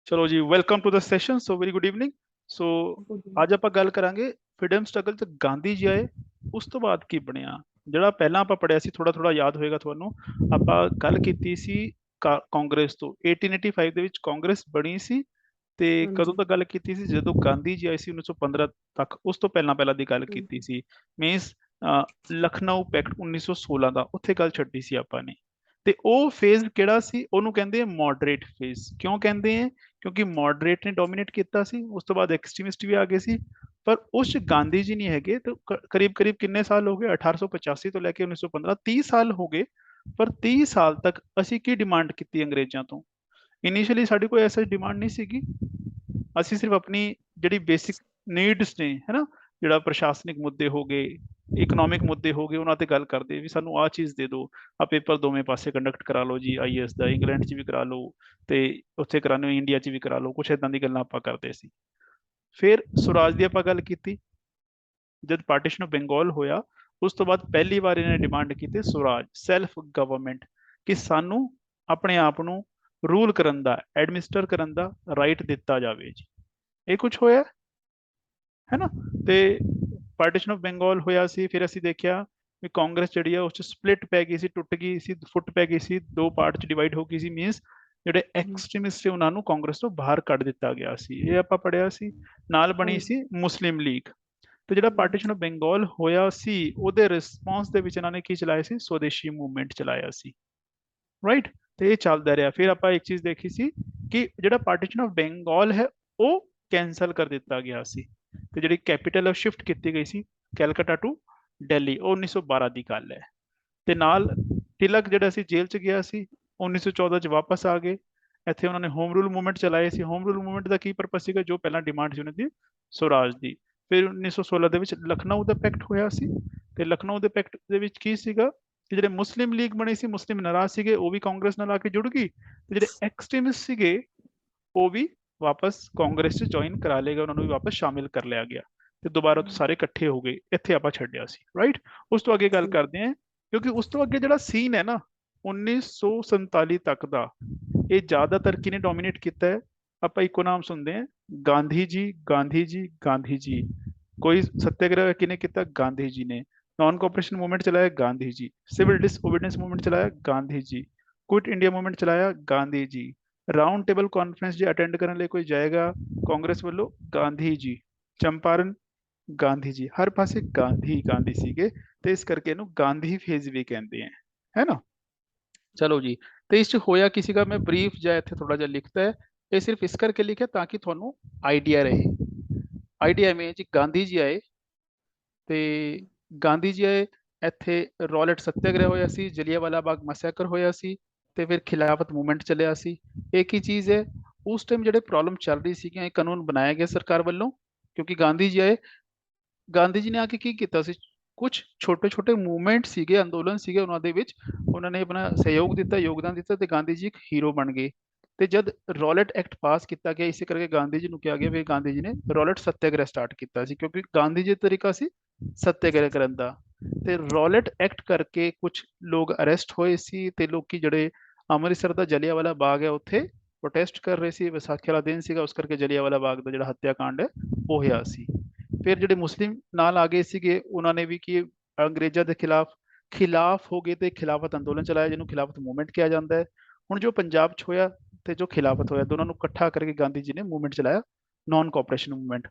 ਚਲੋ ਜੀ, welcome to the session. So very good evening. So ਅੱਜ ਆਪਾਂ ਗੱਲ ਕਰਾਂਗੇ ਫ੍ਰੀडम ਸਟਰਗਲ 'ਚ ਗਾਂਧੀ ਜੀ ਆਏ, ਉਸ ਤੋਂ ਬਾਅਦ ਕੀ ਬਣਿਆ। ਜਿਹੜਾ ਪਹਿਲਾਂ ਆਪਾਂ ਪੜ੍ਹਿਆ ਸੀ, ਥੋੜਾ ਥੋੜਾ ਯਾਦ ਹੋਏਗਾ ਤੁਹਾਨੂੰ। ਆਪਾਂ ਗੱਲ ਕੀਤੀ ਸੀ ਕਾਂਗਰਸ ਤੋਂ। 1885 ਦੇ ਵਿੱਚ ਕਾਂਗਰਸ ਬਣੀ ਸੀ। ਤੇ ਕਦੋਂ ਹਾਂਜੀ ਤੱਕ ਗੱਲ ਕੀਤੀ ਸੀ? ਜਦੋਂ ਗਾਂਧੀ ਜੀ ਆਏ ਸੀ 1915 ਤੱਕ। ਉਸ ਤੋਂ ਪਹਿਲਾਂ ਪਹਿਲਾਂ ਦੀ ਗੱਲ ਕੀਤੀ ਸੀ। ਮੀਨਸ ਲਖਨਊ ਪੈਕਟ 1916 ਦਾ, ਉੱਥੇ ਗੱਲ ਛੱਡੀ ਸੀ ਆਪਾਂ ਨੇ। ਤੇ ਉਹ ਫੇਜ਼ ਕਿਹੜਾ ਸੀ? ਉਹਨੂੰ ਕਹਿੰਦੇ ਆ ਮੋਡਰੇਟ ਫੇਜ਼। ਕਿਉਂ ਕਹਿੰਦੇ ਆ? ਕਿਉਂਕਿ ਮੋਡਰੇਟ ਨੇ ਡੋਮੀਨੇਟ ਕੀਤਾ ਸੀ, ਉਸ ਤੋਂ ਬਾਅਦ ਐਕਸਟ੍ਰੀਮਿਸਟ ਵੀ ਆ ਗਏ ਸੀ। ਪਰ ਉਸ 'ਚ ਗਾਂਧੀ ਜੀ ਨਹੀਂ ਹੈਗੇ। ਤੇ ਕਰੀਬ ਕਰੀਬ ਕਿੰਨੇ ਸਾਲ ਹੋ ਗਏ? 1885 ਤੋਂ ਲੈ ਕੇ 1915, 30 ਸਾਲ ਹੋ ਗਏ। ਪਰ 30 ਸਾਲ ਤੱਕ ਅਸੀਂ ਕੀ ਡਿਮਾਂਡ ਕੀਤੀ ਅੰਗਰੇਜ਼ਾਂ ਤੋਂ? ਇਨੀਸ਼ੀਅਲੀ ਸਾਡੀ ਕੋਈ ਐਸਾ ਡਿਮਾਂਡ ਨਹੀਂ ਸੀਗੀ। ਅਸੀਂ ਸਿਰਫ ਆਪਣੀ ਜਿਹੜੀ ਬੇਸਿਕ ਨੀਡਸ ਨੇ, ਹੈ ਨਾ, ਜਿਹੜਾ ਪ੍ਰਸ਼ਾਸਨਿਕ ਮੁੱਦੇ ਹੋ ਗਏ, ਇਕਨੋਮਿਕ ਮੁੱਦੇ ਹੋ ਗਏ, ਉਹਨਾਂ ਤੇ ਗੱਲ ਕਰਦੇ ਵੀ ਸਾਨੂੰ ਆਹ ਚੀਜ਼ ਦੇ ਦਿਓ। ਆ ਪੇਪਰ ਦੋਵੇਂ ਪਾਸੇ ਕੰਡਕਟ ਕਰਾ ਲਓ ਜੀ, ਆਈਐਸ ਦਾ ਇੰਗਲੈਂਡ 'ਚ ਵੀ ਕਰਾ ਲਓ ਤੇ ਉੱਥੇ ਕਰਾਉਂਦੇ ਹੋ ਇੰਡੀਆ 'ਚ ਵੀ ਕਰਾ ਲਓ। ਕੁਛ ਏਦਾਂ ਦੀ ਗੱਲਾਂ ਆਪਾਂ ਕਰਦੇ ਸੀ। ਫਿਰ ਸੁਰਾਜ ਦੀ ਆਪਾਂ ਗੱਲ ਕੀਤੀ। ਜਦ ਪਾਰਟੀਸ਼ਨ ਆਫ ਬੰਗਾਲ ਹੋਇਆ, ਉਸ ਤੋਂ ਬਾਅਦ ਪਹਿਲੀ ਵਾਰ ਇਹਨਾਂ ਨੇ ਡਿਮਾਂਡ ਕੀਤੀ ਸੁਰਾਜ, ਸੈਲਫ ਗਵਰਨਮੈਂਟ, ਕਿ ਸਾਨੂੰ ਆਪਣੇ ਆਪ ਨੂੰ ਰੂਲ ਕਰਨ ਦਾ, ਐਡਮਿਨਿਸਟਰ ਕਰਨ ਦਾ ਰਾਈਟ ਦਿੱਤਾ ਜਾਵੇ ਜੀ। ਇਹ ਕੁਝ ਹੋਇਆ ਹੈ ਨਾ। ਤੇ ਪਾਰਟੀਸ਼ਨ ਆਫ ਬੰਗਾਲ ਹੋਇਆ ਸੀ। ਫਿਰ ਅਸੀਂ ਦੇਖਿਆ ਵੀ ਕਾਂਗਰਸ ਜਿਹੜੀ ਆ ਉਸ 'ਚ ਸਪਲਿਟ ਪੈ ਗਈ ਸੀ, ਟੁੱਟ ਗਈ ਸੀ, ਫੁੱਟ ਪੈ ਗਈ ਸੀ, ਦੋ ਪਾਰਟ 'ਚ ਡਿਵਾਈਡ ਹੋ ਗਈ ਸੀ। ਮੀਨਸ ਜਿਹੜੇ ਐਕਸਟ੍ਰੀਮਿਸਟ ਸੀ ਉਹਨਾਂ ਨੂੰ ਕਾਂਗਰਸ ਤੋਂ ਬਾਹਰ ਕੱਢ ਦਿੱਤਾ ਗਿਆ ਸੀ। ਇਹ ਆਪਾਂ ਪੜ੍ਹਿਆ ਸੀ। ਨਾਲ ਬਣੀ ਸੀ ਮੁਸਲਿਮ ਲੀਗ। ਤੇ ਜਿਹੜਾ ਪਾਰਟੀਸ਼ਨ ਆਫ ਬੰਗਾਲ ਹੋਇਆ ਸੀ, ਉਹਦੇ ਰਿਸਪੌਂਸ ਦੇ ਵਿੱਚ ਇਹਨਾਂ ਨੇ ਕੀ ਚਲਾਇਆ ਸੀ? ਸਵਦੇਸ਼ੀ ਮੂਵਮੈਂਟ ਚਲਾਇਆ ਸੀ। ਰਾਈਟ। ਤੇ ਇਹ ਚੱਲਦਾ ਰਿਹਾ। ਫਿਰ ਆਪਾਂ ਇੱਕ ਚੀਜ਼ ਦੇਖੀ ਸੀ ਕਿ ਜਿਹੜਾ ਪਾਰਟੀਸ਼ਨ ਆਫ ਬੰਗਾਲ ਹੈ ਉਹ ਕੈਂਸਲ ਕਰ ਦਿੱਤਾ ਗਿਆ ਸੀ। ਤੇ ਜਿਹੜੀ ਕੈਪੀਟਲ ਸ਼ਿਫਟ ਕੀਤੀ ਗਈ ਸੀ ਕੈਲਕਟਾ ਟੂ ਦਿੱਲੀ, ਉਹ 1912 ਦੀ ਗੱਲ ਹੈ। ਤੇ ਨਾਲ ਤਿਲਕ ਜਿਹੜਾ ਸੀ ਜੇਲ੍ਹ 'ਚ ਗਿਆ ਸੀ, 1914 'ਚ ਵਾਪਸ ਆ ਗਏ। ਇੱਥੇ ਉਹਨਾਂ ਨੇ ਹੋਮ ਰੂਲ ਮੂਵਮੈਂਟ ਚਲਾਏ ਸੀ। ਹੋਮ ਰੂਲ ਮੂਵਮੈਂਟ ਦਾ ਕੀ ਪਰਪਸ ਸੀਗਾ? ਜੋ ਪਹਿਲਾਂ ਡਿਮਾਂਡ ਸੀ ਉਹਨਾਂ ਦੀ ਸਵਰਾਜ ਦੀ। ਫਿਰ 1916 ਦੇ ਵਿੱਚ ਲਖਨਊ ਦਾ ਪੈਕਟ ਹੋਇਆ ਸੀ। ਤੇ ਲਖਨਊ ਦੇ ਪੈਕਟ ਦੇ ਵਿੱਚ ਕੀ ਸੀਗਾ ਕਿ ਜਿਹੜੇ ਮੁਸਲਿਮ ਲੀਗ ਬਣੀ ਸੀ, ਮੁਸਲਿਮ ਨਾਰਾਜ਼ ਸੀਗੇ, ਉਹ ਵੀ ਕਾਂਗਰਸ ਨਾਲ ਆ ਕੇ ਜੁੜ ਗਈ। ਤੇ ਜਿਹੜੇ ਐਕਸਟ੍ਰੀਮਿਸਟ ਸੀਗੇ ਉਹ ਵੀ ਵਾਪਸ ਕਾਂਗਰਸ 'ਚ ਜੁਆਇਨ ਕਰਾ ਲਏਗਾ, ਉਹਨਾਂ ਨੂੰ ਵੀ ਵਾਪਸ ਸ਼ਾਮਿਲ ਕਰ ਲਿਆ ਗਿਆ। ਤੇ ਦੁਬਾਰਾ ਤੋਂ ਸਾਰੇ ਇਕੱਠੇ ਹੋ ਗਏ। ਇੱਥੇ ਆਪਾਂ ਛੱਡਿਆ ਸੀ। ਰਾਈਟ। ਉਸ ਤੋਂ ਅੱਗੇ ਗੱਲ ਕਰਦੇ ਹਾਂ, ਕਿਉਂਕਿ ਉਸ ਤੋਂ ਅੱਗੇ ਜਿਹੜਾ ਸੀਨ ਹੈ ਨਾ 1947 ਤੱਕ ਦਾ, ਇਹ ਜ਼ਿਆਦਾਤਰ ਕਿਹਨੇ ਡੋਮੀਨੇਟ ਕੀਤਾ ਹੈ? ਆਪਾਂ ਇੱਕੋ ਨਾਮ ਸੁਣਦੇ ਹਾਂ, ਗਾਂਧੀ ਜੀ, ਗਾਂਧੀ ਜੀ, ਗਾਂਧੀ ਜੀ। ਕੋਈ ਸੱਤਿਆਗ੍ਰਹਿ ਕਿਹਨੇ ਕੀਤਾ? ਗਾਂਧੀ ਜੀ ਨੇ। नॉन कॉपरेशन मूवमेंट चलाया Gandhi ji. Civil disobedience movement चलाया Gandhi ji. Quit India movement चलाया Gandhi ji. Round table conference जो अटेंड करने लिए कोई जाएगा कांग्रेस वालों, गांधी जी। चंपारण गांधी जी। हर पासे गांधी गांधी सीगे ਤੇ ਇਸ ਕਰਕੇ ਇਹਨੂੰ ਗਾਂਧੀ ਫੇਜ਼ ਵੀ ਕਹਿੰਦੇ ਆ, ਹੈ ਨਾ। ਚਲੋ ਜੀ। ਤੇ ਇਸ ਚ ਹੋਇਆ ਕੀ ਸੀਗਾ? ਮੈਂ ਬਰੀਫ ਜਿਹਾ ਇੱਥੇ ਥੋੜਾ ਜਿਹਾ ਲਿਖਤਾ ਹੈ। ਇਹ ਸਿਰਫ ਇਸ ਕਰਕੇ ਲਿਖਿਆ ਤਾਂ ਕਿ ਤੁਹਾਨੂੰ ਆਈਡੀਆ ਰਹੇ। ਆਈਡੀਆ ਐਵੇਂ ਜੀ, ਗਾਂਧੀ ਜੀ ਆਏ ਤੇ ਗਾਂਧੀ ਜੀ ਆਏ, ਇੱਥੇ ਰੌਲਟ ਸੱਤਿਆਗ੍ਰਹਿ ਹੋਇਆ ਸੀ, ਜਲਿਆਂਵਾਲਾ ਬਾਗ ਮੈਸੈਕਰ ਹੋਇਆ ਸੀ, ਤੇ ਫਿਰ ਖਿਲਾਫਤ ਮੂਵਮੈਂਟ ਚੱਲਿਆ ਸੀ। ਇੱਕ ਹੀ ਚੀਜ਼ ਹੈ, ਉਸ ਟਾਈਮ ਜਿਹੜੇ ਪ੍ਰੋਬਲਮ ਚੱਲ ਰਹੀ ਸੀਗੀਆਂ, ਇਹ ਕਾਨੂੰਨ ਬਣਾਇਆ ਗਿਆ ਸਰਕਾਰ ਵੱਲੋਂ ਕਿਉਂਕਿ ਗਾਂਧੀ ਜੀ ਆਏ। ਗਾਂਧੀ ਜੀ ਨੇ ਆ ਕੇ ਕੀ ਕੀਤਾ ਸੀ? ਕੁਝ ਛੋਟੇ ਛੋਟੇ ਮੂਵਮੈਂਟ ਸੀਗੇ, ਅੰਦੋਲਨ ਸੀਗੇ, ਉਹਨਾਂ ਦੇ ਵਿੱਚ ਉਹਨਾਂ ਨੇ ਆਪਣਾ ਸਹਿਯੋਗ ਦਿੱਤਾ, ਯੋਗਦਾਨ ਦਿੱਤਾ, ਤੇ ਗਾਂਧੀ ਜੀ ਇੱਕ ਹੀਰੋ ਬਣ ਗਏ। ਤੇ ਜਦ ਰੌਲਟ ਐਕਟ ਪਾਸ ਕੀਤਾ ਗਿਆ, ਇਸੇ ਕਰਕੇ ਗਾਂਧੀ ਜੀ ਨੂੰ ਕਿਹਾ ਗਿਆ ਵੀ ਗਾਂਧੀ ਜੀ ਨੇ ਰੌਲਟ ਸੱਤਿਆਗ੍ਰਹਿ ਸਟਾਰਟ ਕੀਤਾ ਸੀ, ਕਿਉਂਕਿ ਗਾਂਧੀ ਜੀ ਦਾ ਤਰੀਕਾ ਸੀ ਸੱਤਿਆਗ੍ਰਹਿ ਕਰਨ ਦਾ। ਤੇ ਰੌਲਟ ਐਕਟ ਕਰਕੇ ਕੁਝ ਲੋਕ ਅਰੈਸਟ ਹੋਏ ਸੀ, ਤੇ ਲੋਕੀ ਜਿਹੜੇ ਅੰਮ੍ਰਿਤਸਰ ਦਾ ਜਲਿਆਂਵਾਲਾ ਬਾਗ ਹੈ ਉੱਥੇ ਪ੍ਰੋਟੈਸਟ ਕਰ ਰਹੇ ਸੀ। ਵਿਸਾਖੀ ਵਾਲਾ ਦਿਨ ਸੀਗਾ, ਉਸ ਕਰਕੇ ਜਲਿਆਂਵਾਲਾ ਬਾਗ ਦਾ ਜਿਹੜਾ ਹੱਤਿਆਕਾਂਡ ਹੈ ਉਹ ਹੋਇਆ ਸੀ। ਫਿਰ ਜਿਹੜੇ ਮੁਸਲਿਮ ਨਾਲ ਆ ਗਏ ਸੀਗੇ, ਉਹਨਾਂ ਨੇ ਵੀ ਕੀ ਅੰਗਰੇਜ਼ਾਂ ਦੇ ਖਿਲਾਫ ਹੋ ਗਏ ਤੇ ਖਿਲਾਫਤ ਅੰਦੋਲਨ ਚਲਾਇਆ, ਜਿਹਨੂੰ ਖਿਲਾਫਤ ਮੂਵਮੈਂਟ ਕਿਹਾ ਜਾਂਦਾ ਹੈ। ਹੁਣ ਜੋ ਪੰਜਾਬ 'ਚ ਹੋਇਆ ਤੇ ਜੋ ਖਿਲਾਫਤ ਹੋਇਆ, ਦੋਨਾਂ ਨੂੰ ਇਕੱਠਾ ਕਰਕੇ ਗਾਂਧੀ ਜੀ ਨੇ ਮੂਵਮੈਂਟ ਚਲਾਇਆ, ਨॉन ਕੋਆਪਰੇਸ਼ਨ ਮੂਵਮੈਂਟ।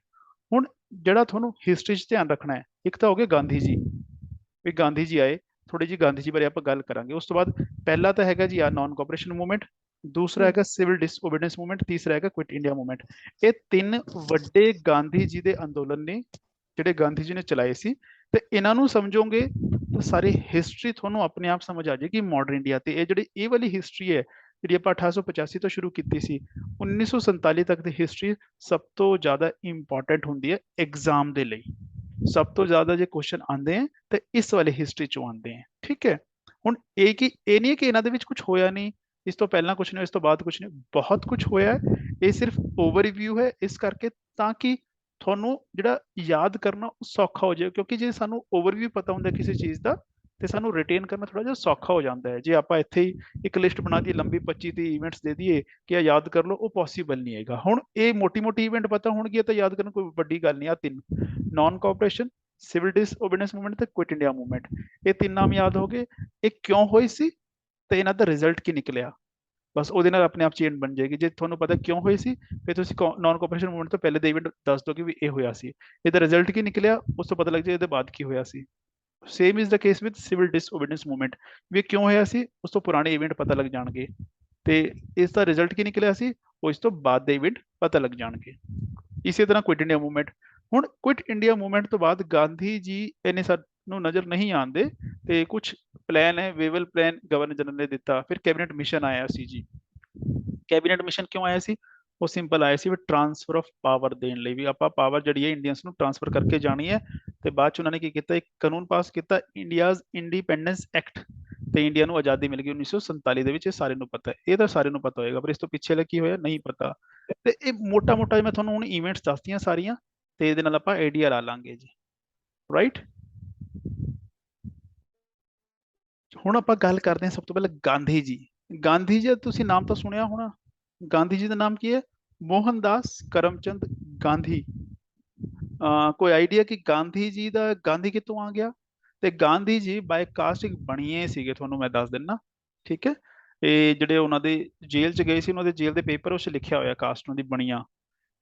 ਹੁਣ ਜਿਹੜਾ ਤੁਹਾਨੂੰ ਹਿਸਟਰੀ 'ਚ ਧਿਆਨ ਰੱਖਣਾ ਹੈ, ਇੱਕ ਤਾਂ ਹੋ ਗਏ ਗਾਂਧੀ ਜੀ, ਵੀ ਗਾਂਧੀ ਜੀ ਆਏ। ਥੋੜੀ ਜਿਹੀ ਗਾਂਧੀ ਜੀ ਬਾਰੇ ਆਪਾਂ ਗੱਲ ਕਰਾਂਗੇ। ਉਸ ਤੋਂ ਬਾਅਦ ਪਹਿਲਾ ਤਾਂ ਹੈਗਾ ਜੀ ਆ ਨॉन ਕੋਆਪਰੇਸ਼ਨ ਮੂਵਮੈਂਟ, ਦੂਸਰਾ ਹੈਗਾ ਸਿਵਲ ਡਿਸਓਬੀਡੀਐਂਸ ਮੂਵਮੈਂਟ, ਤੀਸਰਾ ਹੈਗਾ ਕੁਇਟ ਇੰਡੀਆ ਮੂਵਮੈਂਟ। ਇਹ ਤਿੰਨ ਵੱਡੇ ਗਾਂਧੀ ਜੀ ਦੇ ਅੰਦੋਲਨ ਨੇ ਜਿਹੜੇ ਗਾਂਧੀ ਜੀ ਨੇ ਚਲਾਏ ਸੀ। ਤੇ ਇਹਨਾਂ ਨੂੰ ਸਮਝੋਗੇ ਤਾਂ ਸਾਰੀ ਹਿਸਟਰੀ ਤੁਹਾਨੂੰ ਆਪਣੇ ਆਪ ਸਮਝ ਆ ਜਾਏਗੀ ਮਾਡਰਨ ਇੰਡੀਆ। ਤੇ ਇਹ ਜਿਹੜੀ ਇਹ ਵਾਲੀ ਹਿਸਟਰੀ ਹੈ, ਜਿਹੜੀ ਆਪਾਂ 1885 ਤੋਂ ਸ਼ੁਰੂ ਕੀਤੀ ਸੀ, 1947 ਤੱਕ ਦੀ ਹਿਸਟਰੀ ਸਭ ਤੋਂ ਜ਼ਿਆਦਾ ਇੰਪੋਰਟੈਂਟ ਹੁੰਦੀ ਹੈ ਐਗਜ਼ਾਮ ਦੇ ਲਈ। ਸਭ ਤੋਂ ਜ਼ਿਆਦਾ ਜੇ ਕੁਐਸਚਨ ਆਉਂਦੇ ਆ ਤੇ ਇਸ ਵਾਲੇ ਹਿਸਟਰੀ ਚੋਂ ਆਉਂਦੇ ਆ। ਠੀਕ ਹੈ। ਹੁਣ ਇਹ ਨਹੀਂ ਕਿ ਇਹਨਾਂ ਦੇ ਵਿੱਚ ਕੁਝ ਹੋਇਆ ਨਹੀਂ, ਇਸ ਤੋਂ ਪਹਿਲਾਂ ਕੁਝ ਨਹੀਂ, ਇਸ ਤੋਂ ਬਾਅਦ ਕੁਝ ਨਹੀਂ, ਬਹੁਤ ਕੁਝ ਹੋਇਆ ਹੈ। ਇਹ ਸਿਰਫ ਓਵਰਵਿਊ ਹੈ, ਇਸ ਕਰਕੇ ਤਾਂ ਕਿ ਤੁਹਾਨੂੰ ਜਿਹੜਾ ਯਾਦ ਕਰਨਾ ਉਹ ਸੌਖਾ ਹੋ ਜਾਏ। ਕਿਉਂਕਿ ਜੇ ਸਾਨੂੰ ਓਵਰਵਿਊ ਪਤਾ ਹੁੰਦਾ ਕਿਸੇ ਚੀਜ਼ ਦਾ, ਤੇ ਸਾਨੂੰ ਰਿਟੇਨ ਕਰਨਾ ਥੋੜਾ ਜਿਹਾ ਸੌਖਾ ਹੋ ਜਾਂਦਾ ਹੈ। ਜੇ ਆਪਾਂ ਇੱਥੇ ਹੀ ਇੱਕ ਲਿਸਟ ਬਣਾ ਦੀ ਲੰਬੀ 25 30 ਇਵੈਂਟਸ ਦੇ ਦਈਏ ਕਿ ਆ ਯਾਦ ਕਰ ਲਓ, ਉਹ ਪੋਸੀਬਲ ਨਹੀਂ ਹੈਗਾ। ਹੁਣ ਇਹ ਮੋਟੀ ਮੋਟੀ ਇਵੈਂਟ ਪਤਾ ਹੋਣਗੇ ਤਾਂ ਯਾਦ ਕਰਨ ਕੋਈ ਵੱਡੀ ਗੱਲ ਨਹੀਂ। ਆ ਤਿੰਨ, naan cooperation, civil disobedience movement ਤੇ ਕੁਇਟ ਇੰਡੀਆ ਮੂਵਮੈਂਟ, ਇਹ ਤਿੰਨ ਨਾਮ ਯਾਦ ਹੋ ਗਏ। ਇਹ ਕਿਉਂ ਹੋਈ ਸੀ ਤੇ ਇਹਨਾਂ ਦਾ ਰਿਜ਼ਲਟ ਕੀ ਨਿਕਲਿਆ, ਬਸ ਉਹਦੇ ਨਾਲ ਆਪਣੇ ਆਪ ਚੇਨ ਬਣ ਜਾਏਗੀ। ਜੇ ਤੁਹਾਨੂੰ ਪਤਾ ਕਿਉਂ ਹੋਈ ਸੀ, ਫਿਰ ਤੁਸੀਂ ਨਾਨ ਕੋਆਪਰੇਸ਼ਨ ਮੂਵਮੈਂਟ ਤੋਂ ਪਹਿਲੇ ਦਾ ਇਵੈਂਟ ਦੱਸ ਦੋਗੇ ਵੀ ਇਹ ਹੋਇਆ ਸੀ, ਇਹਦਾ ਰਿਜ਼ਲਟ ਕੀ ਨਿਕਲਿਆ, ਉਸ ਤੋਂ ਪਤਾ ਲੱਗ ਜਾਏ ਇਹਦੇ ਬਾਅਦ ਕੀ ਹੋਇਆ ਸੀ। Same is the case with civil disobedience movement, ਵੀ ਕਿਉਂ ਹੋਇਆ ਸੀ ਉਸ ਤੋਂ ਪੁਰਾਣੇ ਇਵੈਂਟ ਪਤਾ ਲੱਗ ਜਾਣਗੇ, ਤੇ ਇਸ ਦਾ ਰਿਜ਼ਲਟ ਕੀ ਨਿਕਲਿਆ ਸੀ ਉਹ ਇਸ ਤੋਂ ਬਾਅਦ ਦੇ ਇਵੈਂਟ ਪਤਾ ਲੱਗ ਜਾਣਗੇ। ਇਸੇ ਤਰ੍ਹਾਂ ਕੁਇਟ ਇੰਡੀਆ ਮੂਵਮੈਂਟ, ਹੁਣ ਕੁਇਟ ਇੰਡੀਆ ਮੂਵਮੈਂਟ ਤੋਂ ਬਾਅਦ ਗਾਂਧੀ ਜੀ ਇਹਨੇ ਸਾਨੂੰ ਨਜ਼ਰ ਨਹੀਂ ਆਉਂਦੇ, ਤੇ ਕੁਝ ਪਲਾਨ ਹੈ, ਵੇਵਲ ਪਲਾਨ ਗਵਰਨਰ ਜਨਰਲ ਨੇ ਦਿੱਤਾ। ਫਿਰ ਕੈਬਨਿਟ ਮਿਸ਼ਨ ਆਇਆ ਸੀ ਜੀ। ਕੈਬਨਿਟ ਮਿਸ਼ਨ ਕਿਉਂ ਆਇਆ ਸੀ, ਉਹ ਸਿੰਪਲ ਆਇਆ ਸੀ ਵੀ ਟ੍ਰਾਂਸਫਰ ਆਫ ਪਾਵਰ ਦੇਣ ਲਈ, ਵੀ ਆਪਾਂ ਪਾਵਰ ਜਿਹੜੀ ਹੈ ਇੰਡੀਅਨਸ ਨੂੰ ਟ੍ਰਾਂਸਫਰ ਕਰਕੇ ਜਾਣੀ ਹੈ। ਤੇ ਬਾਅਦ ਚ ਉਹਨਾਂ ਨੇ ਕੀ ਕੀਤਾ, ਇੱਕ ਕਾਨੂੰਨ ਪਾਸ ਕੀਤਾ, ਇੰਡੀਆਜ਼ ਇੰਡੀਪੈਂਡੈਂਸ ਐਕਟ, ਤੇ ਇੰਡੀਆ ਨੂੰ ਆਜ਼ਾਦੀ ਮਿਲ ਗਈ 1947 ਦੇ ਵਿੱਚ। ਇਹ ਸਾਰਿਆਂ ਨੂੰ ਪਤਾ ਹੈ, ਇਹ ਤਾਂ ਸਾਰਿਆਂ ਨੂੰ ਪਤਾ ਹੋਏਗਾ, ਪਰ ਇਸ ਤੋਂ ਪਿੱਛੇ ਕੀ ਹੋਇਆ ਨਹੀਂ ਪਤਾ। ਤੇ ਇਹ ਮੋਟਾ ਮੋਟਾ ਮੈਂ ਤੁਹਾਨੂੰ ਹੁਣ ਇਵੈਂਟਸ ਦੱਸਤੀਆਂ ਸਾਰੀਆਂ, ਤੇ ਇਹਦੇ ਨਾਲ ਆਪਾਂ ਆਈਡੀਆ ਲਾ ਲਾਂਗੇ ਜੀ, ਰਾਈਟ। ਹੁਣ ਆਪਾਂ ਗੱਲ ਕਰਦੇ ਹਾਂ ਸਭ ਤੋਂ ਪਹਿਲਾਂ ਗਾਂਧੀ ਜੀ। ਗਾਂਧੀ ਜੀ ਦਾ ਤੁਸੀਂ ਨਾਮ ਤਾਂ ਸੁਣਿਆ ਹੋਣਾ। ਗਾਂਧੀ ਜੀ ਦਾ ਨਾਮ ਕੀ ਹੈ, ਮੋਹਨਦਾਸ ਕਰਮਚੰਦ ਗਾਂਧੀ। ਕੋਈ ਆਈਡੀਆ ਕਿ ਗਾਂਧੀ ਜੀ ਦਾ ਗਾਂਧੀ ਕਿੱਥੋਂ ਆ ਗਿਆ? ਤੇ ਗਾਂਧੀ ਜੀ ਬਾਈ ਕਾਸਟ ਇੱਕ ਬਣੀਏ ਸੀਗੇ, ਤੁਹਾਨੂੰ ਮੈਂ ਦੱਸ ਦਿੰਦਾ, ਠੀਕ ਹੈ। ਇਹ ਜਿਹੜੇ ਉਹਨਾਂ ਦੇ ਜੇਲ੍ਹ ਚ ਗਏ ਸੀ, ਉਹਨਾਂ ਦੇ ਜੇਲ੍ਹ ਦੇ ਪੇਪਰ ਉਸ 'ਚ ਲਿਖਿਆ ਹੋਇਆ ਕਾਸਟ ਉਹਨਾਂ ਦੀ ਬਣੀਆਂ।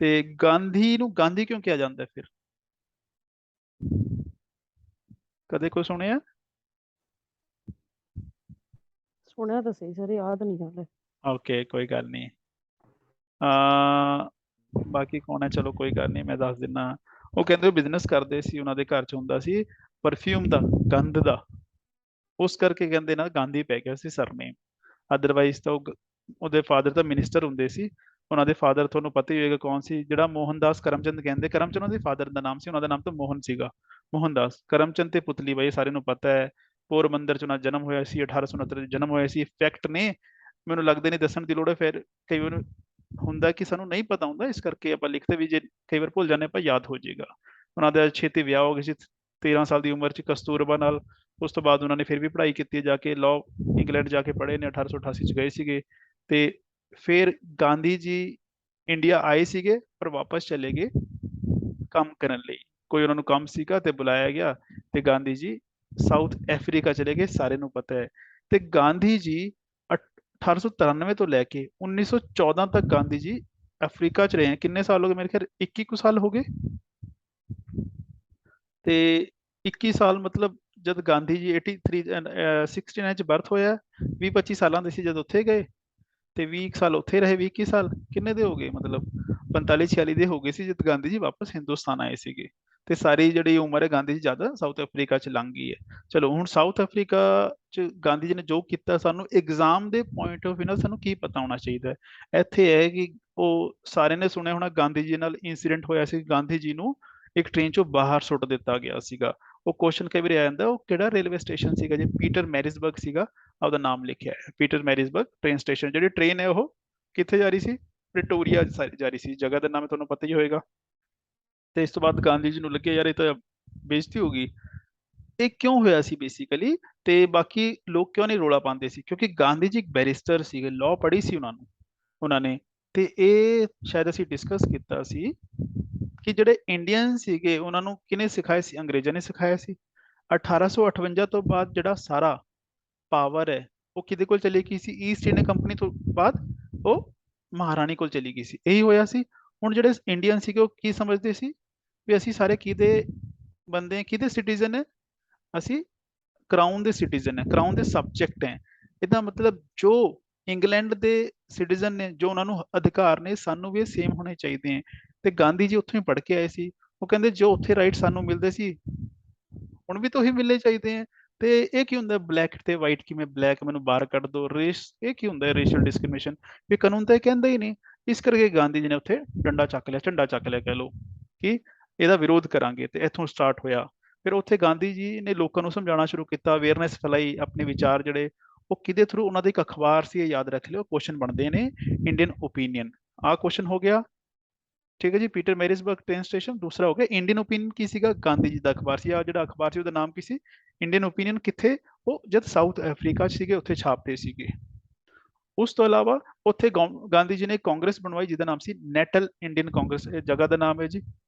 ਤੇ ਗਾਂਧੀ ਨੂੰ ਗਾਂਧੀ ਕਿਉਂ ਕਿਹਾ ਜਾਂਦਾ ਫਿਰ, ਕਦੇ ਕੋਈ ਸੁਣਿਆ? ਸੁਣਿਆ ਤਾਂ ਸਹੀ ਸਰ, ਯਾਦ ਨਹੀਂ ਹਾਲੇ। ਓਕੇ ਕੋਈ ਗੱਲ ਨਹੀਂ। ਬਾਕੀ ਕੌਣ ਹੈ, ਚਲੋ ਕੋਈ ਗੱਲ ਨਹੀਂ, ਮੈਂ ਦੱਸ ਦਿੰਦਾ। ਉਹ ਕਹਿੰਦੇ ਬਿਜ਼ਨਸ ਕਰਦੇ ਸੀ, ਉਹਨਾਂ ਦੇ ਘਰ ਚ ਹੁੰਦਾ ਸੀ ਪਰਫਿਊਮ ਦਾ, ਗੰਧ ਦਾ, ਉਸ ਕਰਕੇ ਕਹਿੰਦੇ ਨਾ ਗਾਂਧੀ ਪੈ ਗਿਆ ਸੀ ਸਰਨੇਮ। ਅਦਰਵਾਈਜ਼ ਤਾਂ ਉਹਦੇ ਫਾਦਰ ਤਾਂ ਮਿਨਿਸਟਰ ਹੁੰਦੇ ਸੀ। ਉਹਨਾਂ ਦੇ ਫਾਦਰ ਤੁਹਾਨੂੰ ਪਤਾ ਹੀ ਹੋਏਗਾ ਕੌਣ ਸੀ, ਜਿਹੜਾ ਮੋਹਨਦਾਸ ਕਰਮਚੰਦ ਕਹਿੰਦੇ, ਕਰਮਚੰਦ ਉਹਨਾਂ ਦੇ ਫਾਦਰ ਦਾ ਨਾਮ ਸੀ, ਉਹਨਾਂ ਦਾ ਨਾਮ ਤਾਂ ਮੋਹਨ ਸੀਗਾ। ਮੋਹਨਦਾਸ ਕਰਮਚੰਦ ਤੇ ਪੁਤਲੀ ਬਾਈ ਸਾਰਿਆਂ ਨੂੰ ਪਤਾ ਹੈ, ਪੋਰਬੰਦਰ ਚ ਉਹਨਾਂ ਦਾ ਜਨਮ ਹੋਇਆ ਸੀ, 1869 ਚ ਜਨਮ ਹੋਇਆ ਸੀ। ਫੈਕਟ ਨੇ, ਮੈਨੂੰ ਲੱਗਦਾ ਨਹੀਂ ਦੱਸਣ ਦੀ ਲੋੜ ਹੈ, ਫਿਰ ਕਈ ਵਾਰ ਹੁੰਦਾ ਕਿ ਸਾਨੂੰ ਨਹੀਂ ਪਤਾ ਹੁੰਦਾ, ਇਸ ਕਰਕੇ ਆਪਾਂ ਲਿਖਦੇ ਵੀ, ਜੇ ਕਈ ਵਾਰ ਭੁੱਲ ਜਾਂਦੇ ਆਪਾਂ ਯਾਦ ਹੋ ਜਾਏਗਾ। ਉਹਨਾਂ ਦਾ ਛੇਤੀ ਵਿਆਹ ਹੋ ਗਿਆ ਸੀ 13 ਸਾਲ ਦੀ ਉਮਰ ਚ ਕਸਤੂਰਬਾ ਨਾਲ। ਉਸ ਤੋਂ ਬਾਅਦ ਉਹਨਾਂ ਨੇ ਫਿਰ ਵੀ ਪੜ੍ਹਾਈ ਕੀਤੀ, ਜਾ ਕੇ ਲਾਅ ਇੰਗਲੈਂਡ ਜਾ ਕੇ ਪੜ੍ਹੇ ਨੇ, 1888 ਚ ਗਏ ਸੀਗੇ। ਤੇ ਫਿਰ ਗਾਂਧੀ ਜੀ ਇੰਡੀਆ ਆਏ ਸੀਗੇ, ਪਰ ਵਾਪਸ ਚਲੇ ਗਏ ਕੰਮ ਕਰਨ ਲਈ, ਕੋਈ ਉਹਨਾਂ ਨੂੰ ਕੰਮ ਸੀਗਾ ਤੇ ਬੁਲਾਇਆ ਗਿਆ, ਤੇ ਗਾਂਧੀ ਜੀ ਸਾਊਥ ਅਫਰੀਕਾ ਚਲੇ ਗਏ, ਸਾਰਿਆਂ ਨੂੰ ਪਤਾ ਹੈ। ਤੇ ਗਾਂਧੀ ਜੀ 1893 ਤੋਂ ਲੈ ਕੇ 1914 ਤੱਕ ਗਾਂਧੀ ਜੀ ਅਫਰੀਕਾ ਚ ਰਹੇ। ਕਿੰਨੇ ਸਾਲ ਹੋ ਗਏ, ਮੇਰੇ ਖਿਆਲ 21 ਕੁ ਸਾਲ ਹੋ ਗਏ। ਤੇ 21 ਸਾਲ ਮਤਲਬ ਜਦ ਗਾਂਧੀ ਜੀ 69 ਚ ਬਰਥ ਹੋਇਆ, 20-25 ਸਾਲਾਂ ਦੇ ਸੀ ਜਦ ਉੱਥੇ ਗਏ, ਤੇ 20 ਸਾਲ ਉੱਥੇ ਰਹੇ। 21 ਸਾਲ ਕਿੰਨੇ ਦੇ ਹੋ ਗਏ, ਮਤਲਬ 45-46 ਦੇ ਹੋ ਗਏ ਸੀ ਜਦ ਗਾਂਧੀ ਜੀ ਵਾਪਸ ਹਿੰਦੁਸਤਾਨ ਆਏ ਸੀਗੇ। ਤੇ ਸਾਰੀ ਜਿਹੜੀ ਉਮਰ ਹੈ ਗਾਂਧੀ ਜੀ ਜ਼ਿਆਦਾ ਸਾਊਥ ਅਫਰੀਕਾ ਚ ਲੰਘ ਗਈ ਹੈ। ਚਲੋ ਹੁਣ ਸਾਊਥ ਅਫਰੀਕਾ ਚ ਗਾਂਧੀ ਜੀ ਨੇ ਜੋ ਕੀਤਾ, ਸਾਨੂੰ ਐਗਜ਼ਾਮ ਦੇ ਪੁਆਇੰਟ ਆਫ ਵਿਊ ਨਾਲ ਸਾਨੂੰ ਕੀ ਪਤਾ ਹੋਣਾ ਚਾਹੀਦਾ ਹੈ। ਇੱਥੇ ਹੈ ਕਿ ਉਹ ਸਾਰਿਆਂ ਨੇ ਸੁਣਿਆ ਹੋਣਾ ਗਾਂਧੀ ਜੀ ਨਾਲ ਇੰਸੀਡੈਂਟ ਹੋਇਆ ਸੀ, ਗਾਂਧੀ ਜੀ ਨੂੰ ਇੱਕ ਟ੍ਰੇਨ ਚੋਂ ਬਾਹਰ ਸੁੱਟ ਦਿੱਤਾ ਗਿਆ ਸੀਗਾ। ਉਹ ਕੁਐਸਚਨ ਕਈ ਵਾਰੀ ਆ ਜਾਂਦਾ, ਉਹ ਕਿਹੜਾ ਰੇਲਵੇ ਸਟੇਸ਼ਨ ਸੀਗਾ ਜੀ, ਪੀਟਰ ਮੈਰਿਸਬਰਗ ਸੀਗਾ, ਉਹਦਾ ਨਾਮ ਲਿਖਿਆ ਹੈ ਪੀਟਰ ਮੈਰਿਸਬਰਗ ਟ੍ਰੇਨ ਸਟੇਸ਼ਨ। ਜਿਹੜੀ ਟ੍ਰੇਨ ਹੈ ਉਹ ਕਿੱਥੇ ਜਾ ਰਹੀ ਸੀ, ਪ੍ਰਿਟੋਰੀਆ ਜਾ ਰਹੀ ਸੀ, ਜਗ੍ਹਾ ਦਾ ਨਾਮ ਤੁਹਾਨੂੰ ਪਤਾ ਹੀ ਹੋਏਗਾ। ਤੇ ਇਸ ਤੋਂ ਬਾਅਦ ਗਾਂਧੀ ਜੀ ਨੂੰ ਲੱਗਿਆ ਯਾਰ ਇਹ ਤਾਂ ਬੇਇੱਜ਼ਤੀ ਹੋ ਗਈ। ਇਹ ਕਿਉਂ ਹੋਇਆ ਸੀ ਬੇਸਿਕਲੀ, ਤੇ ਬਾਕੀ ਲੋਕ ਕਿਉਂ ਨਹੀਂ ਰੋਲਾ ਪਾਉਂਦੇ ਸੀ, ਕਿਉਂਕਿ ਗਾਂਧੀ ਜੀ ਇੱਕ ਬੈਰਿਸਟਰ ਸੀਗੇ, ਲਾਅ ਪੜ੍ਹੀ ਸੀ ਉਹਨਾਂ ਨੇ। ਤੇ ਇਹ ਸ਼ਾਇਦ ਅਸੀਂ ਡਿਸਕਸ ਕੀਤਾ ਸੀ ਕਿ ਜਿਹੜੇ ਇੰਡੀਅਨ ਸੀਗੇ ਉਹਨਾਂ ਨੂੰ ਕਿਹਨੇ ਸਿਖਾਇਆ ਸੀ, ਅੰਗਰੇਜ਼ਾਂ ਨੇ ਸਿਖਾਇਆ ਸੀ। 1858 ਤੋਂ ਬਾਅਦ ਜਿਹੜਾ ਸਾਰਾ ਪਾਵਰ ਹੈ ਉਹ ਕਿਹਦੇ ਕੋਲ ਚਲੀ ਗਈ ਸੀ, ਈਸਟ ਇੰਡੀਆ ਕੰਪਨੀ ਤੋਂ ਬਾਅਦ ਉਹ ਮਹਾਰਾਣੀ ਕੋਲ ਚਲੀ ਗਈ ਸੀ, ਇਹੀ ਹੋਇਆ ਸੀ। ਹੁਣ ਜਿਹੜੇ ਇੰਡੀਅਨ ਸੀਗੇ ਉਹ ਕੀ ਸਮਝਦੇ ਸੀ ਵੀ ਅਸੀਂ ਸਾਰੇ ਕਿਹਦੇ ਬੰਦੇ ਹਾਂ, ਕਿਹਦੇ ਸਿਟੀਜ਼ਨ ਹੈ, ਅਸੀਂ ਕਰਾਊਨ ਦੇ ਸਿਟੀਜ਼ਨ ਹੈ, ਕਰਾਊਨ ਦੇ ਸਬਜੈਕਟ ਹੈ। ਇਹਦਾ ਮਤਲਬ ਜੋ ਇੰਗਲੈਂਡ ਦੇ ਸਿਟੀਜ਼ਨ ਨੇ, ਜੋ ਉਹਨਾਂ ਨੂੰ ਅਧਿਕਾਰ ਨੇ, ਸਾਨੂੰ ਵੀ ਸੇਮ ਹੋਣੇ ਚਾਹੀਦੇ ਹੈ। ਤੇ ਗਾਂਧੀ ਜੀ ਉੱਥੋਂ ਹੀ ਪੜ੍ਹ ਕੇ ਆਏ ਸੀ, ਉਹ ਕਹਿੰਦੇ ਜੋ ਉੱਥੇ ਰਾਈਟ ਸਾਨੂੰ ਮਿਲਦੇ ਸੀ ਹੁਣ ਵੀ ਤਾਂ ਉਹੀ ਮਿਲਣੇ ਚਾਹੀਦੇ ਹੈ। ਤੇ ਇਹ ਕੀ ਹੁੰਦਾ ਬਲੈਕ ਤੇ ਵਾਈਟ, ਕਿਵੇਂ ਬਲੈਕ ਮੈਨੂੰ ਬਾਹਰ ਕੱਢ ਦੋ, ਰੇਸ, ਇਹ ਕੀ ਹੁੰਦਾ ਰੇਸ਼ੀਅਲ ਡਿਸਕ੍ਰਿਮੀਨੇਸ਼ਨ, ਵੀ ਕਾਨੂੰਨ ਤਾਂ ਇਹ ਕਹਿੰਦਾ ਹੀ ਨਹੀਂ। ਇਸ ਕਰਕੇ ਗਾਂਧੀ ਜੀ ਨੇ ਉੱਥੇ ਡੰਡਾ ਚੱਕ ਲਿਆ, ਝੰਡਾ ਚੱਕ ਲਿਆ ਕਹਿ ਲਓ, ਕਿ ਇਹਦਾ ਵਿਰੋਧ ਕਰਾਂਗੇ, ਤੇ ਇੱਥੋਂ ਸਟਾਰਟ ਹੋਇਆ। ਫਿਰ ਉੱਥੇ ਗਾਂਧੀ ਜੀ ਨੇ ਲੋਕਾਂ ਨੂੰ ਸਮਝਾਉਣਾ ਸ਼ੁਰੂ ਕੀਤਾ, ਅਵੇਅਰਨੈਸ ਫੈਲਾਈ, ਆਪਣੇ ਵਿਚਾਰ ਜਿਹੜੇ ਉਹ ਕਿਹਦੇ ਥਰੂ, ਉਹਨਾਂ ਦੇ ਇੱਕ ਅਖਬਾਰ ਸੀ, ਇਹ ਯਾਦ ਰੱਖ ਲਿਓ, ਕੁਐਸਚਨ ਬਣਦੇ ਨੇ ਇੰਡੀਅਨ ਓਪੀਨੀਅਨ, ਆਹ ਕੁਐਸਚਨ ਹੋ ਗਿਆ, ਠੀਕ ਹੈ ਜੀ, ਪੀਟਰ ਮੈਰਿਸਬਰਗ ਟ੍ਰੇਨ ਸਟੇਸ਼ਨ। ਦੂਸਰਾ ਹੋ ਗਿਆ ਇੰਡੀਅਨ ਓਪੀਨੀਅਨ, ਕੀ ਸੀਗਾ? ਗਾਂਧੀ ਜੀ ਦਾ ਅਖਬਾਰ ਸੀ। ਆ ਜਿਹੜਾ ਅਖਬਾਰ ਸੀ ਉਹਦਾ ਨਾਮ ਕੀ ਸੀ? Indian opinion. ਕਿੱਥੇ? ਉਹ ਜਦ ਸਾਊਥ ਅਫਰੀਕਾ 'ਚ ਸੀਗੇ ਉੱਥੇ ਛਾਪਦੇ ਸੀਗੇ। ਉਸ ਤੋਂ ਇਲਾਵਾ ਉੱਥੇ ਗਾਂਧੀ ਜੀ ਨੇ ਇੱਕ ਕਾਂਗਰਸ ਬਣਵਾਈ ਜਿਹਦਾ ਨਾਮ ਸੀ ਨੈਟਲ ਇੰਡੀਅਨ ਕਾਂਗਰਸ। ਇਹ ਜਗ੍ਹਾ ਦਾ ਨਾਮ ਹੈ ਜੀ,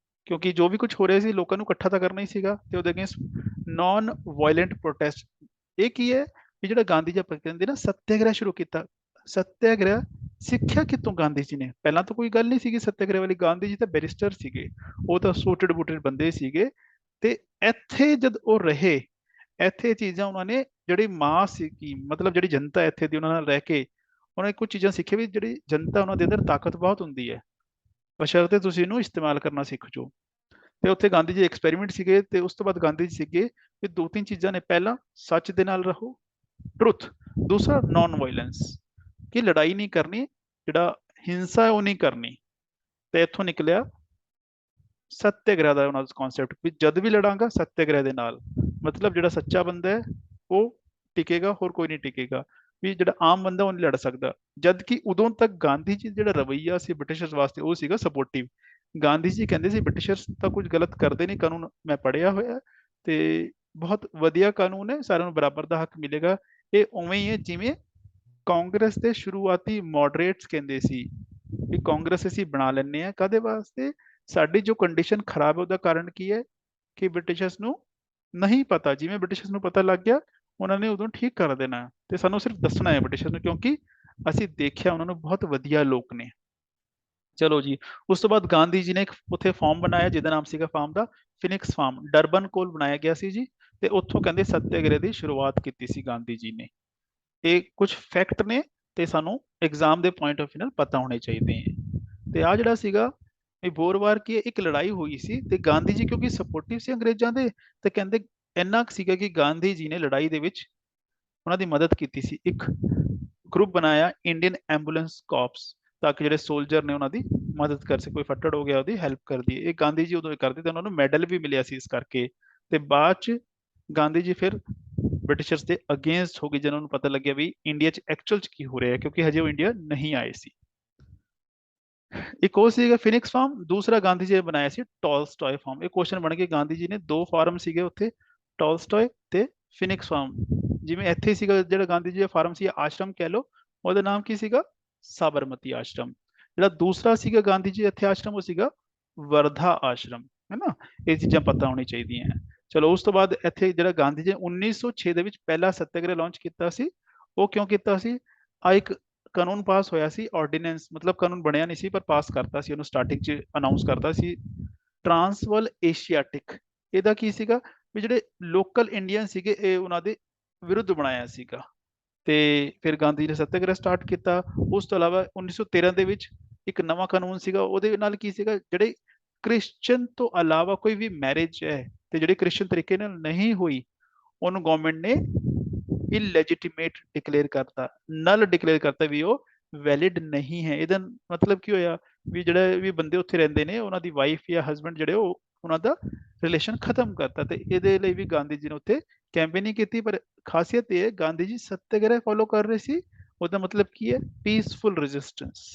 ਕਿਉਂਕਿ ਜੋ ਵੀ ਕੁਝ ਹੋ ਰਿਹਾ ਸੀ ਲੋਕਾਂ ਨੂੰ ਇਕੱਠਾ ਤਾਂ ਕਰਨਾ ਹੀ ਸੀਗਾ, ਤੇ ਉਹਦੇ ਅਗੇਂਸਟ ਨਾਨ ਵਾਇਲੈਂਟ ਪ੍ਰੋਟੈਸਟ। ਇਹ ਕੀ ਹੈ ਵੀ ਜਿਹੜਾ ਗਾਂਧੀ ਜੀ ਆਪਾਂ ਕਹਿੰਦੇ ਨਾ ਸੱਤਿਆਗ੍ਰਹਿ ਸ਼ੁਰੂ ਕੀਤਾ। ਸੱਤਿਆਗ੍ਰਹਿ ਸਿੱਖਿਆ ਕਿੱਥੋਂ ਗਾਂਧੀ ਜੀ ਨੇ? ਪਹਿਲਾਂ ਤਾਂ ਕੋਈ ਗੱਲ ਨਹੀਂ ਸੀਗੀ ਸੱਤਿਆਗ੍ਰਹਿ ਵਾਲੀ। ਗਾਂਧੀ ਜੀ ਤਾਂ ਬੈਰਿਸਟਰ ਸੀਗੇ, ਉਹ ਤਾਂ ਸੂਟਡ ਬੂਟਡ ਬੰਦੇ ਸੀਗੇ। ਤੇ ਇੱਥੇ ਜਦ ਉਹ ਰਹੇ, ਇੱਥੇ ਚੀਜ਼ਾਂ ਉਹਨਾਂ ਨੇ, ਜਿਹੜੀ ਮਾਸ ਸੀ ਮਤਲਬ ਜਿਹੜੀ ਜਨਤਾ ਇੱਥੇ ਦੀ, ਉਹਨਾਂ ਨਾਲ ਰਹਿ ਕੇ ਉਹਨਾਂ ਨੇ ਕੁਝ ਚੀਜ਼ਾਂ ਸਿੱਖੀ ਵੀ ਜਿਹੜੀ ਜਨਤਾ ਉਹਨਾਂ ਦੇ ਅੰਦਰ ਤਾਕਤ ਬਹੁਤ ਹੁੰਦੀ ਹੈ, ਬਸ਼ਰਤੇ ਤੁਸੀਂ ਇਹਨੂੰ ਇਸਤੇਮਾਲ ਕਰਨਾ ਸਿੱਖ ਜਾਓ। ਤੇ ਉੱਥੇ ਗਾਂਧੀ ਜੀ ਐਕਸਪੈਰੀਮੈਂਟ ਸੀਗੇ। ਤੇ ਉਸ ਤੋਂ ਬਾਅਦ ਗਾਂਧੀ ਜੀ ਸੀਗੇ ਵੀ ਦੋ ਤਿੰਨ ਚੀਜ਼ਾਂ ਨੇ। ਪਹਿਲਾ, ਸੱਚ ਦੇ ਨਾਲ ਰਹੋ, ਟਰੁੱਥ। ਦੂਸਰਾ, ਨਾਨ ਵਾਇਲੈਂਸ, ਕਿ ਲੜਾਈ ਨਹੀਂ ਕਰਨੀ, ਜਿਹੜਾ ਹਿੰਸਾ ਹੈ ਉਹ ਨਹੀਂ ਕਰਨੀ। ਤੇ ਇੱਥੋਂ ਨਿਕਲਿਆ ਸੱਤਿਆਗ੍ਰਹਿ ਦਾ ਉਹਨਾਂ ਦਾ ਕਨਸੈਪਟ ਵੀ ਜਦ ਵੀ ਲੜਾਂਗਾ ਸੱਤਿਆਗ੍ਰਹਿ ਦੇ ਨਾਲ, ਮਤਲਬ ਜਿਹੜਾ ਸੱਚਾ ਬੰਦਾ ਹੈ ਉਹ ਟਿਕੇਗਾ, ਹੋਰ ਕੋਈ ਨਹੀਂ ਟਿਕੇਗਾ। ਵੀ ਜਿਹੜਾ ਆਮ ਬੰਦਾ ਉਹ ਨਹੀਂ ਲੜ ਸਕਦਾ। ਜਦ ਕਿ ਉਦੋਂ ਤੱਕ ਗਾਂਧੀ ਜੀ ਜਿਹੜਾ ਰਵੱਈਆ ਸੀ ਬ੍ਰਿਟਿਸ਼ਰਸ ਵਾਸਤੇ ਉਹ ਸੀਗਾ ਸਪੋਰਟਿਵ। ਗਾਂਧੀ ਜੀ ਕਹਿੰਦੇ ਸੀ ਬ੍ਰਿਟਿਸ਼ਰਸ ਤਾਂ ਕੁਝ ਗਲਤ ਕਰਦੇ ਨਹੀਂ, ਕਾਨੂੰਨ ਮੈਂ ਪੜ੍ਹਿਆ ਹੋਇਆ ਤੇ ਬਹੁਤ ਵਧੀਆ ਕਾਨੂੰਨ ਹੈ, ਸਾਰਿਆਂ ਨੂੰ ਬਰਾਬਰ ਦਾ ਹੱਕ ਮਿਲੇਗਾ। ਇਹ ਉਵੇਂ ਹੀ ਹੈ ਜਿਵੇਂ ਕਾਂਗਰਸ ਦੇ ਸ਼ੁਰੂਆਤੀ ਮੋਡਰੇਟਸ ਕਹਿੰਦੇ ਸੀ ਵੀ ਕਾਂਗਰਸ ਅਸੀਂ ਬਣਾ ਲੈਂਦੇ ਹਾਂ, ਕਾਹਦੇ ਵਾਸਤੇ? ਸਾਡੀ ਜੋ ਕੰਡੀਸ਼ਨ ਖਰਾਬ ਹੈ ਉਹਦਾ ਕਾਰਨ ਕੀ ਹੈ ਕਿ ਬ੍ਰਿਟਿਸ਼ਰਸ ਨੂੰ ਨਹੀਂ ਪਤਾ। ਜਿਵੇਂ ਬ੍ਰਿਟਿਸ਼ਰਸ ਨੂੰ ਪਤਾ ਲੱਗ ਗਿਆ ਉਹਨਾਂ ਨੇ ਉਦੋਂ ਠੀਕ ਕਰ ਦੇਣਾ ਹੈ। ਤੇ ਸਾਨੂੰ ਸਿਰਫ ਦੱਸਣਾ ਹੈ ਬ੍ਰਿਟਿਸ਼ਰਸ ਨੂੰ, ਕਿਉਂਕਿ ਅਸੀਂ ਦੇਖਿਆ ਉਹਨਾਂ ਨੂੰ ਬਹੁਤ ਵਧੀਆ ਲੋਕ ਨੇ। ਚਲੋ ਜੀ, ਉਸ ਤੋਂ ਬਾਅਦ ਗਾਂਧੀ ਜੀ ਨੇ ਇੱਕ ਉੱਥੇ ਫਾਰਮ ਬਣਾਇਆ ਜਿਹਦਾ ਨਾਮ ਸੀਗਾ ਫਾਰਮ ਦਾ ਫਿਨਿਕਸ ਫਾਰਮ, ਡਰਬਨ ਕੋਲ ਬਣਾਇਆ ਗਿਆ ਸੀ ਜੀ। ਤੇ ਉੱਥੋਂ ਕਹਿੰਦੇ ਸੱਤਿਆਗ੍ਰਹਿ ਦੀ ਸ਼ੁਰੂਆਤ ਕੀਤੀ ਸੀ ਗਾਂਧੀ ਜੀ ਨੇ। ਇਹ ਕੁਝ ਫੈਕਟ ਨੇ ਤੇ ਸਾਨੂੰ ਐਗਜ਼ਾਮ ਦੇ ਪੁਆਇੰਟ ਆਫ ਨਾਲ ਪਤਾ ਹੋਣੇ ਚਾਹੀਦੇ ਹੈ। ਤੇ ਆ ਜਿਹੜਾ ਸੀਗਾ ਇਹ ਬੋਰਵਾਰ ਕੀ ਇੱਕ ਲੜਾਈ ਹੋਈ ਸੀ, ਤੇ ਗਾਂਧੀ ਜੀ ਕਿਉਂਕਿ ਸਪੋਰਟਿਵ ਸੀ ਅੰਗਰੇਜ਼ਾਂ ਦੇ, ਤੇ ਕਹਿੰਦੇ ਇੰਨਾ ਕੁ ਸੀਗਾ ਕਿ ਗਾਂਧੀ ਜੀ ਨੇ ਲੜਾਈ ਦੇ ਵਿੱਚ ਉਹਨਾਂ ਦੀ ਮਦਦ ਕੀਤੀ ਸੀ। ਇੱਕ ਗਰੁੱਪ ਬਣਾਇਆ ਇੰਡੀਅਨ ਐਂਬੂਲੈਂਸ ਕਾਰਪਸ, ਤਾਂ ਕਿ ਜਿਹੜੇ ਸੋਲਜਰ ਨੇ ਉਹਨਾਂ ਦੀ ਮਦਦ ਕਰ ਸਕੇ, ਕੋਈ ਫੱਟੜ ਹੋ ਗਿਆ ਉਹਦੀ ਹੈਲਪ ਕਰਦੀ। ਇਹ ਗਾਂਧੀ ਜੀ ਉਦੋਂ ਕਰਦੇ ਤੇ ਉਹਨਾਂ ਨੂੰ ਮੈਡਲ ਵੀ ਮਿਲਿਆ ਸੀ ਇਸ ਕਰਕੇ। ਤੇ ਬਾਅਦ ਚ ਗਾਂਧੀ ਜੀ ਫਿਰ ਬ੍ਰਿਟਿਸ਼ਰਸ ਦੇ ਅਗੇਂਸਟ ਹੋ ਗਏ ਜਦੋਂ ਨੂੰ ਪਤਾ ਲੱਗਿਆ ਵੀ ਇੰਡੀਆ 'ਚ ਐਕਚੁਅਲ 'ਚ ਕੀ ਹੋ ਰਿਹਾ ਹੈ, ਕਿਉਂਕਿ ਹਜੇ ਉਹ ਇੰਡੀਆ ਨਹੀਂ ਆਏ ਸੀ। ਇੱਕ ਉਹ ਸੀਗਾ ਫਿਨਿਕਸ ਫਾਰਮ, ਦੂਸਰਾ ਗਾਂਧੀ ਜੀ ਨੇ ਬਣਾਇਆ ਸੀ ਟਾਲਸਟਾਏ ਫਾਰਮ। ਇਹ ਕੁਐਸਚਨ ਬਣ ਕੇ ਗਾਂਧੀ ਜੀ ਨੇ ਦੋ ਫਾਰਮ ਸੀਗੇ ਉੱਥੇ, ਟਾਲਸਟਾਏ ਤੇ ਫਿਨਿਕਸ ਫਾਰਮ। ਜਿਵੇਂ ਇੱਥੇ ਸੀਗਾ ਜਿਹੜਾ ਗਾਂਧੀ ਜੀ ਦਾ ਫਾਰਮ ਸੀ ਆਸ਼ਰਮ ਕਹਿ ਲਓ, ਉਹਦਾ ਨਾਮ ਕੀ ਸੀਗਾ? ਸਾਬਰਮਤੀ ਆਸ਼ਰਮ। ਜਿਹੜਾ ਦੂਸਰਾ ਸੀਗਾ ਗਾਂਧੀ ਜੀ ਇੱਥੇ ਆਸ਼ਰਮ ਉਹ ਸੀਗਾ ਵਰਧਾ ਆਸ਼ਰਮ, ਹੈ ਨਾ। ਇਹ ਚੀਜ਼ਾਂ ਪਤਾ ਹੋਣੀ ਚਾਹੀਦੀਆਂ। ਚਲੋ ਉਸ ਤੋਂ ਬਾਅਦ ਇੱਥੇ ਜਿਹੜਾ ਗਾਂਧੀ ਜੀ 1906 ਦੇ ਵਿੱਚ ਪਹਿਲਾ ਸੱਤਿਆਗ੍ਰਹਿ ਲਾਂਚ ਕੀਤਾ ਸੀ। ਉਹ ਕਿਉਂ ਕੀਤਾ ਸੀ? ਆ ਇੱਕ ਕਾਨੂੰਨ ਪਾਸ ਹੋਇਆ ਸੀ, ਆਰਡੀਨੈਂਸ, ਮਤਲਬ ਕਾਨੂੰਨ ਬਣਿਆ ਨਹੀਂ ਸੀ ਪਰ ਪਾਸ ਕਰਤਾ ਸੀ ਉਹਨੂੰ, ਸਟਾਰਟਿੰਗ 'ਚ ਅਨਾਉਂਸ ਕਰਤਾ ਸੀ, ਟਰਾਂਸਵਲ ਏਸ਼ੀਆਟਿਕ। ਇਹਦਾ ਕੀ ਸੀਗਾ ਵੀ ਜਿਹੜੇ ਲੋਕਲ ਇੰਡੀਅਨ ਸੀਗੇ ਇਹ ਉਹਨਾਂ ਦੇ ਵਿਰੁੱਧ ਬਣਾਇਆ ਸੀਗਾ। ਤੇ ਫਿਰ ਗਾਂਧੀ ਜੀ ਨੇ ਸੱਤਿਆਗ੍ਰਹਿ ਸਟਾਰਟ ਕੀਤਾ। ਉਸ ਤੋਂ ਇਲਾਵਾ 1913 ਦੇ ਵਿੱਚ ਇੱਕ ਨਵਾਂ ਕਾਨੂੰਨ ਸੀਗਾ, ਉਹਦੇ ਨਾਲ ਕੀ ਸੀਗਾ ਜਿਹੜੇ ਕ੍ਰਿਸਚਨ ਤੋਂ ਇਲਾਵਾ ਕੋਈ ਵੀ ਮੈਰਿਜ ਹੈ ਤੇ ਜਿਹੜੀ ਕ੍ਰਿਸਚਨ ਤਰੀਕੇ ਨਾਲ ਨਹੀਂ ਹੋਈ ਉਹਨੂੰ ਗਵਰਨਮੈਂਟ ਨੇ ਇਲੈਜੀਟੀਮੇਟ ਡਿਕਲੇਅਰ ਕਰਤਾ, ਨਲ ਡਿਕਲੇਅਰ ਕਰਤਾ ਵੀ ਉਹ ਵੈਲਿਡ ਨਹੀਂ ਹੈ। ਇਹਦਾ ਮਤਲਬ ਕੀ ਹੋਇਆ ਵੀ ਜਿਹੜੇ ਵੀ ਬੰਦੇ ਉੱਥੇ ਰਹਿੰਦੇ ਨੇ ਉਹਨਾਂ ਦੀ ਵਾਈਫ ਜਾਂ ਹਸਬੈਂਡ ਜਿਹੜੇ ਉਹ ਉਹਨਾਂ ਦਾ ਰਿਲੇਸ਼ਨ ਖਤਮ ਕਰਤਾ। ਤੇ ਇਹਦੇ ਲਈ ਵੀ ਗਾਂਧੀ ਜੀ ਨੇ ਉੱਥੇ ਕੈਂਪੇਨਿੰਗ ਕੀਤੀ। ਪਰ ਖਾਸੀਅਤ ਇਹ ਹੈ ਗਾਂਧੀ ਜੀ ਸੱਤਿਆਗ੍ਰਹਿ ਫੋਲੋ ਕਰ ਰਹੇ ਸੀ। ਉਹਦਾ ਮਤਲਬ ਕੀ ਹੈ? Peaceful resistance.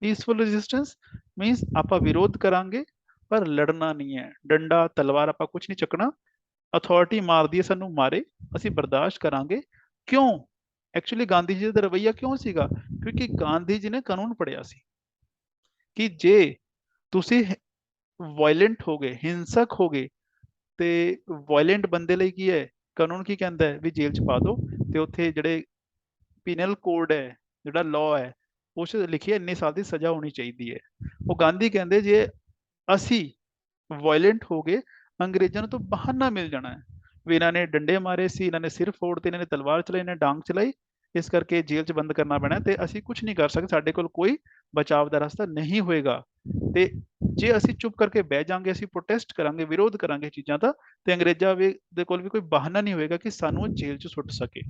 Peaceful resistance means ਆਪਾਂ ਵਿਰੋਧ ਕਰਾਂਗੇ ਪਰ ਲੜਨਾ ਨਹੀਂ ਹੈ, ਡੰਡਾ ਤਲਵਾਰ ਆਪਾਂ ਕੁਝ ਨਹੀਂ ਚੱਕਣਾ। ਅਥਾਰਟੀ ਮਾਰਦੀ ਹੈ ਸਾਨੂੰ ਮਾਰੇ, ਅਸੀਂ ਬਰਦਾਸ਼ਤ ਕਰਾਂਗੇ। ਕਿਉਂ? ਐਕਚੁਅਲੀ ਗਾਂਧੀ ਜੀ ਦਾ ਰਵੱਈਆ ਕਿਉਂ ਸੀਗਾ? ਕਿਉਂਕਿ ਗਾਂਧੀ ਜੀ ਨੇ ਕਾਨੂੰਨ ਪੜ੍ਹਿਆ ਸੀ ਕਿ ਜੇ ਤੁਸੀਂ ਵਾਇਲੈਂਟ ਹੋ ਗਏ, ਹਿੰਸਕ ਹੋ ਗਏ, ਤੇ ਵਾਇਲੈਂਟ ਬੰਦੇ ਲਈ ਕੀ ਹੈ ਕਾਨੂੰਨ? ਕੀ ਕਹਿੰਦਾ ਹੈ ਵੀ ਜੇਲ੍ਹ 'ਚ ਪਾ ਦਿਓ। ਤੇ ਉੱਥੇ ਜਿਹੜੇ ਪੀਨਲ ਕੋਡ ਹੈ, ਜਿਹੜਾ ਲਾਅ ਹੈ, ਉਸ ਲਿਖੀ ਹੈ ਇੰਨੇ ਸਾਲ ਦੀ ਸਜ਼ਾ ਹੋਣੀ ਚਾਹੀਦੀ ਹੈ। ਉਹ ਗਾਂਧੀ ਕਹਿੰਦੇ ਜੇ ਅਸੀਂ ਵਾਇਲੈਂਟ ਹੋ ਗਏ ਅੰਗਰੇਜ਼ਾਂ ਨੂੰ ਤਾਂ ਬਹਾਨਾ ਮਿਲ ਜਾਣਾ ਹੈ ਵੀ ਇਹਨਾਂ ਨੇ ਡੰਡੇ ਮਾਰੇ ਸੀ, ਇਹਨਾਂ ਨੇ ਸਿਰ ਫੋੜ ਤੇ, ਇਹਨਾਂ ਨੇ ਤਲਵਾਰ ਚਲਾਈ, ਇਹਨਾਂ ਨੇ ਡਾਂਗ ਚਲਾਈ, ਇਸ ਕਰਕੇ ਜੇਲ੍ਹ 'ਚ ਬੰਦ ਕਰਨਾ ਪੈਣਾ ਤੇ ਅਸੀਂ ਕੁਝ ਨਹੀਂ ਕਰ ਸਕਦੇ, ਸਾਡੇ ਕੋਲ ਕੋਈ ਬਚਾਵ ਦਾ ਰਸਤਾ ਨਹੀਂ ਹੋਏਗਾ। ਤੇ ਜੇ ਅਸੀਂ ਚੁੱਪ ਕਰਕੇ ਬਹਿ ਜਾਾਂਗੇ, ਅਸੀਂ ਪ੍ਰੋਟੈਸਟ ਕਰਾਂਗੇ, ਵਿਰੋਧ ਕਰਾਂਗੇ ਚੀਜ਼ਾਂ ਦਾ, ਤੇ ਅੰਗਰੇਜ਼ਾਂ ਦੇ ਕੋਲ ਵੀ ਕੋਈ ਬਹਾਨਾ ਨਹੀਂ ਹੋਏਗਾ ਕਿ ਸਾਨੂੰ ਜੇਲ੍ਹ 'ਚ ਸੁੱਟ ਸਕੇ।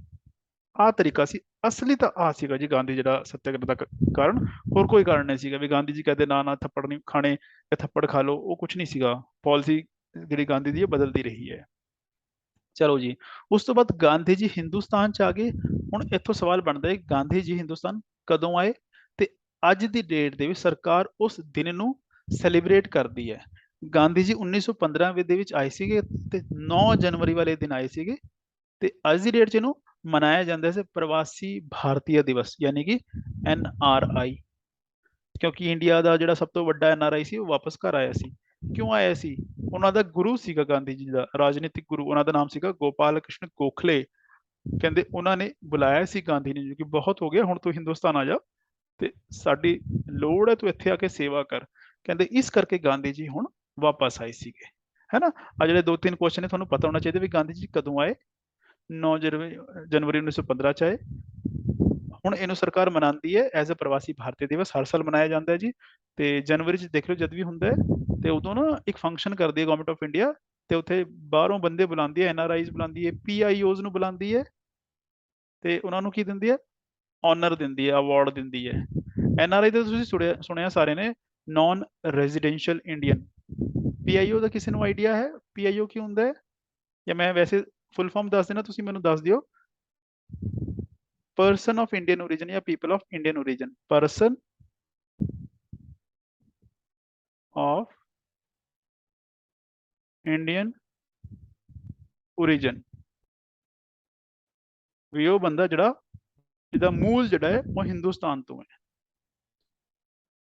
ਆਹ ਤਰੀਕਾ ਸੀ। ਅਸਲੀ ਤਾਂ ਆਹ ਸੀਗਾ ਜੀ ਗਾਂਧੀ ਜਿਹੜਾ ਸੱਤਿਆਗ੍ਰਹਿ ਦਾ ਕਾਰਨ, ਹੋਰ ਕੋਈ ਕਾਰਨ ਨਹੀਂ ਸੀਗਾ ਵੀ ਗਾਂਧੀ ਜੀ ਕਹਿੰਦੇ ਨਾ ਨਾ ਥੱਪੜ ਨਹੀਂ ਖਾਣੇ ਜਾਂ ਥੱਪੜ ਖਾ ਲਓ, ਉਹ ਕੁਝ ਨਹੀਂ ਸੀਗਾ। ਪਾਲਿਸੀ ਜਿਹੜੀ ਗਾਂਧੀ ਦੀ ਹੈ ਬਦਲਦੀ ਰਹੀ ਹੈ। ਚਲੋ ਜੀ, ਉਸ ਤੋਂ ਬਾਅਦ ਗਾਂਧੀ ਜੀ ਹਿੰਦੁਸਤਾਨ 'ਚ ਆ ਗਏ। ਹੁਣ ਇੱਥੋਂ ਸਵਾਲ ਬਣਦਾ ਹੈ ਗਾਂਧੀ ਜੀ ਹਿੰਦੁਸਤਾਨ ਕਦੋਂ ਆਏ? ਤੇ ਅੱਜ ਦੀ ਡੇਟ ਦੇ ਵਿੱਚ ਸਰਕਾਰ ਉਸ ਦਿਨ ਨੂੰ ਸੈਲੀਬ੍ਰੇਟ ਕਰਦੀ ਹੈ। ਗਾਂਧੀ ਜੀ 1915 ਦੇ ਵਿੱਚ ਆਏ ਸੀਗੇ ਤੇ 9 ਜਨਵਰੀ ਵਾਲੇ ਦਿਨ ਆਏ ਸੀਗੇ ਤੇ ਅੱਜ ਦੀ ਡੇਟ 'ਚ ਇਹਨੂੰ ਮਨਾਇਆ ਜਾਂਦਾ ਹੈ ਪ੍ਰਵਾਸੀ ਭਾਰਤੀय ਦਿਵਸ, ਯਾਨੀ ਕਿ NRI। ਕਿਉਂਕਿ ਇੰਡੀਆ ਦਾ ਜਿਹੜਾ ਸਭ ਤੋਂ ਵੱਡਾ NRI ਸੀ ਉਹ ਵਾਪਸ ਘਰ ਆਇਆ ਸੀ। ਕਿਉਂ ਆਇਆ ਸੀ? ਉਹਨਾਂ ਦਾ ਗੁਰੂ ਸੀਗਾ ਗਾਂਧੀ ਜੀ ਦਾ ਰਾਜਨੀਤਿਕ ਗੁਰੂ, ਉਹਨਾਂ ਦਾ ਨਾਮ ਸੀਗਾ ਗੋਪਾਲ ਕ੍ਰਿਸ਼ਨ ਗੋਖਲੇ। ਕਹਿੰਦੇ ਉਹਨਾਂ ਨੇ ਬੁਲਾਇਆ ਸੀ ਗਾਂਧੀ ਨੇ ਕਿ ਬਹੁਤ ਹੋ ਗਿਆ, ਹੁਣ ਤੂੰ ਹਿੰਦੁਸਤਾਨ ਆ ਜਾ ਤੇ ਸਾਡੀ ਲੋੜ ਹੈ, ਤੂੰ ਇੱਥੇ ਆ ਕੇ ਸੇਵਾ ਕਰ। ਕਹਿੰਦੇ ਇਸ ਕਰਕੇ ਗਾਂਧੀ ਜੀ ਹੁਣ ਵਾਪਸ ਆਏ ਸੀਗੇ, ਹੈ ਨਾ। ਆ ਜਿਹੜੇ 2-3 ਕੁਐਸਚਨ ਨੇ ਤੁਹਾਨੂੰ ਪਤਾ ਹੋਣਾ ਚਾਹੀਦਾ ਵੀ ਗਾਂਧੀ ਜੀ ਕਦੋਂ ਆਏ। 9 ਜਨਵਰੀ 1915 ਚ ਆਏ। ਹੁਣ ਇਹਨੂੰ ਸਰਕਾਰ ਮਨਾਉਂਦੀ ਹੈ ਐਜ਼ ਅ ਪ੍ਰਵਾਸੀ ਭਾਰਤੀ ਦਿਵਸ, ਹਰ ਸਾਲ ਮਨਾਇਆ ਜਾਂਦਾ ਹੈ ਜੀ। ਤੇ ਜਨਵਰੀ ਚ ਦੇਖ ਲਓ ਜਦ ਵੀ ਹੁੰਦਾ ਹੈ ਤੇ ਉਦੋਂ ਨਾ ਇੱਕ ਫੰਕਸ਼ਨ ਕਰਦੀ ਹੈ ਗਵਰਨਮੈਂਟ ਆਫ ਇੰਡੀਆ ਤੇ ਉੱਥੇ ਬਾਹਰੋਂ ਬੰਦੇ ਬੁਲਾਉਂਦੀ ਹੈ, NRIs ਬੁਲਾਉਂਦੀ ਹੈ, PIOs ਨੂੰ ਬੁਲਾਉਂਦੀ ਹੈ ਤੇ ਉਹਨਾਂ ਨੂੰ ਕੀ ਦਿੰਦੀ ਹੈ? ਆਨਰ ਦਿੰਦੀ ਹੈ, ਅਵਾਰਡ ਦਿੰਦੀ ਹੈ। NRI ਤਾਂ ਤੁਸੀਂ ਸੁਣਿਆ ਸਾਰੇ ਨੇ, ਨਾਨ ਰੈਜ਼ੀਡੈਂਸ਼ੀਅਲ ਇੰਡੀਅਨ। PIO ਦਾ ਕਿਸੇ ਨੂੰ ਆਈਡੀਆ ਹੈ PIO ਕੀ ਹੁੰਦਾ ਹੈ? ਜਾਂ ਮੈਂ ਵੈਸੇ ਫੁੱਲ ਫਾਰਮ ਦੱਸ ਦੇਣਾ, ਤੁਸੀਂ ਮੈਨੂੰ ਦੱਸ ਦਿਓ। person of Indian origin या people of Indian origin, person of Indian origin, ਵੀ ਉਹ ਬੰਦਾ ਜਿਹੜਾ ਜਿਹਦਾ ਮੂਲ ਜਿਹੜਾ ਹੈ ਉਹ ਹਿੰਦੁਸਤਾਨ ਤੋਂ ਹੈ।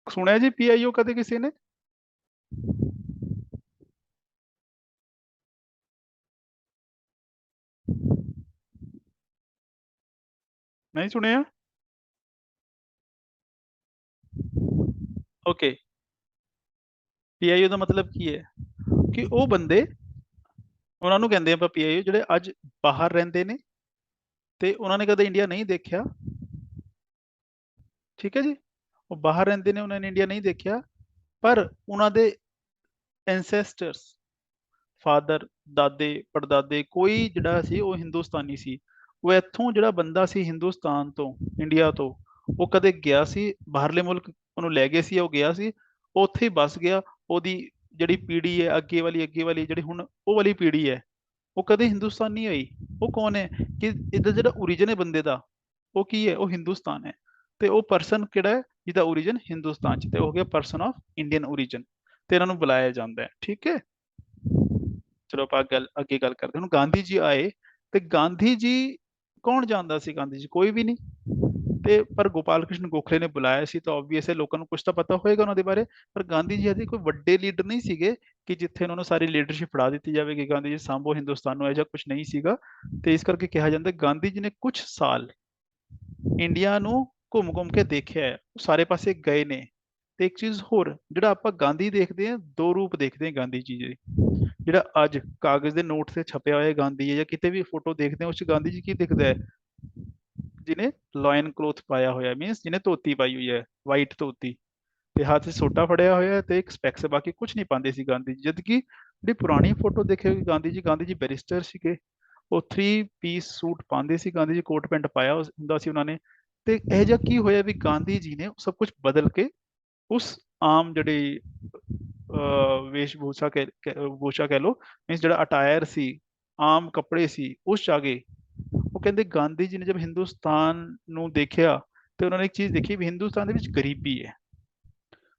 ਸੁਣਿਆ ਜੀ PIO ਕਦੇ ਕਿਸੇ ਨੇ? ਨਹੀਂ ਸੁਣਿਆ? ਓਕੇ, PIO ਦਾ ਮਤਲਬ ਕੀ ਹੈ ਕਿ ਉਹ ਬੰਦੇ, ਉਹਨਾਂ ਨੂੰ ਕਹਿੰਦੇ ਆਪਾਂ PIO, ਜਿਹੜੇ ਅੱਜ ਬਾਹਰ ਰਹਿੰਦੇ ਨੇ ਤੇ ਉਹਨਾਂ ਨੇ ਕਦੇ ਇੰਡੀਆ ਨਹੀਂ ਦੇਖਿਆ। ਠੀਕ ਹੈ ਜੀ, ਉਹ ਬਾਹਰ ਰਹਿੰਦੇ ਨੇ, ਉਹਨਾਂ ਨੇ ਇੰਡੀਆ ਨਹੀਂ ਦੇਖਿਆ, ਪਰ ਉਹਨਾਂ ਦੇ ਐਂਸੈਸਟਰਸ, ਫਾਦਰ, ਦਾਦੇ, ਪੜਦਾਦੇ, ਕੋਈ ਜਿਹੜਾ ਸੀ ਉਹ ਹਿੰਦੁਸਤਾਨੀ ਸੀ। ਉਹ ਇੱਥੋਂ ਜਿਹੜਾ ਬੰਦਾ ਸੀ ਹਿੰਦੁਸਤਾਨ ਤੋਂ, ਇੰਡੀਆ ਤੋਂ, ਉਹ ਕਦੇ ਗਿਆ ਸੀ ਬਾਹਰਲੇ ਮੁਲਕ, ਉਹਨੂੰ ਲੈ ਗਏ ਸੀ, ਉਹ ਗਿਆ ਸੀ, ਉੱਥੇ ਹੀ ਬਸ ਗਿਆ। ਉਹਦੀ ਜਿਹੜੀ ਪੀੜ੍ਹੀ ਹੈ ਅੱਗੇ ਵਾਲੀ ਜਿਹੜੀ ਹੁਣ ਉਹ ਵਾਲੀ ਪੀੜ੍ਹੀ ਹੈ, ਉਹ ਕਦੇ ਹਿੰਦੁਸਤਾਨ ਨਹੀਂ ਹੋਈ। ਉਹ ਕੌਣ ਹੈ ਕਿ ਇਹਦਾ ਜਿਹੜਾ ਓਰੀਜਨ ਹੈ ਬੰਦੇ ਦਾ, ਉਹ ਕੀ ਹੈ? ਉਹ ਹਿੰਦੁਸਤਾਨ ਹੈ। ਤੇ ਉਹ ਪਰਸਨ ਕਿਹੜਾ ਹੈ ਜਿਹਦਾ ਓਰੀਜਨ ਹਿੰਦੁਸਤਾਨ ਚ, ਤੇ ਹੋ ਗਿਆ ਪਰਸਨ ਆਫ ਇੰਡੀਅਨ ਓਰੀਜਨ, ਤੇ ਇਹਨਾਂ ਨੂੰ ਬੁਲਾਇਆ ਜਾਂਦਾ ਹੈ। ਠੀਕ ਹੈ, ਚਲੋ ਆਪਾਂ ਅੱਗੇ ਗੱਲ ਕਰਦੇ। ਹੁਣ ਗਾਂਧੀ ਜੀ ਆਏ ਤੇ ਗਾਂਧੀ ਜੀ ਕੌਣ ਜਾਣਦਾ ਸੀ? ਗਾਂਧੀ ਜੀ ਕੋਈ ਵੀ ਨਹੀਂ। ਤੇ ਪਰ ਗੋਪਾਲ ਕ੍ਰਿਸ਼ਨ ਗੋਖਲੇ ਨੇ ਬੁਲਾਇਆ ਸੀ ਤਾਂ ਆਬਵੀਅਸ ਹੈ ਲੋਕਾਂ ਨੂੰ ਕੁਝ ਤਾਂ ਪਤਾ ਹੋਏਗਾ ਉਹਨਾਂ ਦੇ ਬਾਰੇ। ਪਰ ਗਾਂਧੀ ਜੀ ਅਜੇ ਕੋਈ ਵੱਡੇ ਲੀਡਰ ਨਹੀਂ ਸੀਗੇ ਕਿ ਜਿੱਥੇ ਉਹਨਾਂ ਨੂੰ ਸਾਰੀ ਲੀਡਰਸ਼ਿਪ ਫੜਾ ਦਿੱਤੀ ਜਾਵੇ ਕਿ ਗਾਂਧੀ ਜੀ ਸਾਂਭੋ ਹਿੰਦੁਸਤਾਨ ਨੂੰ, ਇਹੋ ਕੁਝ ਨਹੀਂ ਸੀਗਾ। ਤੇ ਇਸ ਕਰਕੇ ਕਿਹਾ ਜਾਂਦਾ ਗਾਂਧੀ ਜੀ ਨੇ ਕੁਝ ਸਾਲ ਇੰਡੀਆ ਨੂੰ ਘੁੰਮ ਘੁੰਮ ਕੇ ਦੇਖਿਆ ਹੈ, ਉਹ ਸਾਰੇ ਪਾਸੇ ਗਏ ਨੇ। ਤੇ ਇੱਕ ਚੀਜ਼ ਹੋਰ, ਜਿਹੜਾ ਆਪਾਂ ਗਾਂਧੀ ਦੇਖਦੇ ਹਾਂ, ਦੋ ਰੂਪ ਦੇਖਦੇ ਹਾਂ ਗਾਂਧੀ ਜੀ ਦੇ। ਜਿਹੜਾ ਅੱਜ ਕਾਗਜ਼ ਦੇ ਨੋਟ ਤੇ ਛਪਿਆ ਹੋਇਆ ਗਾਂਧੀ ਹੈ ਜਾਂ ਕਿਤੇ ਵੀ ਫੋਟੋ ਦੇਖਦੇ ਹਾਂ ਉਸ 'ਚ ਗਾਂਧੀ ਜੀ ਕੀ ਦਿਖਦਾ ਹੈ? ਜਿਹਨੇ ਲਾਇਨ ਕਲੋਥ ਪਾਇਆ ਹੋਇਆ, ਮੀਨਸ ਜਿਹਨੇ ਧੋਤੀ ਪਾਈ ਹੋਈ ਹੈ, ਵਾਈਟ ਧੋਤੀ, ਤੇ ਹੱਥ 'ਚ ਸੋਟਾ ਫੜਿਆ ਹੋਇਆ ਤੇ ਇੱਕ ਸਪੈਕਸ, ਬਾਕੀ ਕੁਝ ਨਹੀਂ ਪਾਉਂਦੇ ਸੀ ਗਾਂਧੀ ਜੀ। ਜਦ ਕਿ ਜਿਹੜੀ ਪੁਰਾਣੀ ਫੋਟੋ ਦੇਖੇਗੀ ਗਾਂਧੀ ਜੀ ਬੈਰਿਸਟਰ ਸੀਗੇ, ਉਹ 3 ਪੀਸ ਸੂਟ ਪਾਉਂਦੇ ਸੀ, ਗਾਂਧੀ ਜੀ ਕੋਟ ਪੈਂਟ ਪਾਇਆ ਹੁੰਦਾ ਸੀ ਉਹਨਾਂ ਨੇ। ਤੇ ਇਹ ਜਿਹਾ ਕੀ ਹੋਇਆ ਵੀ ਗਾਂਧੀ ਜੀ ਨੇ ਸਭ ਕੁਝ ਬਦਲ ਕੇ ਉਸ ਆਮ ਜਿਹੜੀ ਭੂਸ਼ਾ ਕਹਿ ਲਓ, ਮੀਨਸ ਜਿਹੜਾ ਅਟਾਇਰ ਸੀ, ਆਮ ਕੱਪੜੇ ਸੀ, ਉਸ 'ਚ ਆ ਗਏ। ਉਹ ਕਹਿੰਦੇ ਗਾਂਧੀ ਜੀ ਨੇ ਜਦ ਹਿੰਦੁਸਤਾਨ ਨੂੰ ਦੇਖਿਆ ਤੇ ਉਹਨਾਂ ਨੇ ਇੱਕ ਚੀਜ਼ ਦੇਖੀ ਵੀ ਹਿੰਦੁਸਤਾਨ ਦੇ ਵਿੱਚ ਗਰੀਬੀ ਹੈ।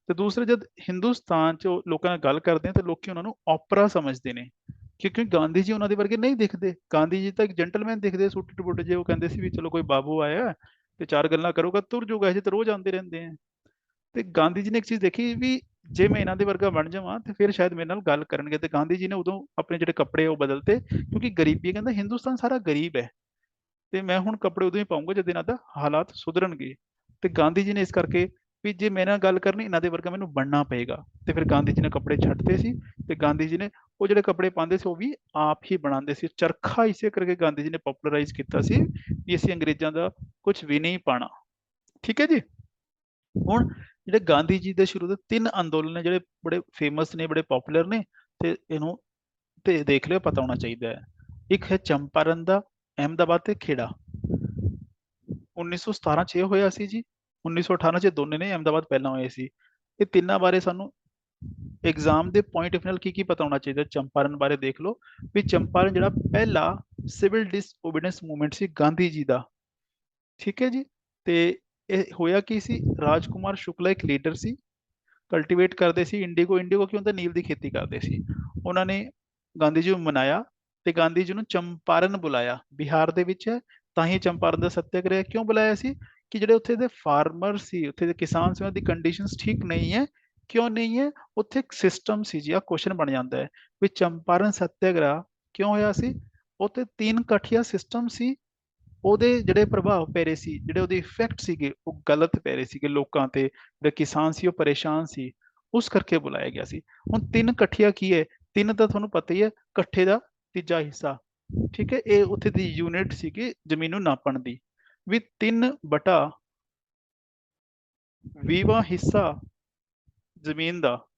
ਤੇ ਦੂਸਰੇ, ਜਦ ਹਿੰਦੁਸਤਾਨ 'ਚ ਉਹ ਲੋਕਾਂ ਨਾਲ ਗੱਲ ਕਰਦੇ ਆ ਤੇ ਲੋਕੀ ਉਹਨਾਂ ਨੂੰ ਓਪਰਾ ਸਮਝਦੇ ਨੇ, ਕਿਉਂਕਿ ਗਾਂਧੀ ਜੀ ਉਹਨਾਂ ਦੇ ਵਰਗੇ ਨਹੀਂ ਦਿਖਦੇ। ਗਾਂਧੀ ਜੀ ਤਾਂ ਇੱਕ ਜੈਂਟਲਮੈਨ ਦਿਖਦੇ, ਸੁੱਟ ਬੁੱਟ ਜੇ। ਉਹ ਕਹਿੰਦੇ ਸੀ ਵੀ ਚਲੋ ਕੋਈ ਬਾਬੂ ਆਇਆ ਤੇ 4 ਗੱਲਾਂ ਕਰੂਗਾ, ਤੁਰ ਜਾਊਗਾ, ਇਹ ਤਾਂ ਰੋਜ਼ ਆਉਂਦੇ ਰਹਿੰਦੇ ਆ। ਤੇ ਗਾਂਧੀ ਜੀ ਨੇ ਇੱਕ ਚੀਜ਼ ਦੇਖੀ ਵੀ ਜੇ ਮੈਂ ਇਹਨਾਂ ਦੇ ਵਰਗਾ ਬਣ ਜਾਵਾਂ ਤੇ ਫਿਰ ਸ਼ਾਇਦ ਮੇਰੇ ਨਾਲ ਗੱਲ ਕਰਨਗੇ। ਤੇ ਗਾਂਧੀ ਜੀ ਨੇ ਉਦੋਂ ਆਪਣੇ ਜਿਹੜੇ ਕੱਪੜੇ ਉਹ ਬਦਲਤੇ, ਕਿਉਂਕਿ ਗਰੀਬੀ, ਕਹਿੰਦਾ ਹਿੰਦੁਸਤਾਨ ਸਾਰਾ ਗਰੀਬ ਹੈ ਤੇ ਮੈਂ ਹੁਣ ਕੱਪੜੇ ਉਦੋਂ ਹੀ ਪਾਉਂਗਾ ਜਦ ਇਹਨਾਂ ਦਾ ਹਾਲਾਤ ਸੁਧਰਨਗੇ। ਤੇ ਗਾਂਧੀ ਜੀ ਨੇ ਇਸ ਕਰਕੇ ਵੀ ਜੇ ਮੇਰੇ ਨਾਲ ਗੱਲ ਕਰਨੀ, ਇਹਨਾਂ ਦੇ ਵਰਗਾ ਮੈਨੂੰ ਬਣਨਾ ਪਏਗਾ। ਤੇ ਫਿਰ ਗਾਂਧੀ ਜੀ ਨੇ ਕੱਪੜੇ ਛੱਡਤੇ ਸੀ ਤੇ ਗਾਂਧੀ ਜੀ ਨੇ ਉਹ ਜਿਹੜੇ ਕੱਪੜੇ ਪਾਉਂਦੇ ਸੀ ਉਹ ਵੀ ਆਪ ਹੀ ਬਣਾਉਂਦੇ ਸੀ। ਚਰਖਾ ਇਸੇ ਕਰਕੇ ਗਾਂਧੀ ਜੀ ਨੇ ਪੋਪੂਲਰਾਈਜ਼ ਕੀਤਾ ਸੀ ਵੀ ਅਸੀਂ ਅੰਗਰੇਜ਼ਾਂ ਦਾ ਕੁਝ ਵੀ ਨਹੀਂ ਪਾਣਾ। ਠੀਕ ਹੈ ਜੀ। ਹੁਣ ਜਿਹੜੇ ਗਾਂਧੀ ਜੀ ਦੇ ਸ਼ੁਰੂ ਦੇ 3 ਅੰਦੋਲਨ ਨੇ, ਜਿਹੜੇ ਬੜੇ ਫੇਮਸ ਨੇ, ਬੜੇ ਪਪੂਲਰ ਨੇ, ਤੇ ਇਹਨੂੰ ਤੇ ਦੇਖ ਲਿਓ, ਪਤਾ ਹੋਣਾ ਚਾਹੀਦਾ ਹੈ। ਇੱਕ ਹੈ ਚੰਪਾਰਨ ਦਾ, ਅਹਿਮਦਾਬਾਦ ਤੇ ਖੇੜਾ। 1917 ਚ ਇਹ ਹੋਇਆ ਸੀ ਜੀ, 1918 ਚ ਦੋਨੇ ਨੇ, ਅਹਿਮਦਾਬਾਦ ਪਹਿਲਾਂ ਹੋਏ ਸੀ। ਇਹ ਤਿੰਨਾਂ ਬਾਰੇ ਸਾਨੂੰ ਐਗਜ਼ਾਮ ਦੇ ਪੁਆਇੰਟ ਆਫ ਨਾਲ ਕੀ ਪਤਾ ਹੋਣਾ ਚਾਹੀਦਾ। ਚੰਪਾਰਨ ਬਾਰੇ ਦੇਖ ਲਓ ਵੀ ਚੰਪਾਰਨ ਜਿਹੜਾ ਪਹਿਲਾ ਸਿਵਲ ਡਿਸਓਬੀਡੀਐਂਸ ਮੂਵਮੈਂਟ ਸੀ ਗਾਂਧੀ ਜੀ ਦਾ। ਠੀਕ ਹੈ ਜੀ। ਤੇ ਇਹ ਹੋਇਆ ਕੀ ਸੀ? ਰਾਜਕੁਮਾਰ ਸ਼ੁਕਲਾ ਇੱਕ ਲੀਡਰ ਸੀ ਕਲਟੀਵੇਟ ਕਰਦੇ ਸੀ ਇੰਡੀਗੋ। ਇੰਡੀਗੋ ਕੀ ਹੁੰਦਾ, ਨੀਲ ਦੀ ਖੇਤੀ ਕਰਦੇ ਸੀ। ਉਹਨਾਂ ਨੇ ਗਾਂਧੀ ਜੀ ਨੂੰ ਮਨਾਇਆ ਤੇ ਗਾਂਧੀ ਜੀ ਨੂੰ ਚੰਪਾਰਨ ਬੁਲਾਇਆ, ਬਿਹਾਰ ਦੇ ਵਿੱਚ ਹੈ। ਤਾਂ ਹੀ ਚੰਪਾਰਨ ਦਾ ਸੱਤਿਆਗ੍ਰਹਿ ਕਿਉਂ ਬੁਲਾਇਆ ਸੀ ਕਿ ਜਿਹੜੇ ਉੱਥੇ ਦੇ ਫਾਰਮਰ ਸੀ, ਉੱਥੇ ਦੇ ਕਿਸਾਨ ਸੀ, ਉਹਨਾਂ ਦੀ ਕੰਡੀਸ਼ਨਸ ਠੀਕ ਨਹੀਂ ਹੈ। ਕਿਉਂ ਨਹੀਂ ਹੈ? ਉੱਥੇ ਇੱਕ ਸਿਸਟਮ ਸੀ ਜੀ। ਆ ਕੁਐਸਚਨ ਬਣ ਜਾਂਦਾ ਹੈ ਵੀ ਚੰਪਾਰਨ ਸੱਤਿਆਗ੍ਰਹਿ ਕਿਉਂ ਹੋਇਆ ਸੀ? ਉੱਥੇ 3 ਕਠੀਆ ਸਿਸਟਮ ਸੀ, ਉਹਦੇ ਜਿਹੜੇ ਪ੍ਰਭਾਵ ਪੈ ਰਹੇ ਸੀ, ਜਿਹੜੇ ਉਹਦੇ ਇਫੈਕਟ ਸੀਗੇ, ਉਹ ਗਲਤ ਪੈ ਰਹੇ ਸੀਗੇ ਲੋਕਾਂ ਤੇ। ਜਿਹੜੇ ਕਿਸਾਨ ਸੀ ਉਹ ਪਰੇਸ਼ਾਨ ਸੀ, ਉਸ ਕਰਕੇ ਬੁਲਾਇਆ ਗਿਆ ਸੀ। ਹੁਣ 3 ਕਠੀਆ ਕੀ ਹੈ? 3 ਤਾਂ ਤੁਹਾਨੂੰ ਪਤਾ ਹੀ ਹੈ, ਇਕੱਠੇ ਦਾ ਤੀਜਾ ਹਿੱਸਾ। ਠੀਕ ਹੈ, ਇਹ ਉੱਥੇ ਦੀ ਯੂਨਿਟ ਸੀਗੀ ਜ਼ਮੀਨ ਨੂੰ ਨਾਪਣ ਦੀ, ਵੀ 3/20 ਹਿੱਸਾ ਜ਼ਮੀਨ ਦਾ,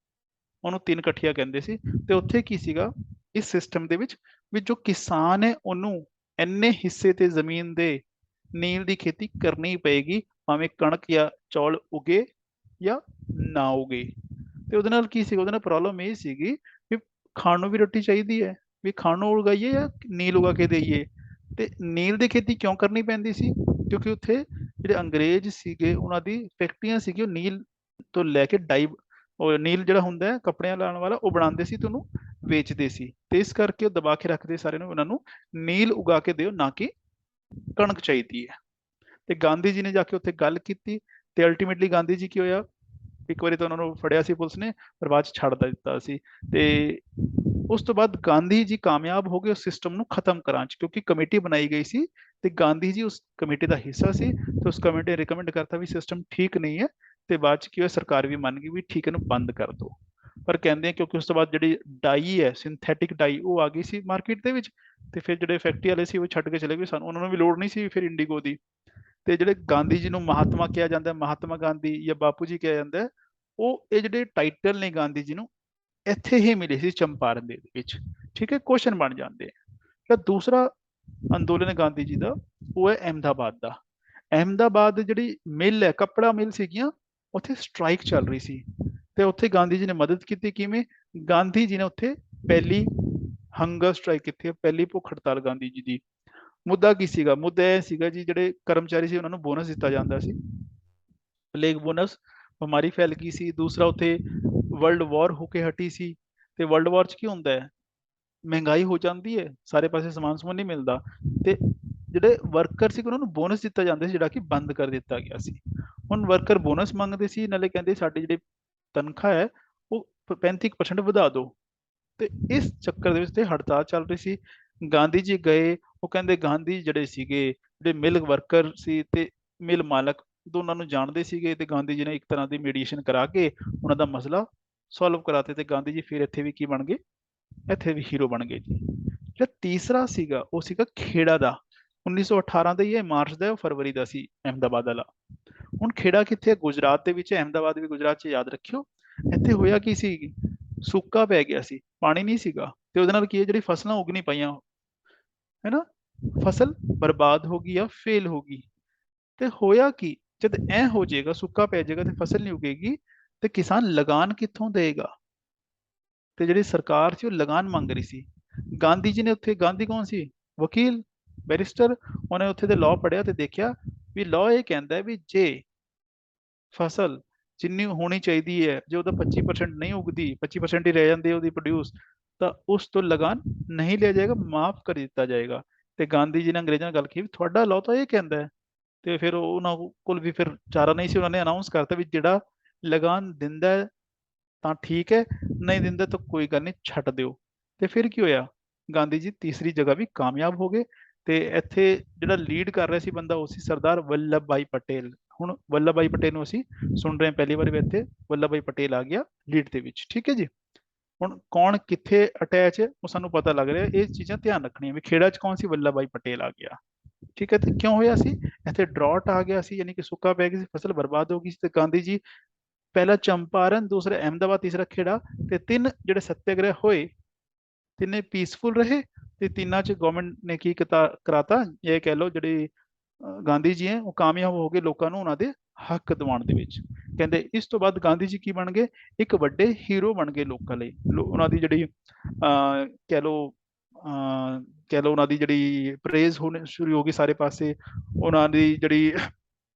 ਉਹਨੂੰ 3 ਕਠੀਆ ਕਹਿੰਦੇ ਸੀ। ਤੇ ਉੱਥੇ ਕੀ ਸੀਗਾ ਇਸ ਸਿਸਟਮ ਦੇ ਵਿੱਚ, ਵੀ ਜੋ ਕਿਸਾਨ ਹੈ ਉਹਨੂੰ ਇੰਨੇ ਹਿੱਸੇ ਤੇ ਜ਼ਮੀਨ ਦੇ ਨੀਲ ਦੀ ਖੇਤੀ ਕਰਨੀ ਪਏਗੀ, ਭਾਵੇਂ ਕਣਕ ਜਾਂ ਚੌਲ ਉਗੇ ਜਾਂ ਨਾ ਉਗੇ। ਤੇ ਉਹਦੇ ਨਾਲ ਕੀ ਸੀਗਾ, ਉਹਦੇ ਨਾਲ ਪ੍ਰੋਬਲਮ ਇਹ ਸੀਗੀ ਵੀ ਖਾਣ ਨੂੰ ਵੀ ਰੋਟੀ ਚਾਹੀਦੀ ਹੈ, ਵੀ ਖਾਣ ਨੂੰ ਉਗਾਈਏ ਜਾਂ ਨੀਲ ਉਗਾ ਕੇ ਦੇਈਏ। ਤੇ ਨੀਲ ਦੀ ਖੇਤੀ ਕਿਉਂ ਕਰਨੀ ਪੈਂਦੀ ਸੀ? ਕਿਉਂਕਿ ਉੱਥੇ ਜਿਹੜੇ ਅੰਗਰੇਜ਼ ਸੀਗੇ, ਉਹਨਾਂ ਦੀ ਫੈਕਟਰੀਆਂ ਸੀਗੀ, ਉਹ ਨੀਲ ਤੋਂ ਲੈ ਕੇ ਡਾਈ, ਉਹ ਨੀਲ ਜਿਹੜਾ ਹੁੰਦਾ ਹੈ ਕੱਪੜਿਆਂ ਲਾਉਣ ਵਾਲਾ, ਉਹ ਬਣਾਉਂਦੇ ਸੀ ਤੇ ਉਹਨੂੰ ਵੇਚਦੇ ਸੀ। ਤੇ ਇਸ ਕਰਕੇ ਉਹ ਦਬਾ ਕੇ ਰੱਖਦੇ ਸਾਰੇ ਨੂੰ, ਉਹਨਾਂ ਨੂੰ ਨੀਲ ਉਗਾ ਕੇ ਦਿਓ, ਨਾ ਕਿ ਕਣਕ ਚਾਹੀਦੀ ਹੈ। ਤੇ ਗਾਂਧੀ ਜੀ ਨੇ ਜਾ ਕੇ ਉੱਥੇ ਗੱਲ ਕੀਤੀ ਤੇ ਅਲਟੀਮੇਟਲੀ ਗਾਂਧੀ ਜੀ ਕੀ ਹੋਇਆ, ਇੱਕ ਵਾਰੀ ਤਾਂ ਉਹਨਾਂ ਨੂੰ ਫੜਿਆ ਸੀ ਪੁਲਿਸ ਨੇ, ਪਰ ਬਾਅਦ ਚ ਛੱਡ ਦਿੱਤਾ ਸੀ। ਤੇ ਉਸ ਤੋਂ ਬਾਅਦ ਗਾਂਧੀ ਜੀ ਕਾਮਯਾਬ ਹੋ ਗਏ ਉਸ ਸਿਸਟਮ ਨੂੰ ਖਤਮ ਕਰਾਂ ਚ, ਕਿਉਂਕਿ ਕਮੇਟੀ ਬਣਾਈ ਗਈ ਸੀ ਤੇ ਗਾਂਧੀ ਜੀ ਉਸ ਕਮੇਟੀ ਦਾ ਹਿੱਸਾ ਸੀ। ਤੇ ਉਸ ਕਮੇਟੀ ਨੇ ਰਿਕਮੈਂਡ ਕਰਤਾ ਵੀ ਸਿਸਟਮ ਠੀਕ ਨਹੀਂ ਹੈ, ਤੇ ਬਾਅਦ ਚ ਕੀ ਹੋਇਆ, ਸਰਕਾਰ ਵੀ ਮੰਨ ਗਈ ਵੀ ਠੀਕ, ਇਹਨੂੰ ਬੰਦ ਕਰ ਦਿਓ। ਪਰ ਕਹਿੰਦੇ ਆ ਕਿਉਂਕਿ ਉਸ ਤੋਂ ਬਾਅਦ ਜਿਹੜੀ ਡਾਈ ਹੈ, ਸਿੰਥੈਟਿਕ ਡਾਈ, ਉਹ ਆ ਗਈ ਸੀ ਮਾਰਕੀਟ ਦੇ ਵਿੱਚ, ਤੇ ਫਿਰ ਜਿਹੜੇ ਫੈਕਟਰੀ ਵਾਲੇ ਸੀ ਉਹ ਛੱਡ ਕੇ ਚਲੇ ਗਏ, ਸਾਨੂੰ ਉਹਨਾਂ ਨੂੰ ਵੀ ਲੋੜ ਨਹੀਂ ਸੀ ਫਿਰ ਇੰਡੀਗੋ ਦੀ। ਤੇ ਜਿਹੜੇ ਗਾਂਧੀ ਜੀ ਨੂੰ ਮਹਾਤਮਾ ਕਿਹਾ ਜਾਂਦਾ ਹੈ, ਮਹਾਤਮਾ ਗਾਂਧੀ ਜਾਂ ਬਾਪੂ ਜੀ ਕਿਹਾ ਜਾਂਦਾ ਹੈ, ਉਹ ਇਹ ਜਿਹੜੇ ਟਾਈਟਲ ਨੇ ਗਾਂਧੀ ਜੀ ਨੂੰ ਇੱਥੇ ਹੀ ਮਿਲੇ ਸੀ, ਚੰਪਾਰਨ ਦੇ ਵਿੱਚ। ਠੀਕ ਹੈ, ਕੁਐਸਚਨ ਬਣ ਜਾਂਦੇ ਆ। ਤਾਂ ਦੂਸਰਾ ਅੰਦੋਲਨ ਗਾਂਧੀ ਜੀ ਦਾ, ਉਹ ਹੈ ਅਹਿਮਦਾਬਾਦ ਦਾ। ਅਹਿਮਦਾਬਾਦ ਜਿਹੜੀ ਮਿੱਲ ਹੈ, ਕੱਪੜਾ ਮਿੱਲ ਸੀਗੀਆਂ, ਉੱਥੇ ਸਟ੍ਰਾਈਕ ਚੱਲ ਰਹੀ ਸੀ। ਤੇ ਉੱਥੇ ਗਾਂਧੀ ਜੀ ਨੇ ਮਦਦ ਕੀਤੀ। ਕਿਵੇਂ? ਗਾਂਧੀ ਜੀ ਨੇ ਉੱਥੇ ਪਹਿਲੀ ਹੰਗਰ ਸਟ੍ਰਾਈਕ ਕੀਤੀ ਹੈ, ਪਹਿਲੀ ਭੁੱਖ ਹੜਤਾਲ ਗਾਂਧੀ ਜੀ ਦੀ। ਮੁੱਦਾ ਕੀ ਸੀਗਾ? ਮੁੱਦਾ ਇਹ ਸੀਗਾ ਜੀ, ਜਿਹੜੇ ਕਰਮਚਾਰੀ ਸੀ ਉਹਨਾਂ ਨੂੰ ਬੋਨਸ ਦਿੱਤਾ ਜਾਂਦਾ ਸੀ, ਪਲੇਗ ਬੋਨਸ। ਬਿਮਾਰੀ ਫੈਲ ਗਈ ਸੀ। ਦੂਸਰਾ, ਉੱਥੇ ਵਰਲਡ ਵਾਰ ਹੋ ਕੇ ਹਟੀ ਸੀ, ਤੇ ਵਰਲਡ ਵਾਰ ਚ ਕੀ ਹੁੰਦਾ ਹੈ, ਮਹਿੰਗਾਈ ਹੋ ਜਾਂਦੀ ਹੈ, ਸਾਰੇ ਪਾਸੇ ਸਮਾਨ ਸਮੂਨ ਨਹੀਂ ਮਿਲਦਾ, ਤੇ ਜਿਹੜੇ ਵਰਕਰ ਸੀ ਉਹਨਾਂ ਨੂੰ ਬੋਨਸ ਦਿੱਤਾ ਜਾਂਦਾ ਸੀ, ਜਿਹੜਾ ਕਿ ਬੰਦ ਕਰ ਦਿੱਤਾ ਗਿਆ ਸੀ। ਹੁਣ ਵਰਕਰ ਬੋਨਸ ਮੰਗਦੇ ਸੀ, ਨਾਲੇ ਕਹਿੰਦੇ ਸਾਡੀ ਜਿਹੜੀ ਤਨਖਾਹ ਹੈ ਉਹ 35% ਵਧਾ ਦਿਓ। ਤੇ ਇਸ ਚੱਕਰ ਦੇ ਵਿੱਚ ਤੇ ਹੜਤਾਲ ਚੱਲ ਰਹੀ ਸੀ। ਗਾਂਧੀ ਜੀ ਗਏ, ਉਹ ਕਹਿੰਦੇ ਗਾਂਧੀ ਜਿਹੜੇ ਸੀਗੇ, ਜਿਹੜੇ ਮਿਲ ਵਰਕਰ ਸੀ ਤੇ ਮਿਲ ਮਾਲਕ, ਦੋਨਾਂ ਨੂੰ ਜਾਣਦੇ ਸੀਗੇ, ਤੇ ਗਾਂਧੀ ਜੀ ਨੇ ਇੱਕ ਤਰ੍ਹਾਂ ਦੀ ਮੀਡੀਏਸ਼ਨ ਕਰਾ ਕੇ ਉਹਨਾਂ ਦਾ ਮਸਲਾ ਸੋਲਵ ਕਰਾਤੇ। ਤੇ ਗਾਂਧੀ ਜੀ ਫਿਰ ਇੱਥੇ ਵੀ ਕੀ ਬਣ ਗਏ, ਇੱਥੇ ਵੀ ਹੀਰੋ ਬਣ ਗਏ ਜੀ। ਜਿਹੜਾ ਤੀਸਰਾ ਸੀਗਾ ਉਹ ਸੀਗਾ ਖੇੜਾ ਦਾ। 1918 ਦਾ ਹੀ ਹੈ, ਮਾਰਚ ਦਾ, ਫਰਵਰੀ ਦਾ ਸੀ, ਅਹਿਮਦਾਬਾਦ ਵਾਲਾ। ਹੁਣ ਖੇੜਾ ਕਿੱਥੇ ਹੈ? ਗੁਜਰਾਤ ਦੇ ਵਿੱਚ ਹੈ, ਅਹਿਮਦਾਬਾਦ ਵੀ ਗੁਜਰਾਤ 'ਚ, ਯਾਦ ਰੱਖਿਓ। ਇੱਥੇ ਹੋਇਆ ਕੀ ਸੀ, ਸੁੱਕਾ ਪੈ ਗਿਆ ਸੀ, ਪਾਣੀ ਨਹੀਂ ਸੀਗਾ, ਤੇ ਉਹਦੇ ਨਾਲ ਕੀ ਹੈ, ਜਿਹੜੀ ਫਸਲਾਂ ਉਗ ਨਹੀਂ ਪਾਈਆਂ, ਹੈ ਨਾ, ਫਸਲ ਬਰਬਾਦ ਹੋ ਗਈ ਜਾਂ ਫੇਲ ਹੋ ਗਈ। ਤੇ ਹੋਇਆ ਕੀ, ਜਦ ਐ ਹੋ ਜਾਏਗਾ, ਸੁੱਕਾ ਪੈ ਜਾਏਗਾ ਤੇ ਫਸਲ ਨਹੀਂ ਉਗੇਗੀ, ਤੇ ਕਿਸਾਨ ਲਗਾਨ ਕਿੱਥੋਂ ਦੇਗਾ? ਤੇ ਜਿਹੜੀ ਸਰਕਾਰ ਸੀ ਉਹ ਲਗਾਨ ਮੰਗ ਰਹੀ ਸੀ। ਗਾਂਧੀ ਜੀ ਨੇ ਉੱਥੇ, ਗਾਂਧੀ ਕੌਣ ਸੀ? ਵਕੀਲ, ਬੈਰਿਸਟਰ। ਉਹਨੇ ਉੱਥੇ ਦੇ ਲਾਅ ਪੜ੍ਹਿਆ ਤੇ ਦੇਖਿਆ ਵੀ ਲਾਅ ਇਹ ਕਹਿੰਦਾ ਹੈ ਵੀ ਜੇ ਫਸਲ ਜਿੰਨੀ ਹੋਣੀ ਚਾਹੀਦੀ ਹੈ, ਜੇ ਉਹਦਾ 25% ਨਹੀਂ ਉਗਦੀ, 25% ਹੀ ਰਹਿ ਜਾਂਦੀ ਹੈ ਉਹਦੀ ਪ੍ਰੋਡਿਊਸ, ਤਾਂ ਉਸ ਤੋਂ ਲਗਾਨ ਨਹੀਂ ਲਿਆ ਜਾਏਗਾ, ਮਾਫ ਕਰ ਦਿੱਤਾ ਜਾਏਗਾ। ਤੇ ਗਾਂਧੀ ਜੀ ਨੇ ਅੰਗਰੇਜ਼ਾਂ ਨਾਲ ਗੱਲ ਕੀਤੀ ਵੀ ਤੁਹਾਡਾ ਲਾਅ ਤਾਂ ਇਹ ਕਹਿੰਦਾ ਹੈ। ਤੇ ਫਿਰ ਉਹਨਾਂ ਕੋਲ ਵੀ ਫਿਰ ਚਾਰਾ ਨਹੀਂ ਸੀ, ਉਹਨਾਂ ਨੇ ਅਨਾਉਂਸ ਕਰਤਾ ਵੀ ਜਿਹੜਾ ਲਗਾਨ ਦਿੰਦਾ ਹੈ ਤਾਂ ਠੀਕ ਹੈ, ਨਹੀਂ ਦਿੰਦਾ ਤਾਂ ਕੋਈ ਗੱਲ ਨਹੀਂ, ਛੱਡ ਦਿਓ। ਤੇ ਫਿਰ ਕੀ ਹੋਇਆ, ਗਾਂਧੀ ਜੀ ਤੀਸਰੀ ਜਗ੍ਹਾ ਵੀ ਕਾਮਯਾਬ ਹੋ ਗਏ। ਤੇ ਇੱਥੇ ਜਿਹੜਾ ਲੀਡ ਕਰ ਰਿਹਾ ਸੀ ਬੰਦਾ, ਉਹ ਸੀ ਸਰਦਾਰ ਵੱਲਭ ਭਾਈ ਪਟੇਲ। ਹੁਣ ਵੱਲਭ ਭਾਈ ਪਟੇਲ ਨੂੰ ਅਸੀਂ ਸੁਣ ਰਹੇ ਹਾਂ ਪਹਿਲੀ ਵਾਰ ਵੀ, ਇੱਥੇ ਵੱਲਭ ਭਾਈ ਪਟੇਲ ਆ ਗਿਆ ਲੀਡ ਦੇ ਵਿੱਚ। ਠੀਕ ਹੈ ਜੀ। ਹੁਣ ਕੌਣ ਕਿੱਥੇ ਅਟੈਚ ਹੈ ਉਹ ਸਾਨੂੰ ਪਤਾ ਲੱਗ ਰਿਹਾ, ਇਹ ਚੀਜ਼ਾਂ ਧਿਆਨ ਰੱਖਣੀਆਂ ਵੀ ਖੇੜਾ ਚ ਕੌਣ ਸੀ, ਵੱਲਭ ਭਾਈ ਪਟੇਲ ਆ ਗਿਆ। ਠੀਕ ਹੈ, ਤੇ ਕਿਉਂ ਹੋਇਆ ਸੀ? ਇੱਥੇ ਡਰਾਟ ਆ ਗਿਆ ਸੀ, ਯਾਨੀ ਕਿ ਸੁੱਕਾ ਪੈ ਗਿਆ ਸੀ, ਫਸਲ ਬਰਬਾਦ ਹੋ ਗਈ ਸੀ। ਤੇ ਗਾਂਧੀ ਜੀ, ਪਹਿਲਾ ਚੰਪਾਰਨ, ਦੂਸਰਾ ਅਹਿਮਦਾਬਾਦ, ਤੀਸਰਾ ਖੇੜਾ, ਤੇ 3 ਜਿਹੜੇ ਸੱਤਿਆਗ੍ਰਹਿ ਹੋਏ, ਤਿੰਨੇ ਪੀਸਫੁਲ ਰਹੇ। ਤੇ ਤਿੰਨਾਂ ਚ ਗਵਰਨਮੈਂਟ ਨੇ ਕੀ ਕਰਾਤਾ, ਇਹ ਕਹਿ ਲਓ ਜਿਹੜੇ ਗਾਂਧੀ ਜੀ ਹੈ ਉਹ ਕਾਮਯਾਬ ਹੋ ਗਏ ਲੋਕਾਂ ਨੂੰ ਉਹਨਾਂ ਦੇ ਹੱਕ ਦਿਵਾਉਣ ਦੇ ਵਿੱਚ। ਕਹਿੰਦੇ ਇਸ ਤੋਂ ਬਾਅਦ ਗਾਂਧੀ ਜੀ ਕੀ ਬਣ ਗਏ, ਇੱਕ ਵੱਡੇ ਹੀਰੋ ਬਣ ਗਏ ਲੋਕਾਂ ਲਈ। ਉਹਨਾਂ ਦੀ ਜਿਹੜੀ ਕਹਿ ਲਓ ਕਹਿ ਲਓ ਉਹਨਾਂ ਦੀ ਜਿਹੜੀ ਪ੍ਰੇਜ਼ ਹੋਣੀ ਸ਼ੁਰੂ ਹੋ ਗਈ ਸਾਰੇ ਪਾਸੇ। ਉਹਨਾਂ ਦੀ ਜਿਹੜੀ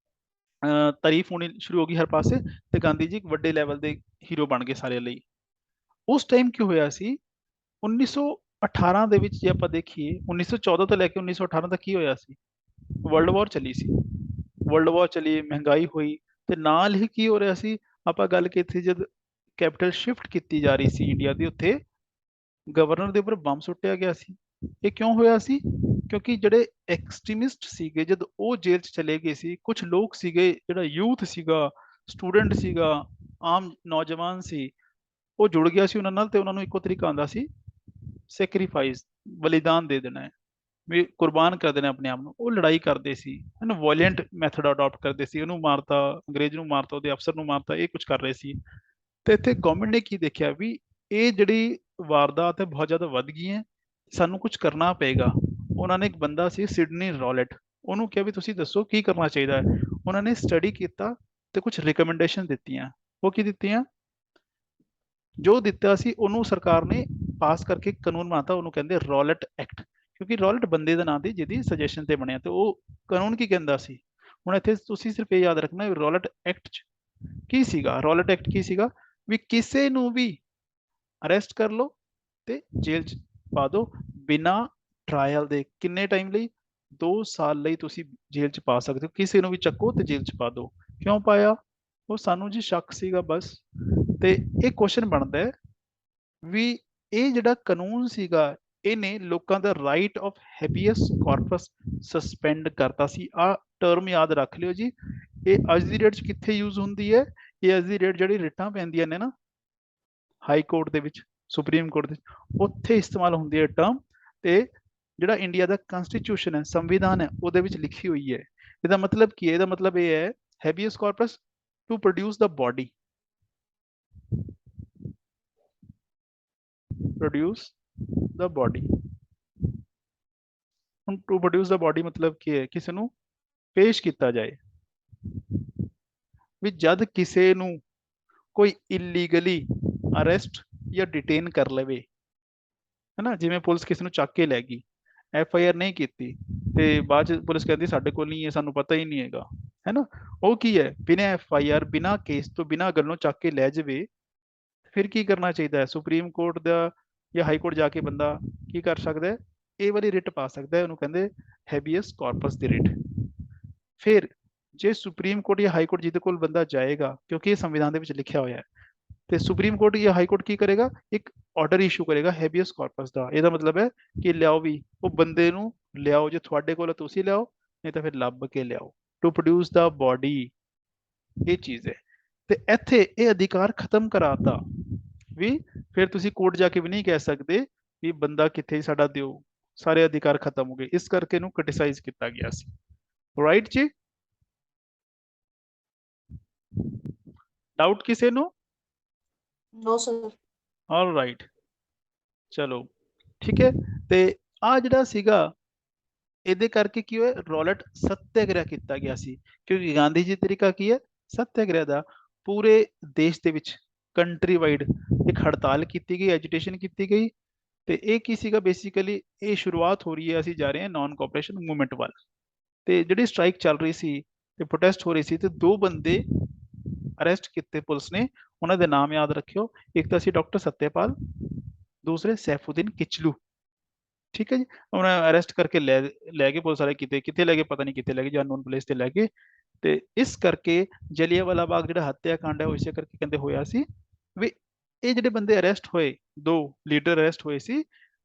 ਤਾਰੀਫ ਹੋਣੀ ਸ਼ੁਰੂ ਹੋ ਗਈ ਹਰ ਪਾਸੇ, ਤੇ ਗਾਂਧੀ ਜੀ ਇੱਕ ਵੱਡੇ ਲੈਵਲ ਦੇ ਹੀਰੋ ਬਣ ਗਏ ਸਾਰਿਆਂ ਲਈ। ਉਸ ਟਾਈਮ ਕੀ ਹੋਇਆ ਸੀ, 1918 ਦੇ ਵਿੱਚ ਜੇ ਆਪਾਂ ਦੇਖੀਏ, 1914 ਤੋਂ ਲੈ ਕੇ 1918 ਤੱਕ ਕੀ ਹੋਇਆ ਸੀ, ਵਰਲਡ ਵਾਰ ਚੱਲੀ ਸੀ। ਵਰਲਡ ਵਾਰ ਚੱਲੀ, ਮਹਿੰਗਾਈ ਹੋਈ, ਤੇ ਨਾਲ ਹੀ ਕੀ ਹੋ ਰਿਹਾ ਸੀ, ਆਪਾਂ ਗੱਲ ਕੀਤੀ ਜਦ ਕੈਪੀਟਲ ਸ਼ਿਫਟ ਕੀਤੀ ਜਾ ਰਹੀ ਸੀ ਇੰਡੀਆ ਦੀ, ਉੱਥੇ ਗਵਰਨਰ ਦੇ ਉੱਪਰ ਬੰਬ ਸੁੱਟਿਆ ਗਿਆ ਸੀ। ਇਹ ਕਿਉਂ ਹੋਇਆ ਸੀ? ਕਿਉਂਕਿ ਜਿਹੜੇ ਐਕਸਟ੍ਰੀਮਿਸਟ ਸੀਗੇ ਜਦ ਉਹ ਜੇਲ੍ਹ 'ਚ ਚਲੇ ਗਏ ਸੀ, ਕੁਝ ਲੋਕ ਸੀਗੇ, ਜਿਹੜਾ ਯੂਥ ਸੀਗਾ, ਸਟੂਡੈਂਟ ਸੀਗਾ, ਆਮ ਨੌਜਵਾਨ ਸੀ, ਉਹ ਜੁੜ ਗਿਆ ਸੀ ਉਹਨਾਂ ਨਾਲ, ਤੇ ਉਹਨਾਂ ਨੂੰ ਇੱਕੋ ਤਰੀਕਾ ਆਉਂਦਾ ਸੀ, ਸੈਕਰੀਫਾਈਸ, ਬਲੀਦਾਨ ਦੇ ਦੇਣਾ ਹੈ, ਵੀ ਕੁਰਬਾਨ ਕਰ ਦੇਣਾ ਆਪਣੇ ਆਪ ਨੂੰ। ਉਹ ਲੜਾਈ ਕਰਦੇ ਸੀ, ਇਹਨੂੰ ਵਾਇਲੈਂਟ ਮੈਥਡ ਅਡਾਪਟ ਕਰਦੇ ਸੀ, ਉਹਨੂੰ ਮਾਰਤਾ, ਅੰਗਰੇਜ਼ ਨੂੰ ਮਾਰਤਾ, ਉਹਦੇ ਅਫਸਰ ਨੂੰ ਮਾਰਤਾ, ਇਹ ਕੁਝ ਕਰ ਰਹੇ ਸੀ। ਤੇ ਇੱਥੇ ਗਵਰਨਮੈਂਟ ਨੇ ਕੀ ਦੇਖਿਆ ਵੀ ਇਹ ਜਿਹੜੀ ਵਾਰਦਾਤ ਹੈ ਬਹੁਤ ਜ਼ਿਆਦਾ ਵੱਧ ਗਈ ਹੈ, ਸਾਨੂੰ ਕੁਝ ਕਰਨਾ ਪਏਗਾ। ਉਹਨਾਂ ਨੇ ਇੱਕ ਬੰਦਾ ਸੀ ਸਿਡਨੀ ਰੌਲਟ, ਉਹਨੂੰ ਕਿਹਾ ਵੀ ਤੁਸੀਂ ਦੱਸੋ ਕੀ ਕਰਨਾ ਚਾਹੀਦਾ ਹੈ। ਉਹਨਾਂ ਨੇ ਸਟੱਡੀ ਕੀਤਾ ਤੇ ਕੁਝ ਰਿਕਮੈਂਡੇਸ਼ਨ ਦਿੱਤੀਆਂ। ਉਹ ਕੀ ਦਿੱਤੀਆਂ? ਜੋ ਦਿੱਤਾ ਸੀ ਉਹਨੂੰ ਸਰਕਾਰ ਨੇ ਪਾਸ ਕਰਕੇ ਕਾਨੂੰਨ ਬਣਾਤਾ, ਉਹਨੂੰ ਕਹਿੰਦੇ ਰੌਲਟ ਐਕਟ, ਕਿਉਂਕਿ ਰੌਲਟ ਬੰਦੇ ਦਾ ਨਾਂ ਸੀ ਜਿਹਦੀ ਸੁਜੈਸ਼ਨ ਤੇ ਬਣਿਆ। ਤੇ ਉਹ ਕਾਨੂੰਨ ਕੀ ਕਹਿੰਦਾ ਸੀ, ਹੁਣ ਇੱਥੇ ਤੁਸੀਂ ਸਿਰਫ ਇਹ ਯਾਦ ਰੱਖਣਾ ਵੀ ਰੌਲਟ ਐਕਟ 'ਚ ਕੀ ਸੀਗਾ। ਰੌਲਟ ਐਕਟ ਕੀ ਸੀਗਾ, ਵੀ ਕਿਸੇ ਨੂੰ ਵੀ ਅਰੈਸਟ ਕਰ ਲਓ ਤੇ ਜੇਲ੍ਹ 'ਚ ਪਾ ਦਿਓ ਬਿਨਾਂ ਟਰਾਇਲ ਦੇ। ਕਿੰਨੇ ਟਾਈਮ ਲਈ? 2 ਸਾਲ ਲਈ ਤੁਸੀਂ ਜੇਲ੍ਹ 'ਚ ਪਾ ਸਕਦੇ ਹੋ, ਕਿਸੇ ਨੂੰ ਵੀ ਚੱਕੋ ਤੇ ਜੇਲ੍ਹ 'ਚ ਪਾ ਦਿਓ। ਕਿਉਂ ਪਾਇਆ? ਉਹ ਸਾਨੂੰ ਜੀ ਸ਼ੱਕ ਸੀਗਾ ਬਸ। ਤੇ ਇਹ ਕੁਐਸਚਨ ਬਣਦਾ ਹੈ ਵੀ ਇਹ ਜਿਹੜਾ ਕਾਨੂੰਨ ਸੀਗਾ, ਇਹਨੇ ਲੋਕਾਂ ਦਾ right of habeas corpus suspend ਕਰਤਾ ਸੀ। ਆ ਟਰਮ ਯਾਦ ਰੱਖ ਲਿਓ ਜੀ। ਇਹ ਅੱਜ ਦੀ ਡੇਟ 'ਚ ਕਿੱਥੇ ਯੂਜ਼ ਹੁੰਦੀ ਹੈ? ਇਹ ਅੱਜ ਦੀ ਡੇਟ ਜਿਹੜੀ ਰਿਟਾਂ ਪੈਂਦੀਆਂ ਨੇ ਨਾ ਹਾਈ ਕੋਰਟ ਦੇ ਵਿੱਚ, ਸੁਪਰੀਮ ਕੋਰਟ ਦੇ, ਉੱਥੇ ਇਸਤੇਮਾਲ ਹੁੰਦੀ ਹੈ ਟਰਮ। ਤੇ ਜਿਹੜਾ ਇੰਡੀਆ ਦਾ ਕਨਸਟੀਟਿਊਸ਼ਨ ਹੈ, ਸੰਵਿਧਾਨ ਹੈ, ਉਹਦੇ ਵਿੱਚ ਲਿਖੀ ਹੋਈ ਹੈ। ਇਹਦਾ ਮਤਲਬ ਕੀ ਹੈ? ਇਹਦਾ ਮਤਲਬ ਇਹ ਹੈ habeas corpus to produce the body, produce the body। ਹੁਣ ਟੂ ਪ੍ਰੋਡਿਊਸ ਦਾ ਬੋਡੀ ਮਤਲਬ ਕੀ ਹੈ? ਕਿਸੇ ਨੂੰ ਪੇਸ਼ ਕੀਤਾ ਜਾਏ। ਵੀ ਜਦ ਕਿਸੇ ਨੂੰ ਕੋਈ ਇਲੀਗਲੀ ਅਰੈਸਟ ਜਾਂ ਡਿਟੇਨ ਕਰ ਲਵੇ, ਹੈਨਾ, ਜਿਵੇਂ ਪੁਲਿਸ ਕਿਸੇ ਨੂੰ ਚੱਕ ਕੇ ਲੈ ਗਈ, FIR ਨਹੀਂ ਕੀਤੀ, ਤੇ ਬਾਅਦ ਚ ਪੁਲਿਸ ਕਹਿੰਦੀ ਸਾਡੇ ਕੋਲ ਨਹੀਂ ਹੈ, ਸਾਨੂੰ ਪਤਾ ਹੀ ਨਹੀਂ ਹੈਗਾ, ਹੈਨਾ, ਉਹ ਕੀ ਹੈ? ਬਿਨਾਂ FIR, ਬਿਨਾਂ ਕੇਸ ਤੋਂ, ਬਿਨਾਂ ਗੱਲੋਂ ਚੱਕ ਕੇ ਲੈ ਜਾਵੇ, ਫਿਰ ਕੀ ਕਰਨਾ ਚਾਹੀਦਾ ਹੈ? ਸੁਪਰੀਮ ਕੋਰਟ ਦਾ ਜਾਂ ਹਾਈ ਕੋਰਟ ਜਾ ਕੇ ਬੰਦਾ ਕੀ ਕਰ ਸਕਦਾ ਹੈ? ਇਹ ਵਾਲੀ ਰਿਟ ਪਾ ਸਕਦਾ ਹੈ, ਉਹਨੂੰ ਕਹਿੰਦੇ ਹੈਬੀਅਸ ਕਾਰਪਸ ਦੀ ਰਿਟ। ਫਿਰ ਜੇ ਸੁਪਰੀਮ ਕੋਰਟ ਜਾਂ ਹਾਈ ਕੋਰਟ ਜਿਹਦੇ ਕੋਲ ਬੰਦਾ ਜਾਏਗਾ, ਕਿਉਂਕਿ ਇਹ ਸੰਵਿਧਾਨ ਦੇ ਵਿੱਚ ਲਿਖਿਆ ਹੋਇਆ ਹੈ, ਤੇ ਸੁਪਰੀਮ ਕੋਰਟ ਜਾਂ ਹਾਈ ਕੋਰਟ ਕੀ ਕਰੇਗਾ? ਇੱਕ ਆਰਡਰ ਇਸ਼ੂ ਕਰੇਗਾ ਹੈਬੀਅਸ ਕਾਰਪਸ ਦਾ। ਇਹਦਾ ਮਤਲਬ ਹੈ ਕਿ ਲਿਆਓ ਵੀ, ਉਹ ਬੰਦੇ ਨੂੰ ਲਿਆਓ, ਜੇ ਤੁਹਾਡੇ ਕੋਲ ਤੁਸੀਂ ਲਿਆਓ, ਨਹੀਂ ਤਾਂ ਫਿਰ ਲੱਭ ਕੇ ਲਿਆਓ, ਟੂ ਪ੍ਰੋਡਿਊਸ ਦਾ ਬੋਡੀ। ਇਹ ਚੀਜ਼ ਹੈ। ਤੇ ਇੱਥੇ ਇਹ ਅਧਿਕਾਰ ਖਤਮ ਕਰਾਤਾ ਵੀ ਫਿਰ ਤੁਸੀਂ ਕੋਰਟ ਜਾ ਕੇ ਵੀ ਨਹੀਂ ਕਹਿ ਸਕਦੇ ਵੀ ਬੰਦਾ ਕਿੱਥੇ, ਸਾਡਾ ਦਿਓ, ਸਾਰੇ ਅਧਿਕਾਰ ਖਤਮ ਹੋ ਗਏ। ਇਸ ਕਰਕੇ ਇਹਨੂੰ ਕ੍ਰਿਟਿਸਾਈਜ਼ ਕੀਤਾ ਗਿਆ ਸੀ। ਰਾਈਟ ਜੀ? ਡਾਊਟ ਕਿਸੇ ਨੂੰ? No sir. ਆਲ ਰਾਈਟ, ਚਲੋ ਠੀਕ ਹੈ। ਤੇ ਆ ਜਿਹੜਾ ਸੀਗਾ, ਇਹਦੇ ਕਰਕੇ ਕੀ ਹੋਇਆ? ਰੌਲਟ ਸੱਤਿਆਗ੍ਰਹਿ ਕੀਤਾ ਗਿਆ ਸੀ, ਕਿਉਂਕਿ ਗਾਂਧੀ ਜੀ ਤਰੀਕਾ ਕੀ ਹੈ? ਸੱਤਿਆਗ੍ਰਹਿ ਦਾ। ਪੂਰੇ ਦੇਸ਼ ਦੇ ਵਿੱਚ ਕੰਟਰੀ ਵਾਈਡ ਇੱਕ ਹੜਤਾਲ ਕੀਤੀ ਗਈ, ਐਜੀਟੇਸ਼ਨ ਕੀਤੀ ਗਈ। ਤੇ ਇਹ ਕੀ ਸੀਗਾ? ਬੇਸਿਕਲੀ ਇਹ ਸ਼ੁਰੂਆਤ ਹੋ ਰਹੀ ਹੈ, ਅਸੀਂ ਜਾ ਰਹੇ ਹਾਂ ਨਾਨ ਕੋਆਪਰੇਸ਼ਨ ਮੂਵਮੈਂਟ ਵੱਲ। ਤੇ ਜਿਹੜੀ ਸਟ੍ਰਾਈਕ ਚੱਲ ਰਹੀ ਸੀ ਤੇ ਪ੍ਰੋਟੈਸਟ ਹੋ ਰਹੀ ਸੀ, ਤੇ 2 ਬੰਦੇ ਅਰੈਸਟ ਕੀਤੇ ਪੁਲਿਸ ਨੇ, ਉਹਨਾਂ ਦੇ ਨਾਮ ਯਾਦ ਰੱਖਿਓ। ਇੱਕ ਤਾਂ ਸੀ ਡਾਕਟਰ ਸੱਤਿਆਪਾਲ, ਦੂਸਰੇ ਸੈਫੂਦੀਨ ਕਿਚਲੂ। ਠੀਕ ਹੈ ਜੀ। ਉਹਨਾਂ ਅਰੈਸਟ ਕਰਕੇ ਲੈ ਗਏ ਪੁਲਿਸ ਵਾਲੇ, ਕਿਤੇ ਲੈ ਗਏ, ਪਤਾ ਨਹੀਂ ਕਿੱਥੇ ਲੈ ਗਏ, ਜਾਂ ਅਨਨੋਨ ਪਲੇਸ ਤੇ ਲੈ ਗਏ। ਤੇ ਇਸ ਕਰਕੇ ਜਲਿਆਂਵਾਲਾ ਬਾਗ ਜਿਹੜਾ ਹੱਤਿਆ ਕਾਂਡ ਹੈ, ਉਹ ਇਸੇ ਕਰਕੇ ਕਹਿੰਦੇ ਹੋਇਆ ਸੀ ਵੀ ਇਹ ਜਿਹੜੇ ਬੰਦੇ ਅਰੈਸਟ ਹੋਏ, 2 ਲੀਡਰ ਅਰੈਸਟ ਹੋਏ ਸੀ,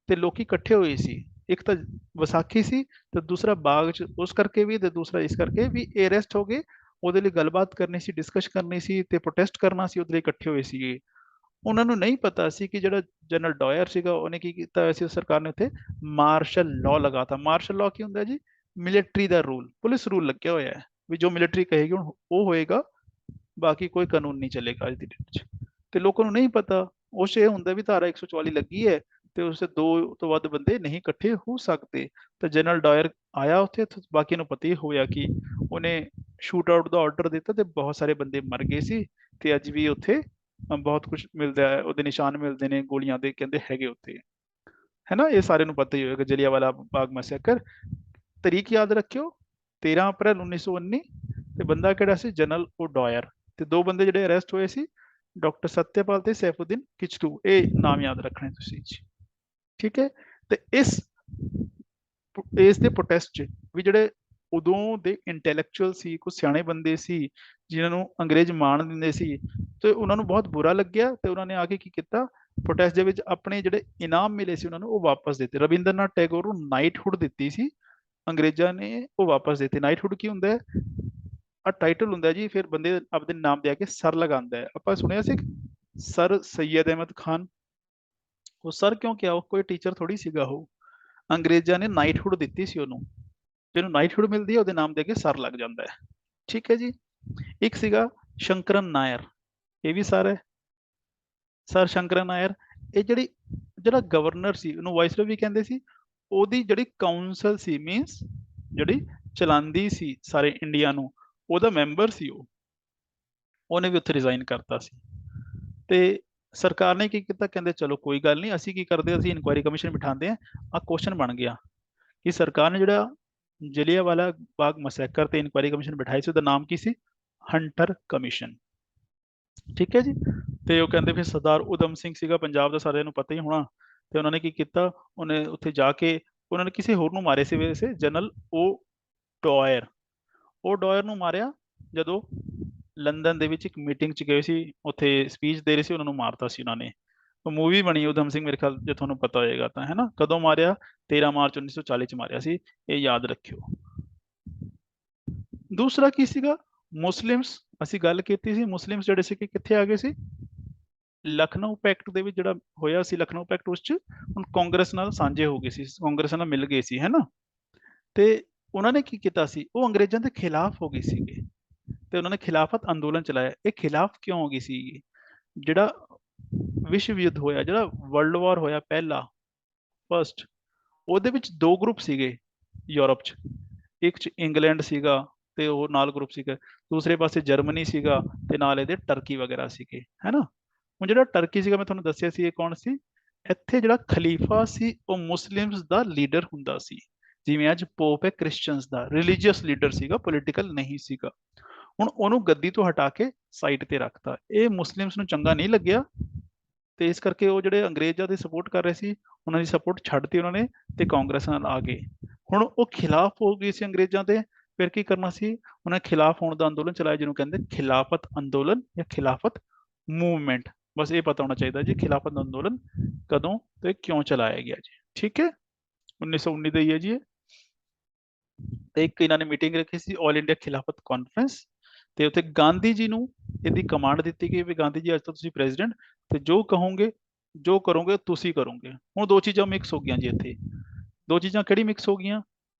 ਤੇ ਲੋਕੀ ਇਕੱਠੇ ਹੋਏ ਸੀ। ਇੱਕ ਤਾਂ ਵਿਸਾਖੀ ਸੀ, ਤੇ ਦੂਸਰਾ ਬਾਗ 'ਚ ਉਸ ਕਰਕੇ ਵੀ, ਤੇ ਦੂਸਰਾ ਇਸ ਕਰਕੇ ਵੀ ਇਹ ਅਰੈਸਟ ਹੋ ਗਏ। ਉਹਦੇ ਲਈ ਗੱਲਬਾਤ ਕਰਨੀ ਸੀ, ਡਿਸਕਸ ਕਰਨੀ ਸੀ, ਤੇ ਪ੍ਰੋਟੈਸਟ ਕਰਨਾ ਸੀ, ਉਹਦੇ ਲਈ ਇਕੱਠੇ ਹੋਏ ਸੀਗੇ। ਉਹਨਾਂ ਨੂੰ ਨਹੀਂ ਪਤਾ ਸੀ ਕਿ ਜਿਹੜਾ ਜਨਰਲ ਡਾਇਰ ਸੀਗਾ, ਉਹਨੇ ਕੀ ਕੀਤਾ ਹੋਇਆ ਸੀ, ਸਰਕਾਰ ਨੇ ਉੱਥੇ ਮਾਰਸ਼ਲ ਲਾਅ ਲਗਾਤਾ। ਮਾਰਸ਼ਲ ਲਾਅ ਕੀ ਹੁੰਦਾ ਜੀ? ਮਿਲਟਰੀ ਦਾ ਰੂਲ, ਪੁਲਿਸ ਰੂਲ ਲੱਗਿਆ ਹੋਇਆ ਹੈ ਵੀ ਜੋ ਮਿਲਟਰੀ ਕਹੇਗੀ ਹੁਣ ਉਹ ਹੋਏਗਾ, ਬਾਕੀ ਕੋਈ ਕਾਨੂੰਨ ਨਹੀਂ ਚੱਲੇਗਾ ਅੱਜ ਦੀ ਡੇਟ 'ਚ। ਤੇ ਲੋਕਾਂ ਨੂੰ ਨਹੀਂ ਪਤਾ। ਉਸ 'ਚ ਇਹ ਹੁੰਦਾ ਵੀ ਧਾਰਾ 144 ਲੱਗੀ ਹੈ, ਤੇ ਉਸ 'ਚ 2 ਤੋਂ ਵੱਧ ਬੰਦੇ ਨਹੀਂ ਇਕੱਠੇ ਹੋ ਸਕਦੇ। ਤੇ ਜਨਰਲ ਡਾਇਰ ਆਇਆ ਉੱਥੇ, ਬਾਕੀ ਨੂੰ ਪਤਾ ਹੀ ਹੋਇਆ ਕਿ ਉਹਨੇ ਸ਼ੂਟ ਆਊਟ ਦਾ ਆਰਡਰ ਦਿੱਤਾ, ਤੇ ਬਹੁਤ ਸਾਰੇ ਬੰਦੇ ਮਰ ਗਏ ਸੀ। ਤੇ ਅੱਜ ਵੀ ਉੱਥੇ ਬਹੁਤ ਕੁਝ ਮਿਲਦਾ ਹੈ, ਉਹਦੇ ਨਿਸ਼ਾਨ ਮਿਲਦੇ ਨੇ ਗੋਲੀਆਂ ਦੇ, ਕਹਿੰਦੇ ਹੈਗੇ ਉੱਥੇ, ਹੈ ਨਾ। ਇਹ ਸਾਰਿਆਂ ਨੂੰ ਪਤਾ ਹੀ ਹੋਏਗਾ ਜਲਿਆਂਵਾਲਾ ਬਾਗ ਮੈਸੇਕਰ। ਤਰੀਕ ਯਾਦ ਰੱਖਿਓ, 13 ਅਪ੍ਰੈਲ 1919, ਤੇ ਬੰਦਾ ਕਿਹੜਾ ਸੀ? ਜਨਰਲ ਓਡਾਇਰ। ਤੇ ਦੋ ਬੰਦੇ ਜਿਹੜੇ ਅਰੈਸਟ ਹੋਏ ਸੀ, ਡਾਕਟਰ ਸਤਿਆਪਾਲ ਤੇ ਸੈਫੂਦੀਨ ਕਿਚਲੂ। ਇਹ ਨਾਮ ਯਾਦ ਰੱਖਣੇ ਤੁਸੀਂ ਜੀ, ਠੀਕ ਹੈ। ਤੇ ਇਸ ਦੇ ਪ੍ਰੋਟੈਸਟ 'ਚ ਵੀ ਜਿਹੜੇ ਉਦੋਂ ਦੇ ਇੰਟੈਲੈਕਚੁਅਲ ਸੀ, ਕੁਝ ਸਿਆਣੇ ਬੰਦੇ ਸੀ ਜਿਨ੍ਹਾਂ ਨੂੰ ਅੰਗਰੇਜ਼ ਮਾਣ ਦਿੰਦੇ ਸੀ, ਤੇ ਉਹਨਾਂ ਨੂੰ ਬਹੁਤ ਬੁਰਾ ਲੱਗਿਆ ਤੇ ਉਹਨਾਂ ਨੇ ਆ ਕੇ ਕੀ ਕੀਤਾ, ਪ੍ਰੋਟੈਸਟ ਦੇ ਵਿੱਚ ਆਪਣੇ ਜਿਹੜੇ ਇਨਾਮ ਮਿਲੇ ਸੀ ਉਹਨਾਂ ਨੂੰ ਉਹ ਵਾਪਸ ਦਿੱਤੇ। ਰਵਿੰਦਰਨਾਥ ਟੈਗੋਰ ਨੂੰ ਨਾਈਟਹੁੱਡ ਦਿੱਤੀ ਸੀ ਅੰਗਰੇਜ਼ਾਂ ਨੇ, ਉਹ ਵਾਪਸ ਦਿੱਤੇ। ਨਾਈਟਹੁੱਡ ਕੀ ਹੁੰਦਾ ਹੈ? ਆ ਟਾਈਟਲ ਹੁੰਦਾ ਜੀ, ਫਿਰ ਬੰਦੇ ਆਪਣੇ ਨਾਮ ਦੇ ਕੇ ਸਰ ਲਗਾਉਂਦਾ ਹੈ। ਆਪਾਂ ਸੁਣਿਆ ਸੀ ਸਰ ਸੈਯਦ ਅਹਿਮਦ ਖਾਨ। ਉਹ ਸਰ ਕਿਉਂ ਕਿਹਾ? ਉਹ ਕੋਈ ਟੀਚਰ ਥੋੜੀ ਸੀਗਾ, ਉਹ ਅੰਗਰੇਜ਼ਾਂ ਨੇ ਨਾਈਟਹੁੱਡ ਦਿੱਤੀ ਸੀ ਉਹਨੂੰ, ਜਿਹਨੂੰ ਨਾਈਟਹੁੱਡ ਮਿਲਦੀ ਹੈ ਉਹਦੇ ਨਾਮ ਦੇ ਕੇ ਸਰ ਲੱਗ ਜਾਂਦਾ ਹੈ, ਠੀਕ ਹੈ ਜੀ। ਇੱਕ ਸੀਗਾ ਸ਼ੰਕਰਨ ਨਾਇਰ, ਇਹ ਵੀ ਸਰ ਹੈ, ਸਰ ਸ਼ੰਕਰਨ ਨਾਇਰ। ਇਹ ਜਿਹੜਾ ਗਵਰਨਰ ਸੀ ਉਹਨੂੰ ਵਾਇਸਰੋਏ ਵੀ ਕਹਿੰਦੇ ਸੀ, ਉਹਦੀ ਜਿਹੜੀ ਕਾਉਂਸਲ ਸੀ, ਮੀਨਸ ਜਿਹੜੀ ਚਲਾਉਂਦੀ ਸੀ ਸਾਰੇ ਇੰਡੀਆ ਨੂੰ, ਉਹਦਾ ਮੈਂਬਰ ਸੀ ਉਹ। ਉਹਨੇ ਵੀ ਉੱਥੇ ਰਿਜ਼ਾਈਨ ਕਰਤਾ ਸੀ। ਤੇ ਸਰਕਾਰ ਨੇ ਕੀ ਕੀਤਾ, ਕਹਿੰਦੇ ਚਲੋ ਕੋਈ ਗੱਲ ਨਹੀਂ, ਅਸੀਂ ਕੀ ਕਰਦੇ, ਅਸੀਂ ਇਨਕੁਆਇਰੀ ਕਮਿਸ਼ਨ ਬਿਠਾਉਂਦੇ ਹਾਂ। ਆ ਕੁਐਸਚਨ ਬਣ ਗਿਆ ਕਿ ਸਰਕਾਰ ਨੇ ਜਿਹੜਾ ਜਲਿਆਂਵਾਲਾ ਬਾਗ ਮੈਸੇਕਰ ਤੇ ਇਨਕੁਆਇਰੀ ਕਮਿਸ਼ਨ ਬਿਠਾਈ ਸੀ, ਉਹਦਾ ਨਾਮ ਕੀ ਸੀ? ਹੰਟਰ ਕਮਿਸ਼ਨ, ਠੀਕ ਹੈ ਜੀ। ਤੇ ਉਹ ਕਹਿੰਦੇ ਫਿਰ ਸਰਦਾਰ ਊਧਮ ਸਿੰਘ ਸੀਗਾ ਪੰਜਾਬ ਦਾ, ਸਾਰਿਆਂ ਨੂੰ ਪਤਾ ਹੀ ਹੋਣਾ। ਤੇ ਉਹਨਾਂ ਨੇ ਕੀ ਕੀਤਾ, ਉਹਨੇ ਉੱਥੇ ਜਾ ਕੇ ਉਹਨਾਂ ਨੇ ਕਿਸੇ ਹੋਰ ਨੂੰ ਮਾਰੇ ਸੀ, ਵੈਸੇ ਜਨਰਲ ਓਡਾਇਰ। ਓਡਾਇਰ ਨੂੰ ਮਾਰਿਆ ਜਦੋਂ ਲੰਡਨ ਦੇ ਵਿੱਚ ਇੱਕ ਮੀਟਿੰਗ 'ਚ ਗਏ ਸੀ, ਉੱਥੇ ਸਪੀਚ ਦੇ ਰਹੇ ਸੀ, ਉਹਨਾਂ ਨੂੰ ਮਾਰਤਾ ਸੀ ਉਹਨਾਂ ਨੇ। ਉਹ ਮੂਵੀ ਬਣੀ ਊਧਮ ਸਿੰਘ, ਮੇਰੇ ਖਿਆਲ ਜੇ ਤੁਹਾਨੂੰ ਪਤਾ ਹੋਏਗਾ ਤਾਂ, ਹੈ ਨਾ। ਕਦੋਂ ਮਾਰਿਆ? 13 ਮਾਰਚ 1940 ਚ ਮਾਰਿਆ ਸੀ, ਇਹ ਯਾਦ ਰੱਖਿਓ। ਦੂਸਰਾ ਕੀ ਸੀਗਾ? ਮੁਸਲਿਮਸ। ਅਸੀਂ ਗੱਲ ਕੀਤੀ ਸੀ ਮੁਸਲਿਮਸ ਜਿਹੜੇ ਸੀ ਕਿ ਕਿੱਥੇ ਆ ਗਏ ਸੀ? ਲਖਨਊ ਪੈਕਟ ਦੇ ਵਿੱਚ ਜਿਹੜਾ ਹੋਇਆ ਸੀ, ਲਖਨਊ ਪੈਕਟ, ਉਸ 'ਚ ਹੁਣ ਕਾਂਗਰਸ ਨਾਲ ਸਾਂਝੇ ਹੋ ਗਏ ਸੀ, ਕਾਂਗਰਸ ਨਾਲ ਮਿਲ ਗਏ ਸੀ, ਹੈ ਨਾ। ਤੇ ਉਹਨਾਂ ਨੇ ਕੀ ਕੀਤਾ ਸੀ, ਉਹ ਅੰਗਰੇਜ਼ਾਂ ਦੇ ਖਿਲਾਫ ਹੋ ਗਏ ਸੀਗੇ ਤੇ ਉਹਨਾਂ ਨੇ ਖਿਲਾਫਤ ਅੰਦੋਲਨ ਚਲਾਇਆ। ਇਹ ਖਿਲਾਫ ਕਿਉਂ ਹੋ ਗਈ ਸੀ? ਜਿਹੜਾ ਵਿਸ਼ਵ ਯੁੱਧ ਹੋਇਆ, ਜਿਹੜਾ ਵਰਲਡ ਵਾਰ ਹੋਇਆ ਪਹਿਲਾ, ਫਸਟ, ਉਹਦੇ ਵਿੱਚ ਦੋ ਗਰੁੱਪ ਸੀਗੇ ਯੂਰਪ 'ਚ। ਇੱਕ 'ਚ ਇੰਗਲੈਂਡ ਸੀਗਾ ਤੇ ਉਹ ਨਾਲ ਗਰੁੱਪ ਸੀਗਾ, ਦੂਸਰੇ ਪਾਸੇ ਜਰਮਨੀ ਸੀਗਾ ਤੇ ਨਾਲ ਇਹਦੇ ਟਰਕੀ ਵਗੈਰਾ ਸੀਗੇ, ਹੈ ਨਾ। ਹੁਣ ਜਿਹੜਾ ਟਰਕੀ ਸੀਗਾ, ਮੈਂ ਤੁਹਾਨੂੰ ਦੱਸਿਆ ਸੀ ਇਹ ਕੌਣ ਸੀ। ਇੱਥੇ ਜਿਹੜਾ ਖਲੀਫਾ ਸੀ ਉਹ ਮੁਸਲਿਮਸ ਦਾ ਲੀਡਰ ਹੁੰਦਾ ਸੀ, ਜਿਵੇਂ ਅੱਜ ਪੋਪ ਹੈ ਕ੍ਰਿਸਚੀਅਨਸ ਦਾ, ਰਿਲੀਜੀਅਸ ਲੀਡਰ ਸੀਗਾ, ਪੋਲੀਟੀਕਲ ਨਹੀਂ ਸੀਗਾ। ਹੁਣ ਉਹਨੂੰ ਗੱਦੀ ਤੋਂ ਹਟਾ ਕੇ ਸਾਈਡ ਤੇ ਰੱਖਤਾ। ਇਹ ਮੁਸਲਿਮਸ ਨੂੰ ਚੰਗਾ ਨਹੀਂ ਲੱਗਿਆ ਤੇ ਇਸ ਕਰਕੇ ਉਹ ਜਿਹੜੇ ਅੰਗਰੇਜ਼ਾਂ ਦੀ ਸਪੋਰਟ ਕਰ ਰਹੇ ਸੀ, ਉਹਨਾਂ ਦੀ ਸਪੋਰਟ ਛੱਡਤੀ ਉਹਨਾਂ ਨੇ ਤੇ ਕਾਂਗਰਸ ਨਾਲ ਆ ਗਏ। ਹੁਣ ਉਹ ਖਿਲਾਫ ਹੋ ਗਏ ਸੀ ਅੰਗਰੇਜ਼ਾਂ ਦੇ, ਫਿਰ ਕੀ ਕਰਨਾ ਸੀ, ਉਹਨਾਂ ਨੇ ਖਿਲਾਫ ਹੋਣ ਦਾ ਅੰਦੋਲਨ ਚਲਾਇਆ, ਜਿਹਨੂੰ ਕਹਿੰਦੇ ਖਿਲਾਫਤ ਅੰਦੋਲਨ ਜਾਂ ਖਿਲਾਫਤ ਮੂਵਮੈਂਟ। ਬਸ ਇਹ ਪਤਾ ਹੋਣਾ ਚਾਹੀਦਾ ਜੀ, ਖਿਲਾਫਤ ਅੰਦੋਲਨ ਕਦੋਂ ਤੇ ਕਿਉਂ ਚਲਾਇਆ ਗਿਆ ਜੀ, ਠੀਕ ਹੈ। 1919 ਦਾ ਹੀ ਹੈ ਜੀ ਇਹ। ਤੇ ਇੱਕ ਇਹਨਾਂ ਨੇ ਮੀਟਿੰਗ ਰੱਖੀ ਸੀ, ਆਲ ਇੰਡੀਆ ਖਿਲਾਫਤ ਕਾਨਫਰੰਸ, ਤੇ ਉੱਥੇ ਗਾਂਧੀ ਜੀ ਨੂੰ ਇਹਦੀ ਕਮਾਂਡ ਦਿੱਤੀ ਗਈ ਵੀ ਗਾਂਧੀ ਜੀ ਅੱਜ ਤੋਂ ਤੁਸੀਂ ਪ੍ਰੈਜ਼ੀਡੈਂਟ, ਤੇ ਜੋ ਕਹੋਗੇ, ਜੋ ਕਰੋਗੇ ਤੁਸੀਂ ਕਰੋਗੇ। ਹੁਣ ਦੋ ਚੀਜ਼ਾਂ ਮਿਕਸ ਹੋ ਗਈਆਂ ਜੀ ਇੱਥੇ। ਦੋ ਚੀਜ਼ਾਂ ਕਿਹੜੀ ਮਿਕਸ ਹੋ ਗਈਆਂ?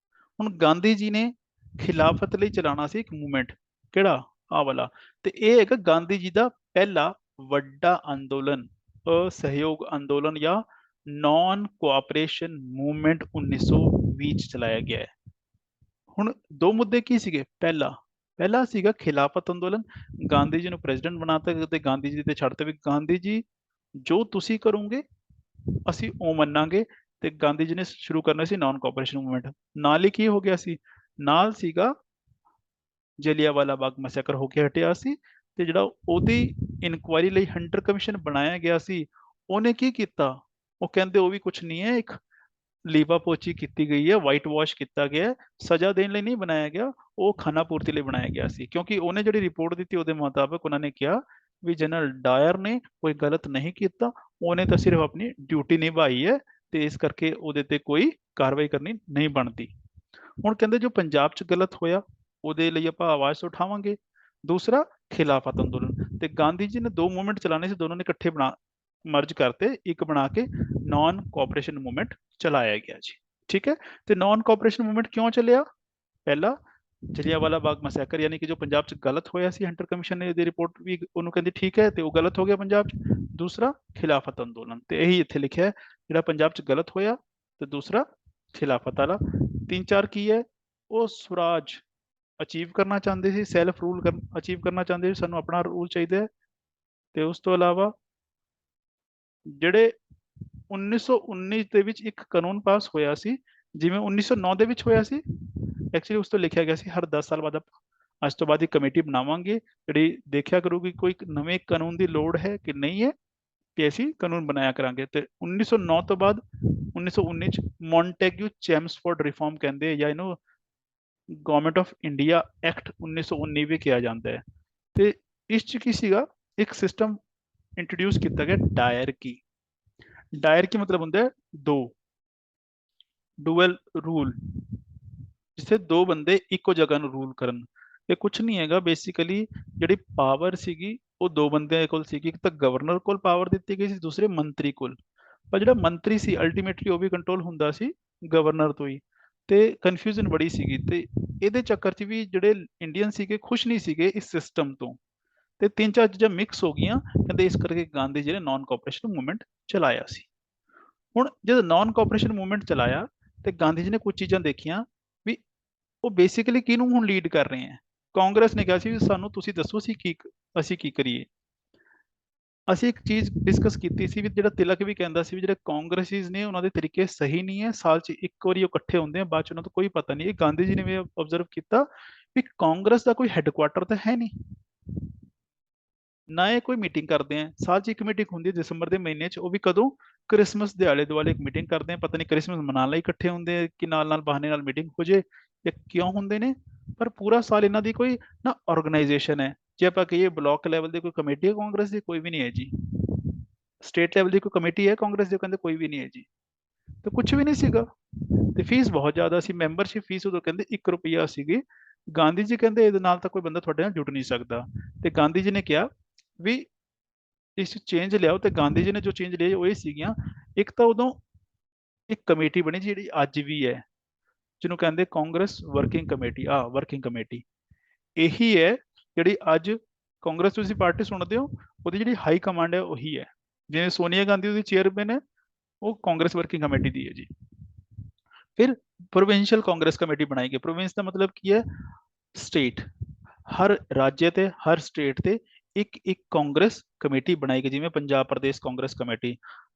ਹੁਣ ਗਾਂਧੀ ਜੀ ਨੇ ਖਿਲਾਫਤ ਲਈ ਚਲਾਉਣਾ ਸੀ ਇੱਕ ਮੂਵਮੈਂਟ, ਕਿਹੜਾ? ਆਹ ਵਾਲਾ। ਤੇ ਇਹ ਹੈਗਾ ਗਾਂਧੀ ਜੀ ਦਾ ਪਹਿਲਾ ਵੱਡਾ ਅੰਦੋਲਨ, ਅਸਹਿਯੋਗ ਅੰਦੋਲਨ ਜਾਂ ਨਾਨ ਕੋਆਪਰੇਸ਼ਨ ਮੂਵਮੈਂਟ 1920 ਚ ਚਲਾਇਆ ਗਿਆ ਹੈ। ਹੁਣ ਦੋ ਮੁੱਦੇ ਕੀ ਸੀਗੇ? ਪਹਿਲਾ ਸੀਗਾ ਖਿਲਾਫਤ ਅੰਦੋਲਨ, ਗਾਂਧੀ ਜੀ ਨੂੰ ਪ੍ਰੈਜ਼ੀਡੈਂਟ ਬਣਾਤਾ ਤੇ ਗਾਂਧੀ ਜੀ ਤੇ ਛੱਡਤੇ ਵੀ ਗਾਂਧੀ ਜੀ ਜੋ ਤੁਸੀਂ ਕਰੋਗੇ ਅਸੀਂ ਉਹ ਮੰਨਾਂਗੇ। ਤੇ ਗਾਂਧੀ ਜੀ ਨੇ ਸ਼ੁਰੂ ਕਰਨਾ ਸੀ ਨਾਨ ਕੋਆਪਰੇਸ਼ਨ ਮੂਵਮੈਂਟ। ਨਾਲ ਹੀ ਕੀ ਹੋ ਗਿਆ ਸੀ, ਨਾਲ ਸੀਗਾ ਜਲਿਆਂਵਾਲਾ ਬਾਗ ਮੈਸੇਕਰ ਹੋ ਕੇ ਹਟਿਆ ਸੀ, ਤੇ ਜਿਹੜਾ ਉਹਦੀ ਇਨਕੁਆਇਰੀ ਲਈ ਹੰਟਰ ਕਮਿਸ਼ਨ ਬਣਾਇਆ ਗਿਆ ਸੀ, ਉਹਨੇ ਕੀ ਕੀਤਾ, ਉਹ ਕਹਿੰਦੇ ਉਹ ਵੀ ਕੁਝ ਨਹੀਂ ਹੈ, ਇੱਕ ਲੀਵਾ ਪੋਚੀ ਕੀਤੀ ਗਈ ਹੈ, ਵਾਈਟ ਵਾਸ਼ ਕੀਤਾ ਗਿਆ, ਸਜ਼ਾ ਦੇਣ ਲਈ ਨਹੀਂ ਬਣਾਇਆ ਗਿਆ, ਉਹ ਖਾਨਾ ਪੂਰਤੀ ਲਈ ਬਣਾਇਆ ਗਿਆ ਸੀ। ਕਿਉਂਕਿ ਉਹਨੇ ਜਿਹੜੀ ਰਿਪੋਰਟ ਦਿੱਤੀ ਉਹਦੇ ਮੁਤਾਬਕ ਉਹਨਾਂ ਨੇ ਕਿਹਾ ਵੀ ਜਨਰਲ ਡਾਇਰ ਨੇ ਕੋਈ ਗਲਤ ਨਹੀਂ ਕੀਤਾ, ਉਹਨੇ ਤਾਂ ਸਿਰਫ ਆਪਣੀ ਡਿਊਟੀ ਨਿਭਾਈ ਹੈ ਤੇ ਇਸ ਕਰਕੇ ਉਹਦੇ ਤੇ ਕੋਈ ਕਾਰਵਾਈ ਕਰਨੀ ਨਹੀਂ ਬਣਦੀ। ਹੁਣ ਕਹਿੰਦੇ ਜੋ ਪੰਜਾਬ 'ਚ ਗਲਤ ਹੋਇਆ ਉਹਦੇ ਲਈ ਆਪਾਂ ਆਵਾਜ਼ ਉਠਾਵਾਂਗੇ। ਦੂਸਰਾ ਖਿਲਾਫਤ ਅੰਦੋਲਨ, ਤੇ ਗਾਂਧੀ ਜੀ ਨੇ ਦੋ ਮੂਵਮੈਂਟ ਚਲਾਣੇ ਸੀ, ਦੋਨੋਂ ਨੇ ਇਕੱਠੇ ਮਰਜ ਕਰਤੇ, ਇੱਕ ਬਣਾ ਕੇ ਨਾਨ ਕੋਆਪਰੇਸ਼ਨ ਮੂਵਮੈਂਟ ਚਲਾਇਆ ਗਿਆ ਜੀ, ਠੀਕ ਹੈ। ਤੇ ਨਾਨ ਕੋਆਪਰੇਸ਼ਨ ਮੂਵਮੈਂਟ ਕਿਉਂ ਚੱਲਿਆ? ਪਹਿਲਾ ਜਲਿਆਂਵਾਲਾ ਬਾਗ ਮੈਸੇਕਰ, ਯਾਨੀ ਕਿ ਜੋ ਪੰਜਾਬ 'ਚ ਗਲਤ ਹੋਇਆ ਸੀ, ਹੰਟਰ ਕਮਿਸ਼ਨ ਨੇ ਇਹਦੀ ਰਿਪੋਰਟ ਵੀ ਉਹਨੂੰ ਕਹਿੰਦੀ ਠੀਕ ਹੈ ਤੇ ਉਹ ਗਲਤ ਹੋ ਗਿਆ ਪੰਜਾਬ 'ਚ। ਦੂਸਰਾ ਖਿਲਾਫਤ ਅੰਦੋਲਨ, ਤੇ ਇਹੀ ਇੱਥੇ ਲਿਖਿਆ ਹੈ, ਜਿਹੜਾ ਪੰਜਾਬ 'ਚ ਗਲਤ ਹੋਇਆ ਤੇ ਦੂਸਰਾ ਖਿਲਾਫਤ ਵਾਲਾ। ਤਿੰਨ ਚਾਰ ਕੀ ਹੈ, ਉਹ ਸਵਰਾਜ ਅਚੀਵ ਕਰਨਾ ਚਾਹੁੰਦੇ ਸੀ, ਸੈਲਫ ਰੂਲ ਅਚੀਵ ਕਰਨਾ ਚਾਹੁੰਦੇ ਸੀ, ਸਾਨੂੰ ਆਪਣਾ ਰੂਲ ਚਾਹੀਦਾ ਹੈ। ਤੇ ਉਸ ਤੋਂ ਇਲਾਵਾ ਜਿਹੜੇ 1919 ਦੇ ਵਿੱਚ ਇੱਕ ਕਾਨੂੰਨ ਪਾਸ ਹੋਇਆ ਸੀ, ਜਿਵੇਂ 1909 ਦੇ ਵਿੱਚ ਹੋਇਆ ਸੀ, ਐਕਚੁਅਲੀ ਉਸ ਤੋਂ ਲਿਖਿਆ ਗਿਆ ਸੀ ਹਰ 10 ਸਾਲ ਬਾਅਦ ਅੱਜ ਤੋਂ ਬਾਅਦ ਇਹ ਕਮੇਟੀ ਬਣਾਵਾਂਗੇ ਜਿਹੜੀ ਦੇਖਿਆ ਕਰੂਗੀ ਕੋਈ ਨਵੇਂ ਕਾਨੂੰਨ ਦੀ ਲੋੜ ਹੈ ਕਿ ਨਹੀਂ ਹੈ, ਤੇ ਅਸੀਂ ਕਾਨੂੰਨ ਬਣਾਇਆ ਕਰਾਂਗੇ। ਤੇ 1909 ਤੋਂ ਬਾਅਦ 1919 ਚ ਮੌਂਟੈਗਿਊ ਚੈਮਸਫੋਰਡ ਰਿਫਾਰਮ ਕਹਿੰਦੇ, ਜਾਂ ਇਹਨੂੰ ਗਵਰਨਮੈਂਟ ਆਫ ਇੰਡੀਆ ਐਕਟ 1919 ਵੀ ਕਿਹਾ ਜਾਂਦਾ ਹੈ। ਤੇ ਇਸ ਚ ਕੀ ਸੀਗਾ, ਇੱਕ ਸਿਸਟਮ ਇੰਟਰੋਡਿਊਸ ਕੀਤਾ ਗਿਆ, ਡਾਇਰਕੀ। ਡਾਇਰਕੀ ਮਤਲਬ ਹੁੰਦਾ ਹੈ ਦੋ, ਡੂਅਲ ਰੂਲ, ਜਿੱਥੇ ਦੋ ਬੰਦੇ ਇੱਕੋ ਜਗ੍ਹਾ ਨੂੰ ਰੂਲ ਕਰਨ। ਇਹ ਕੁਝ ਨਹੀਂ ਹੈਗਾ, ਬੇਸਿਕਲੀ ਜਿਹੜੀ ਪਾਵਰ ਸੀਗੀ ਉਹ ਦੋ ਬੰਦਿਆਂ ਕੋਲ ਸੀਗੀ, ਇੱਕ ਤਾਂ ਗਵਰਨਰ ਕੋਲ ਪਾਵਰ ਦਿੱਤੀ ਗਈ ਸੀ, ਦੂਸਰੇ ਮੰਤਰੀ ਕੋਲ। ਪਰ ਜਿਹੜਾ ਮੰਤਰੀ ਸੀ ਅਲਟੀਮੇਟਲੀ ਉਹ ਵੀ ਕੰਟਰੋਲ ਹੁੰਦਾ ਸੀ ਗਵਰਨਰ ਤੋਂ ਹੀ। ਤੇ ਕਨਫਿਊਜ਼ਨ ਬੜੀ ਸੀਗੀ, ਤੇ ਇਹਦੇ ਚੱਕਰ 'ਚ ਵੀ ਜਿਹੜੇ ਇੰਡੀਅਨ ਸੀਗੇ ਖੁਸ਼ ਨਹੀਂ ਸੀਗੇ ਇਸ ਸਿਸਟਮ ਤੋਂ। ਤੇ ਤਿੰਨ ਚਾਰ ਚੀਜ਼ਾਂ ਮਿਕਸ ਹੋ ਗਈਆਂ, ਕਹਿੰਦੇ ਇਸ ਕਰਕੇ ਗਾਂਧੀ ਜੀ ਨੇ ਨਾਨ ਕੋਆਪਰੇਸ਼ਨ ਮੂਵਮੈਂਟ ਚਲਾਇਆ ਸੀ। ਹੁਣ ਜਦੋਂ ਨਾਨ ਕੋਆਪਰੇਸ਼ਨ ਮੂਵਮੈਂਟ ਚਲਾਇਆ ਤੇ ਗਾਂਧੀ ਜੀ ਨੇ ਕੁਝ ਚੀਜ਼ਾਂ ਦੇਖੀਆਂ ਵੀ ਉਹ ਬੇਸਿਕਲੀ ਕਿਹਨੂੰ ਹੁਣ ਲੀਡ ਕਰ ਰਹੇ ਹੈ। ਕਾਂਗਰਸ ਨੇ ਕਿਹਾ ਸੀ ਵੀ ਸਾਨੂੰ ਤੁਸੀਂ ਦੱਸੋ ਅਸੀਂ ਕੀ ਕਰੀਏ। ਅਸੀਂ ਇੱਕ ਚੀਜ਼ ਡਿਸਕਸ ਕੀਤੀ ਸੀ ਵੀ ਜਿਹੜਾ ਤਿਲਕ ਵੀ ਕਹਿੰਦਾ ਸੀ ਵੀ ਜਿਹੜੇ ਕਾਂਗਰਸੀਜ਼ ਨੇ ਉਹਨਾਂ ਦੇ ਤਰੀਕੇ ਸਹੀ ਨਹੀਂ ਹੈ, ਸਾਲ 'ਚ ਇੱਕ ਵਾਰੀ ਉਹ ਇਕੱਠੇ ਹੁੰਦੇ ਆ, ਬਾਅਦ 'ਚ ਉਹਨਾਂ ਤੋਂ ਕੋਈ ਪਤਾ ਨਹੀਂ। ਇਹ ਗਾਂਧੀ ਜੀ ਨੇ ਵੀ ਆਬਜ਼ਰਵ ਕੀਤਾ ਵੀ ਕਾਂਗਰਸ ਦਾ ਕੋਈ ਹੈੱਡਕੁਆਟਰ ਤਾਂ ਹੈ ਨਹੀਂ, ਨਾ ਇਹ ਕੋਈ ਮੀਟਿੰਗ ਕਰਦੇ ਆ। ਸਾਲ 'ਚ ਇੱਕ ਮੀਟਿੰਗ ਹੁੰਦੀ ਹੈ ਦਸੰਬਰ ਦੇ ਮਹੀਨੇ 'ਚ, ਉਹ ਵੀ ਕਦੋਂ, ਕ੍ਰਿਸਮਸ ਦੇ ਆਲੇ ਦੁਆਲੇ ਇੱਕ ਮੀਟਿੰਗ ਕਰਦੇ ਆ। ਪਤਾ ਨਹੀਂ ਕ੍ਰਿਸਮਸ ਮਨਾਉਣ ਲਈ ਇਕੱਠੇ ਹੁੰਦੇ ਆ ਕਿ ਨਾਲ ਬਹਾਨੇ ਨਾਲ ਮੀਟਿੰਗ ਹੋ ਜੇ, ਜਾਂ ਕਿਉਂ ਹੁੰਦੇ ਨੇ। ਪਰ ਪੂਰਾ ਸਾਲ ਇਹਨਾਂ ਦੀ ਕੋਈ ਨਾ ਆਰਗੇਨਾਈਜੇਸ਼ਨ ਹੈ। ਜੇ ਆਪਾਂ ਕਹੀਏ ਬਲਾਕ ਲੈਵਲ ਦੀ ਕੋਈ ਕਮੇਟੀ ਹੈ ਕਾਂਗਰਸ ਦੀ, ਕੋਈ ਵੀ ਨਹੀਂ ਹੈ ਜੀ। ਸਟੇਟ ਲੈਵਲ ਦੀ ਕੋਈ ਕਮੇਟੀ ਹੈ ਕਾਂਗਰਸ ਦੀ, ਕਹਿੰਦੇ ਕੋਈ ਵੀ ਨਹੀਂ ਹੈ ਜੀ। ਤੇ ਕੁਝ ਵੀ ਨਹੀਂ ਸੀਗਾ। ਤੇ ਫੀਸ ਬਹੁਤ ਜ਼ਿਆਦਾ ਸੀ, ਮੈਂਬਰਸ਼ਿਪ ਫੀਸ ਉਦੋਂ ਕਹਿੰਦੇ 1 ਰੁਪਈਆ ਸੀਗੀ। ਗਾਂਧੀ ਜੀ ਕਹਿੰਦੇ ਇਹਦੇ ਨਾਲ ਤਾਂ ਕੋਈ ਬੰਦਾ ਤੁਹਾਡੇ ਨਾਲ ਜੁੜ ਨਹੀਂ ਸਕਦਾ। ਤੇ ਗਾਂਧੀ ਜੀ ਨੇ ਕਿਹਾ ਵੀ ਇਸ ਚੇਂਜ ਲਿਆਓ। ਤੇ ਗਾਂਧੀ ਜੀ ਨੇ ਜੋ ਚੇਂਜ ਲਿਆਏ ਉਹ ਇਹ ਸੀਗੀਆਂ, ਇੱਕ ਤਾਂ ਉਦੋਂ ਇੱਕ ਕਮੇਟੀ ਬਣੀ ਜਿਹੜੀ ਅੱਜ ਵੀ ਹੈ, ਜਿਹਨੂੰ ਕਹਿੰਦੇ Congress working committee. Working committee ਇਹੀ ਹੈ ਜਿਹੜੀ ਅੱਜ ਕਾਂਗਰਸ ਤੁਸੀਂ ਪਾਰਟੀ ਸੁਣਦੇ ਹੋ, ਉਹਦੀ ਜਿਹੜੀ ਹਾਈ ਕਮਾਂਡ ਹੈ ਉਹੀ ਹੈ। ਜਿਵੇਂ ਸੋਨੀਆ ਗਾਂਧੀ ਉਹਦੀ ਚੇਅਰਮੈਨ ਹੈ, ਉਹ ਕਾਂਗਰਸ ਵਰਕਿੰਗ ਕਮੇਟੀ ਦੀ ਹੈ ਜੀ। ਫਿਰ ਪ੍ਰੋਵਿੰਸ਼ੀਅਲ ਕਾਂਗਰਸ ਕਮੇਟੀ ਬਣਾਈ ਗਈ। ਪ੍ਰੋਵਿੰਸ ਦਾ ਮਤਲਬ ਕੀ ਹੈ, ਸਟੇਟ। ਹਰ ਰਾਜ ਤੇ ਹਰ ਸਟੇਟ ਤੇ ਇੱਕ ਇੱਕ ਕਾਂਗਰਸ ਕਮੇਟੀ ਬਣਾਈ ਗਈ, ਜਿਵੇਂ Punjab Pradesh Congress committee,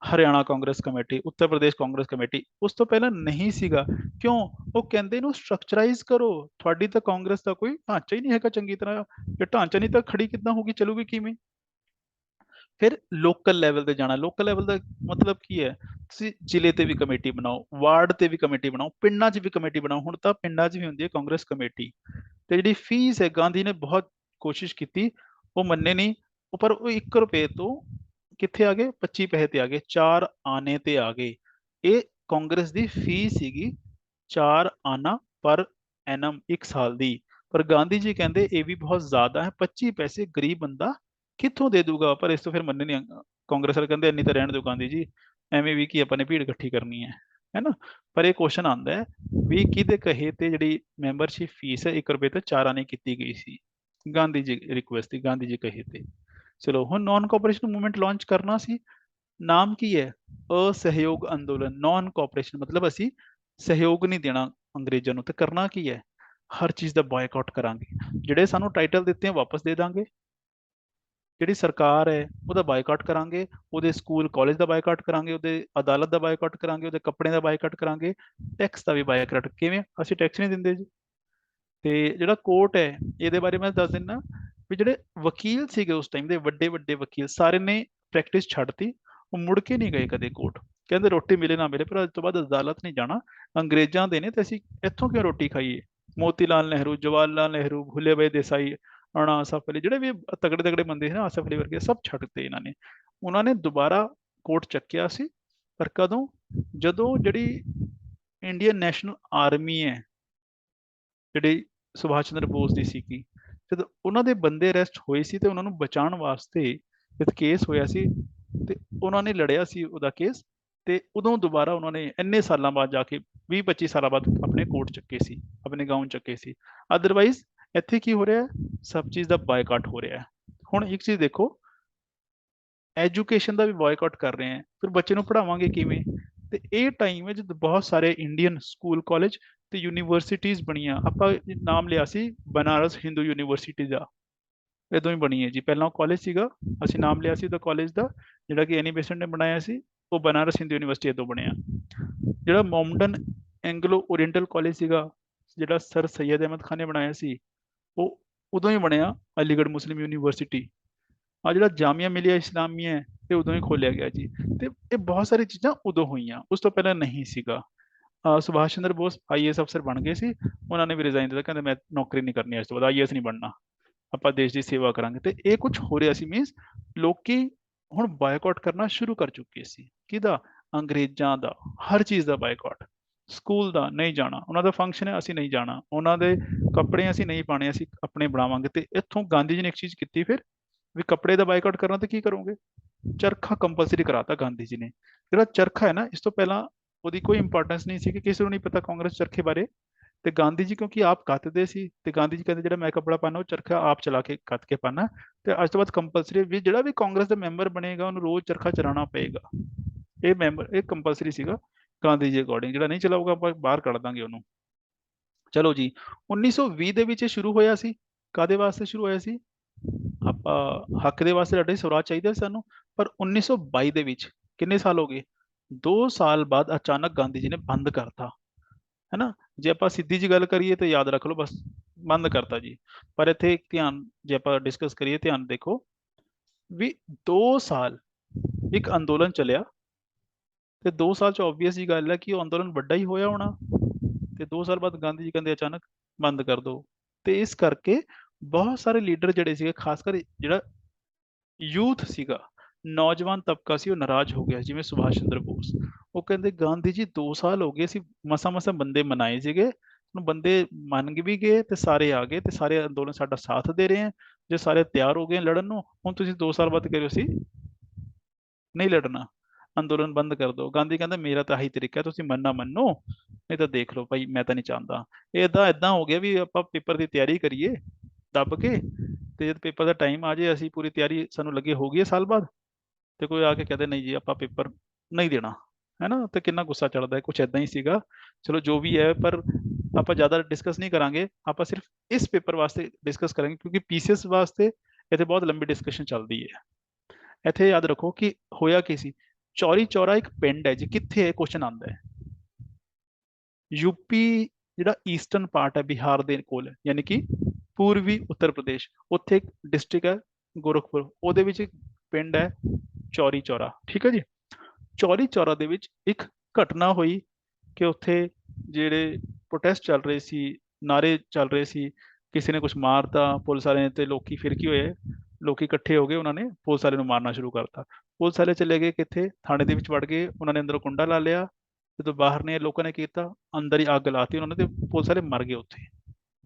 Haryana Congress committee, Uttar Pradesh Congress committee. ਉਸ ਤੋਂ ਪਹਿਲਾਂ ਨਹੀਂ ਸੀਗਾ। ਕਿਉਂ? ਉਹ ਕਹਿੰਦੇ ਇਹਨੂੰ ਸਟਰਕਚਰਾਈਜ਼ ਕਰੋ, ਤੁਹਾਡੀ ਤਾਂ ਕਾਂਗਰਸ ਦਾ ਕੋਈ ਢਾਂਚਾ ਹੀ ਨਹੀਂ ਹੈਗਾ ਚੰਗੀ ਤਰ੍ਹਾਂ, ਜੇ ਢਾਂਚਾ ਨਹੀਂ ਤਾਂ ਖੜੀ ਕਿੱਦਾਂ ਹੋਊਗੀ, ਚੱਲੂਗੀ ਕਿਵੇਂ। ਫਿਰ ਲੋਕਲ ਲੈਵਲ ਤੇ ਜਾਣਾ। ਲੋਕਲ ਲੈਵਲ ਦਾ ਮਤਲਬ ਕੀ ਹੈ, ਤੁਸੀਂ ਜ਼ਿਲ੍ਹੇ ਤੇ ਵੀ ਕਮੇਟੀ ਬਣਾਓ, ਵਾਰਡ ਤੇ ਵੀ ਕਮੇਟੀ ਬਣਾਓ, ਪਿੰਡਾਂ 'ਚ ਵੀ ਕਮੇਟੀ ਬਣਾਓ। ਹੁਣ ਤਾਂ ਪਿੰਡਾਂ 'ਚ ਵੀ ਹੁੰਦੀ ਹੈ ਕਾਂਗਰਸ ਕਮੇਟੀ। ਤੇ ਜਿਹੜੀ ਫੀਸ ਹੈ, ਗਾਂਧੀ ਨੇ ਬਹੁਤ ਕੋਸ਼ਿਸ਼ ਕੀਤੀ, ਉਹ ਮੰਨੇ ਨਹੀਂ। ਪਰ ਉਹ 1 ਰੁਪਏ ਤੋਂ ਕਿੱਥੇ ਆ ਗਏ, 25 ਪੈਸੇ ਤੇ ਆ ਗਏ, 4 ਆਨੇ ਤੇ ਆ ਗਏ। ਇਹ ਕਾਂਗਰਸ ਦੀ ਫੀਸ ਸੀਗੀ, 4 ਆਨਾ ਪਰ ਐਨਮ, 1 ਸਾਲ ਦੀ। ਪਰ ਗਾਂਧੀ ਜੀ ਕਹਿੰਦੇ ਇਹ ਵੀ ਬਹੁਤ ਜ਼ਿਆਦਾ ਹੈ, 25 ਪੈਸੇ ਗਰੀਬ ਬੰਦਾ ਕਿੱਥੋਂ ਦੇ ਦੂਗਾ। ਪਰ ਇਸ ਤੋਂ ਫਿਰ ਮੰਨੇ ਨਹੀਂ ਕਾਂਗਰਸ ਵਾਲੇ, ਕਹਿੰਦੇ ਇੰਨੀ ਤਾਂ ਰਹਿਣ ਦਿਓ ਗਾਂਧੀ ਜੀ, ਐਵੇਂ ਵੀ ਕੀ ਆਪਾਂ ਨੇ ਭੀੜ ਇਕੱਠੀ ਕਰਨੀ ਹੈ ਨਾ। ਪਰ ਇਹ ਕੁਐਸਚਨ ਆਉਂਦਾ ਹੈ ਵੀ ਕਿਹਦੇ ਕਹੇ ਤੇ ਜਿਹੜੀ ਮੈਂਬਰਸ਼ਿਪ ਫੀਸ ਹੈ 1 ਰੁਪਏ ਤੋਂ 4 ਆਨੇ ਕੀਤੀ ਗਈ ਸੀ, ਗਾਂਧੀ ਜੀ ਰਿਕੁਐਸਟ ਸੀ, ਗਾਂਧੀ ਜੀ ਕਹੇ ਤੇ। ਚਲੋ ਹੁਣ ਨਾਨ ਕੋਆਪਰੇਸ਼ਨ ਮੂਵਮੈਂਟ ਲਾਂਚ ਕਰਨਾ ਸੀ। ਨਾਮ ਕੀ ਹੈ, ਅਸਹਿਯੋਗ ਅੰਦੋਲਨ। ਨਾਨ ਕੋਆਪਰੇਸ਼ਨ ਮਤਲਬ ਅਸੀਂ ਸਹਿਯੋਗ ਨਹੀਂ ਦੇਣਾ ਅੰਗਰੇਜ਼ਾਂ ਨੂੰ। ਤੇ ਕਰਨਾ ਕੀ ਹੈ, ਹਰ ਚੀਜ਼ ਦਾ ਬਾਇਕਾਟ ਕਰਾਂਗੇ, ਜਿਹੜੇ ਸਾਨੂੰ ਟਾਈਟਲ ਦਿੱਤੇ ਆ ਵਾਪਸ ਦੇ ਦਾਂਗੇ, ਜਿਹੜੀ ਸਰਕਾਰ ਹੈ ਉਹਦਾ ਬਾਇਕਾਟ ਕਰਾਂਗੇ, ਉਹਦੇ ਸਕੂਲ ਕਾਲਜ ਦਾ ਬਾਇਕਾਟ ਕਰਾਂਗੇ, ਉਹਦੇ ਅਦਾਲਤ ਦਾ ਬਾਇਕਾਟ ਕਰਾਂਗੇ, ਉਹਦੇ ਕੱਪੜੇ ਦਾ ਬਾਇਕਾਟ ਕਰਾਂਗੇ, ਟੈਕਸ ਦਾ ਵੀ ਬਾਇਕਾਟ। ਕਿਵੇਂ? ਅਸੀਂ ਟੈਕਸ ਨਹੀਂ ਦਿੰਦੇ ਜੀ। ਤੇ ਜਿਹੜਾ ਕੋਰਟ ਹੈ, ਇਹਦੇ ਬਾਰੇ ਮੈਂ ਦੱਸ ਦਿੰਦਾ ਵੀ ਜਿਹੜੇ ਵਕੀਲ ਸੀਗੇ ਉਸ ਟਾਈਮ ਦੇ, ਵੱਡੇ ਵੱਡੇ ਵਕੀਲ, ਸਾਰੇ ਨੇ ਪ੍ਰੈਕਟਿਸ ਛੱਡਤੀ, ਉਹ ਮੁੜ ਕੇ ਨਹੀਂ ਗਏ ਕਦੇ ਕੋਰਟ। ਕਹਿੰਦੇ ਰੋਟੀ ਮਿਲੇ ਨਾ ਮਿਲੇ, ਪਰ ਅੱਜ ਤੋਂ ਬਾਅਦ ਅਦਾਲਤ ਨਹੀਂ ਜਾਣਾ, ਅੰਗਰੇਜ਼ਾਂ ਦੇ ਨੇ ਤੇ ਅਸੀਂ ਇੱਥੋਂ ਕਿਉਂ ਰੋਟੀ ਖਾਈਏ। ਮੋਤੀ ਲਾਲ ਨਹਿਰੂ, ਜਵਾਹਰ ਲਾਲ ਨਹਿਰੂ, ਭੁੱਲੇ ਭਾਈ ਦੇਸਾਈ, ਰਾਣਾ ਆਸਫ ਅਲੀ, ਜਿਹੜੇ ਵੀ ਤਗੜੇ ਤਗੜੇ ਬੰਦੇ ਸੀ ਨਾ, ਆਸਫ ਅਲੀ ਵਰਗੇ, ਸਭ ਛੱਡਤੇ ਇਹਨਾਂ ਨੇ। ਉਹਨਾਂ ਨੇ ਦੁਬਾਰਾ ਕੋਰਟ ਚੱਕਿਆ ਸੀ। ਪਰ ਕਦੋਂ? ਜਦੋਂ ਜਿਹੜੀ ਇੰਡੀਅਨ ਨੈਸ਼ਨਲ ਆਰਮੀ ਹੈ, ਜਿਹੜੀ ਸੁਭਾਸ਼ ਚੰਦਰ ਬੋਸ ਦੀ ਸੀਗੀ, ਜਦੋਂ ਉਹਨਾਂ ਦੇ ਬੰਦੇ ਅਰੈਸਟ ਹੋਏ ਸੀ ਤੇ ਉਹਨਾਂ ਨੂੰ ਬਚਾਉਣ ਵਾਸਤੇ ਜਦ ਕੇਸ ਹੋਇਆ ਸੀ ਤੇ ਉਹਨਾਂ ਨੇ ਲੜਿਆ ਸੀ ਉਹਦਾ ਕੇਸ। ਤੇ ਉਦੋਂ ਦੁਬਾਰਾ ਉਹਨਾਂ ਨੇ ਇੰਨੇ ਸਾਲਾਂ ਬਾਅਦ ਜਾ ਕੇ 20-25 ਸਾਲਾਂ ਬਾਅਦ ਆਪਣੇ ਕੋਰਟ ਚੱਕੇ ਸੀ, ਆਪਣੇ ਗਾਊਨ ਚੱਕੇ ਸੀ। ਅਦਰਵਾਈਜ਼ ਇੱਥੇ ਕੀ ਹੋ ਰਿਹਾ ਹੈ, ਸਭ ਚੀਜ਼ ਦਾ ਬਾਇਕਾਟ ਹੋ ਰਿਹਾ ਹੈ। ਹੁਣ ਇੱਕ ਚੀਜ਼ ਦੇਖੋ, ਐਜੂਕੇਸ਼ਨ ਦਾ ਵੀ ਬਾਇਕਾਟ ਕਰ ਰਹੇ ਹੈ, ਫਿਰ ਬੱਚੇ ਨੂੰ ਪੜ੍ਹਾਵਾਂਗੇ ਕਿਵੇਂ। ਤੇ ਇਹ ਟਾਈਮ ਹੈ ਜਦ ਬਹੁਤ ਸਾਰੇ ਇੰਡੀਅਨ ਸਕੂਲ ਕਾਲਜ ਤੇ ਯੂਨੀਵਰਸਿਟੀਜ਼ ਬਣੀਆਂ। ਆਪਾਂ ਨਾਮ ਲਿਆ ਸੀ ਬਨਾਰਸ ਹਿੰਦੂ ਯੂਨੀਵਰਸਿਟੀ ਦਾ, ਇਦੋਂ ਹੀ ਬਣੀ ਹੈ ਜੀ। ਪਹਿਲਾਂ ਕਾਲਜ ਸੀਗਾ, ਅਸੀਂ ਨਾਮ ਲਿਆ ਸੀ ਉਹਦਾ ਕਾਲਜ ਦਾ, ਜਿਹੜਾ ਕਿ ਐਨੀ ਬੇਸੈਂਟ ਨੇ ਬਣਾਇਆ ਸੀ, ਉਹ ਬਨਾਰਸ ਹਿੰਦੂ ਯੂਨੀਵਰਸਿਟੀ ਤੋਂ ਬਣਿਆ। ਜਿਹੜਾ ਮੌਮਡਨ ਐਂਗਲੋ ਓਰੀਐਂਟਲ ਕਾਲਜ ਸੀਗਾ, ਜਿਹੜਾ ਸਰ ਸੈਯਦ ਅਹਿਮਦ ਖਾਨ ਨੇ ਬਣਾਇਆ ਸੀ, ਉਹ ਉਦੋਂ ਹੀ ਬਣਿਆ ਅਲੀਗੜ੍ਹ ਮੁਸਲਿਮ ਯੂਨੀਵਰਸਿਟੀ। ਆ ਜਿਹੜਾ ਜਾਮੀਆ ਮਿਲੀਆ ਇਸਲਾਮੀਆ ਹੈ ਇਹ ਉਦੋਂ ਹੀ ਖੋਲਿਆ ਗਿਆ ਜੀ। ਤੇ ਇਹ ਬਹੁਤ ਸਾਰੀ ਚੀਜ਼ਾਂ ਉਦੋਂ ਹੋਈਆਂ, ਉਸ ਤੋਂ ਪਹਿਲਾਂ ਨਹੀਂ ਸੀਗਾ। ਸੁਭਾਸ਼ ਚੰਦਰ ਬੋਸ ਆਈਏਐਸ ਅਫਸਰ ਬਣ ਗਏ ਸੀ, ਉਹਨਾਂ ਨੇ ਵੀ ਰਿਜ਼ਾਈਨ ਦਿੱਤਾ, ਕਹਿੰਦੇ ਮੈਂ ਨੌਕਰੀ ਨਹੀਂ ਕਰਨੀ, ਇਸ ਤੋਂ ਬਾਅਦ ਆਈਏਐਸ ਨਹੀਂ ਬਣਨਾ, ਆਪਾਂ ਦੇਸ਼ ਦੀ ਸੇਵਾ ਕਰਾਂਗੇ। ਤੇ ਇਹ ਕੁਝ ਹੋ ਰਿਹਾ ਸੀ, ਮੀਨਸ ਲੋਕੀ ਹੁਣ ਬਾਇਕਾਟ ਕਰਨਾ ਸ਼ੁਰੂ ਕਰ ਚੁੱਕੇ ਸੀ। ਕਿਹਦਾ? ਅੰਗਰੇਜ਼ਾਂ ਦਾ। ਹਰ ਚੀਜ਼ ਦਾ ਬਾਇਕਾਟ। ਸਕੂਲ ਦਾ ਨਹੀਂ ਜਾਣਾ, ਉਹਨਾਂ ਦਾ ਫੰਕਸ਼ਨ ਹੈ ਅਸੀਂ ਨਹੀਂ ਜਾਣਾ, ਉਹਨਾਂ ਦੇ ਕੱਪੜੇ ਅਸੀਂ ਨਹੀਂ ਪਾਣੇ, ਅਸੀਂ ਆਪਣੇ ਬਣਾਵਾਂਗੇ। ਤੇ ਇੱਥੋਂ ਗਾਂਧੀ ਜੀ ਨੇ ਇੱਕ ਚੀਜ਼ ਕੀਤੀ ਫਿਰ, ਵੀ ਕੱਪੜੇ ਦਾ ਬਾਇਕਾਟ ਕਰਨਾ ਤੇ ਕੀ ਕਰੋਗੇ? ਚਰਖਾ ਕੰਪਲਸਰੀ ਕਰਾਤਾ ਗਾਂਧੀ ਜੀ ਨੇ। ਜਿਹੜਾ ਚਰਖਾ ਹੈ ਨਾ, ਇਸ ਤੋਂ ਪਹਿਲਾਂ ਉਹਦੀ ਕੋਈ ਇੰਪੋਰਟੈਂਸ ਨਹੀਂ ਸੀ, ਕਿ ਕਿਸੇ ਨੂੰ ਨਹੀਂ ਪਤਾ ਕਾਂਗਰਸ ਚਰਖੇ ਬਾਰੇ। ਤੇ ਗਾਂਧੀ ਜੀ ਕਿਉਂਕਿ ਆਪ ਕੱਤਦੇ ਸੀ, ਤੇ ਗਾਂਧੀ ਜੀ ਕਹਿੰਦੇ ਜਿਹੜਾ ਮੈਂ ਕੱਪੜਾ ਪਾਣਾ ਉਹ ਚਰਖਾ ਆਪ ਚਲਾ ਕੇ ਕੱਤ ਕੇ ਪਾਣਾ। ਤੇ ਅੱਜ ਤੋਂ ਬਾਅਦ ਕੰਪਲਸਰੀ ਵੀ ਜਿਹੜਾ ਵੀ ਕਾਂਗਰਸ ਦਾ ਮੈਂਬਰ ਬਣੇਗਾ ਉਹਨੂੰ ਰੋਜ਼ ਚਰਖਾ ਚਲਾਉਣਾ ਪਏਗਾ। ਇਹ ਕੰਪਲਸਰੀ ਸੀਗਾ ਗਾਂਧੀ ਜੀ ਅਕੋਰਡਿੰਗ। ਜਿਹੜਾ ਨਹੀਂ ਚਲਾਊਗਾ ਆਪਾਂ ਬਾਹਰ ਕੱਢ ਦਾਂਗੇ ਉਹਨੂੰ। ਚਲੋ ਜੀ, 1920 ਦੇ ਵਿੱਚ ਇਹ ਸ਼ੁਰੂ ਹੋਇਆ ਸੀ। ਕਾਦੇ ਵਾਸਤੇ ਸ਼ੁਰੂ ਹੋਇਆ ਸੀ? ਆਪਾਂ ਹੱਕ ਦੇ ਵਾਸਤੇ ਲੜੇ, ਸਵਰਾਜ ਚਾਹੀਦਾ ਸੀ ਸਾਨੂੰ। ਪਰ 1922 ਦੇ ਵਿੱਚ ਕਿੰਨੇ ਸਾਲ ਹੋ ਗਏ? 2 ਸਾਲ ਬਾਅਦ ਅਚਾਨਕ ਗਾਂਧੀ ਜੀ ਨੇ ਬੰਦ ਕਰਤਾ, ਹੈ ਨਾ। ਜੇ ਆਪਾਂ ਸਿੱਧੀ ਜੀ ਗੱਲ ਕਰੀਏ ਤਾਂ ਯਾਦ ਰੱਖ ਲਓ, ਬਸ ਬੰਦ ਕਰਤਾ ਜੀ। ਪਰ ਇੱਥੇ ਇੱਕ ਧਿਆਨ, ਜੇ ਆਪਾਂ ਡਿਸਕਸ ਕਰੀਏ, ਧਿਆਨ ਦੇਖੋ ਵੀ 2 ਸਾਲ ਇੱਕ ਅੰਦੋਲਨ ਚੱਲਿਆ, ਤੇ 2 ਸਾਲ ਚ ਆਬਵੀਅਸ ਜੀ ਗੱਲ ਹੈ ਕਿ ਉਹ ਅੰਦੋਲਨ ਵੱਡਾ ਹੀ ਹੋਇਆ ਹੋਣਾ। ਤੇ 2 ਸਾਲ ਬਾਅਦ ਗਾਂਧੀ ਜੀ ਕਹਿੰਦੇ ਅਚਾਨਕ ਬੰਦ ਕਰ ਦਿਓ। ਤੇ ਇਸ ਕਰਕੇ ਬਹੁਤ ਸਾਰੇ ਲੀਡਰ ਜਿਹੜੇ ਸੀਗੇ, ਖਾਸ ਕਰ ਜਿਹੜਾ ਯੂਥ ਸੀਗਾ, ਨੌਜਵਾਨ ਤਬਕਾ ਸੀ, ਉਹ ਨਾਰਾਜ਼ ਹੋ ਗਿਆ। ਜਿਵੇਂ ਸੁਭਾਸ਼ ਚੰਦਰ ਬੋਸ, ਉਹ ਕਹਿੰਦੇ ਗਾਂਧੀ ਜੀ 2 ਸਾਲ ਹੋ ਗਏ ਸੀ, ਮਸਾ ਬੰਦੇ ਮਨਾਏ ਸੀਗੇ, ਹੁਣ ਬੰਦੇ ਮੰਨ ਵੀ ਗਏ ਤੇ ਸਾਰੇ ਆ ਗਏ, ਤੇ ਸਾਰੇ ਅੰਦੋਲਨ ਸਾਡਾ ਸਾਥ ਦੇ ਰਹੇ ਆ, ਜੇ ਸਾਰੇ ਤਿਆਰ ਹੋ ਗਏ ਲੜਨ ਨੂੰ, ਹੁਣ ਤੁਸੀਂ 2 ਸਾਲ ਬਾਅਦ ਕਹਿ ਰਹੇ ਹੋ ਸੀ ਨਹੀਂ ਲੜਨਾ, ਅੰਦੋਲਨ ਬੰਦ ਕਰ ਦਿਓ। ਗਾਂਧੀ ਕਹਿੰਦਾ ਮੇਰਾ ਤਾਂ ਆਹੀ ਤਰੀਕਾ, ਤੁਸੀਂ ਮੰਨਣਾ ਮੰਨੋ, ਨਹੀਂ ਤਾਂ ਦੇਖ ਲਓ ਭਾਈ, ਮੈਂ ਤਾਂ ਨਹੀਂ ਚਾਹੁੰਦਾ। ਇਹ ਤਾਂ ਏਦਾਂ ਹੋ ਗਿਆ ਵੀ ਆਪਾਂ ਪੇਪਰ ਦੀ ਤਿਆਰੀ ਕਰੀਏ ਦੱਬ ਕੇ, ਤੇ ਜਦ ਪੇਪਰ ਦਾ ਟਾਈਮ ਆ ਜਾਏ, ਅਸੀਂ ਪੂਰੀ ਤਿਆਰੀ ਸਾਨੂੰ ਲੱਗੇ ਹੋ ਗਈ ਹੈ ਸਾਲ ਬਾਅਦ, ਤੇ ਕੋਈ ਆ ਕੇ ਕਹਦੇ ਨਹੀਂ ਜੀ ਆਪਾਂ ਪੇਪਰ ਨਹੀਂ ਦੇਣਾ, ਹੈ ਨਾ, ਤੇ ਕਿੰਨਾ ਗੁੱਸਾ ਚੜਦਾ ਹੈ। ਕੁਛ ਏਦਾਂ ਹੀ ਸੀਗਾ। ਚਲੋ ਜੋ ਵੀ ਹੈ, ਪਰ ਆਪਾਂ ਜ਼ਿਆਦਾ ਡਿਸਕਸ ਨਹੀਂ ਕਰਾਂਗੇ, ਆਪਾਂ ਸਿਰਫ ਇਸ ਪੇਪਰ ਵਾਸਤੇ ਡਿਸਕਸ ਕਰਾਂਗੇ, ਕਿਉਂਕਿ ਪੀਸੀਐਸ ਵਾਸਤੇ ਇੱਥੇ ਬਹੁਤ ਲੰਬੀ ਡਿਸਕਸ਼ਨ ਚੱਲਦੀ ਹੈ। ਇੱਥੇ ਯਾਦ ਰੱਖੋ ਕਿ ਹੋਇਆ ਕੀ ਸੀ। ਚੌਰੀ ਚੌਰਾ ਇੱਕ ਪਿੰਡ ਹੈ ਜੀ, ਕਿੱਥੇ ਹੈ? ਕੁਐਸਚਨ ਆਉਂਦਾ ਹੈ। ਯੂਪੀ ਜਿਹੜਾ ਈਸਟਰਨ ਪਾਰਟ ਹੈ ਬਿਹਾਰ ਦੇ ਕੋਲ, ਯਾਨੀ ਕਿ ਪੂਰਬੀ ਉੱਤਰ ਪ੍ਰਦੇਸ਼, ਉੱਥੇ ਇੱਕ ਡਿਸਟ੍ਰਿਕਟ ਹੈ ਗੋਰਖਪੁਰ, ਉਹਦੇ ਵਿੱਚ ਇੱਕ ਪਿੰਡ ਹੈ ਚੌਰੀ ਚੌਰਾ। ਠੀਕ ਹੈ ਜੀ। ਚੌਰੀ ਚੌਰਾ ਦੇ ਵਿੱਚ ਇੱਕ ਘਟਨਾ ਹੋਈ ਕਿ ਉੱਥੇ ਜਿਹੜੇ ਪ੍ਰੋਟੈਸਟ ਚੱਲ ਰਹੇ ਸੀ, ਨਾਰੇ ਚੱਲ ਰਹੇ ਸੀ, ਕਿਸੇ ਨੇ ਕੁਝ ਮਾਰਤਾ ਪੁਲਿਸ ਵਾਲੇ ਨੇ, ਤੇ ਲੋਕੀ ਫਿਰ ਕੀ ਹੋਏ, ਲੋਕੀ ਇਕੱਠੇ ਹੋ ਗਏ, ਉਹਨਾਂ ਨੇ ਪੁਲਿਸ ਵਾਲੇ ਨੂੰ ਮਾਰਨਾ ਸ਼ੁਰੂ ਕਰਤਾ। ਪੁਲਿਸ ਵਾਲੇ ਚਲੇ ਗਏ ਕਿੱਥੇ? ਥਾਣੇ ਦੇ ਵਿੱਚ ਵੜ ਗਏ, ਉਹਨਾਂ ਨੇ ਅੰਦਰੋਂ ਕੁੰਡਾ ਲਾ ਲਿਆ। ਜਦੋਂ ਬਾਹਰ ਨੇ ਲੋਕਾਂ ਨੇ ਕੀਤਾ, ਅੰਦਰ ਹੀ ਅੱਗ ਲਾਤੀ ਉਹਨਾਂ ਨੇ, ਤੇ ਪੁਲਿਸ ਵਾਲੇ ਮਰ ਗਏ ਉੱਥੇ,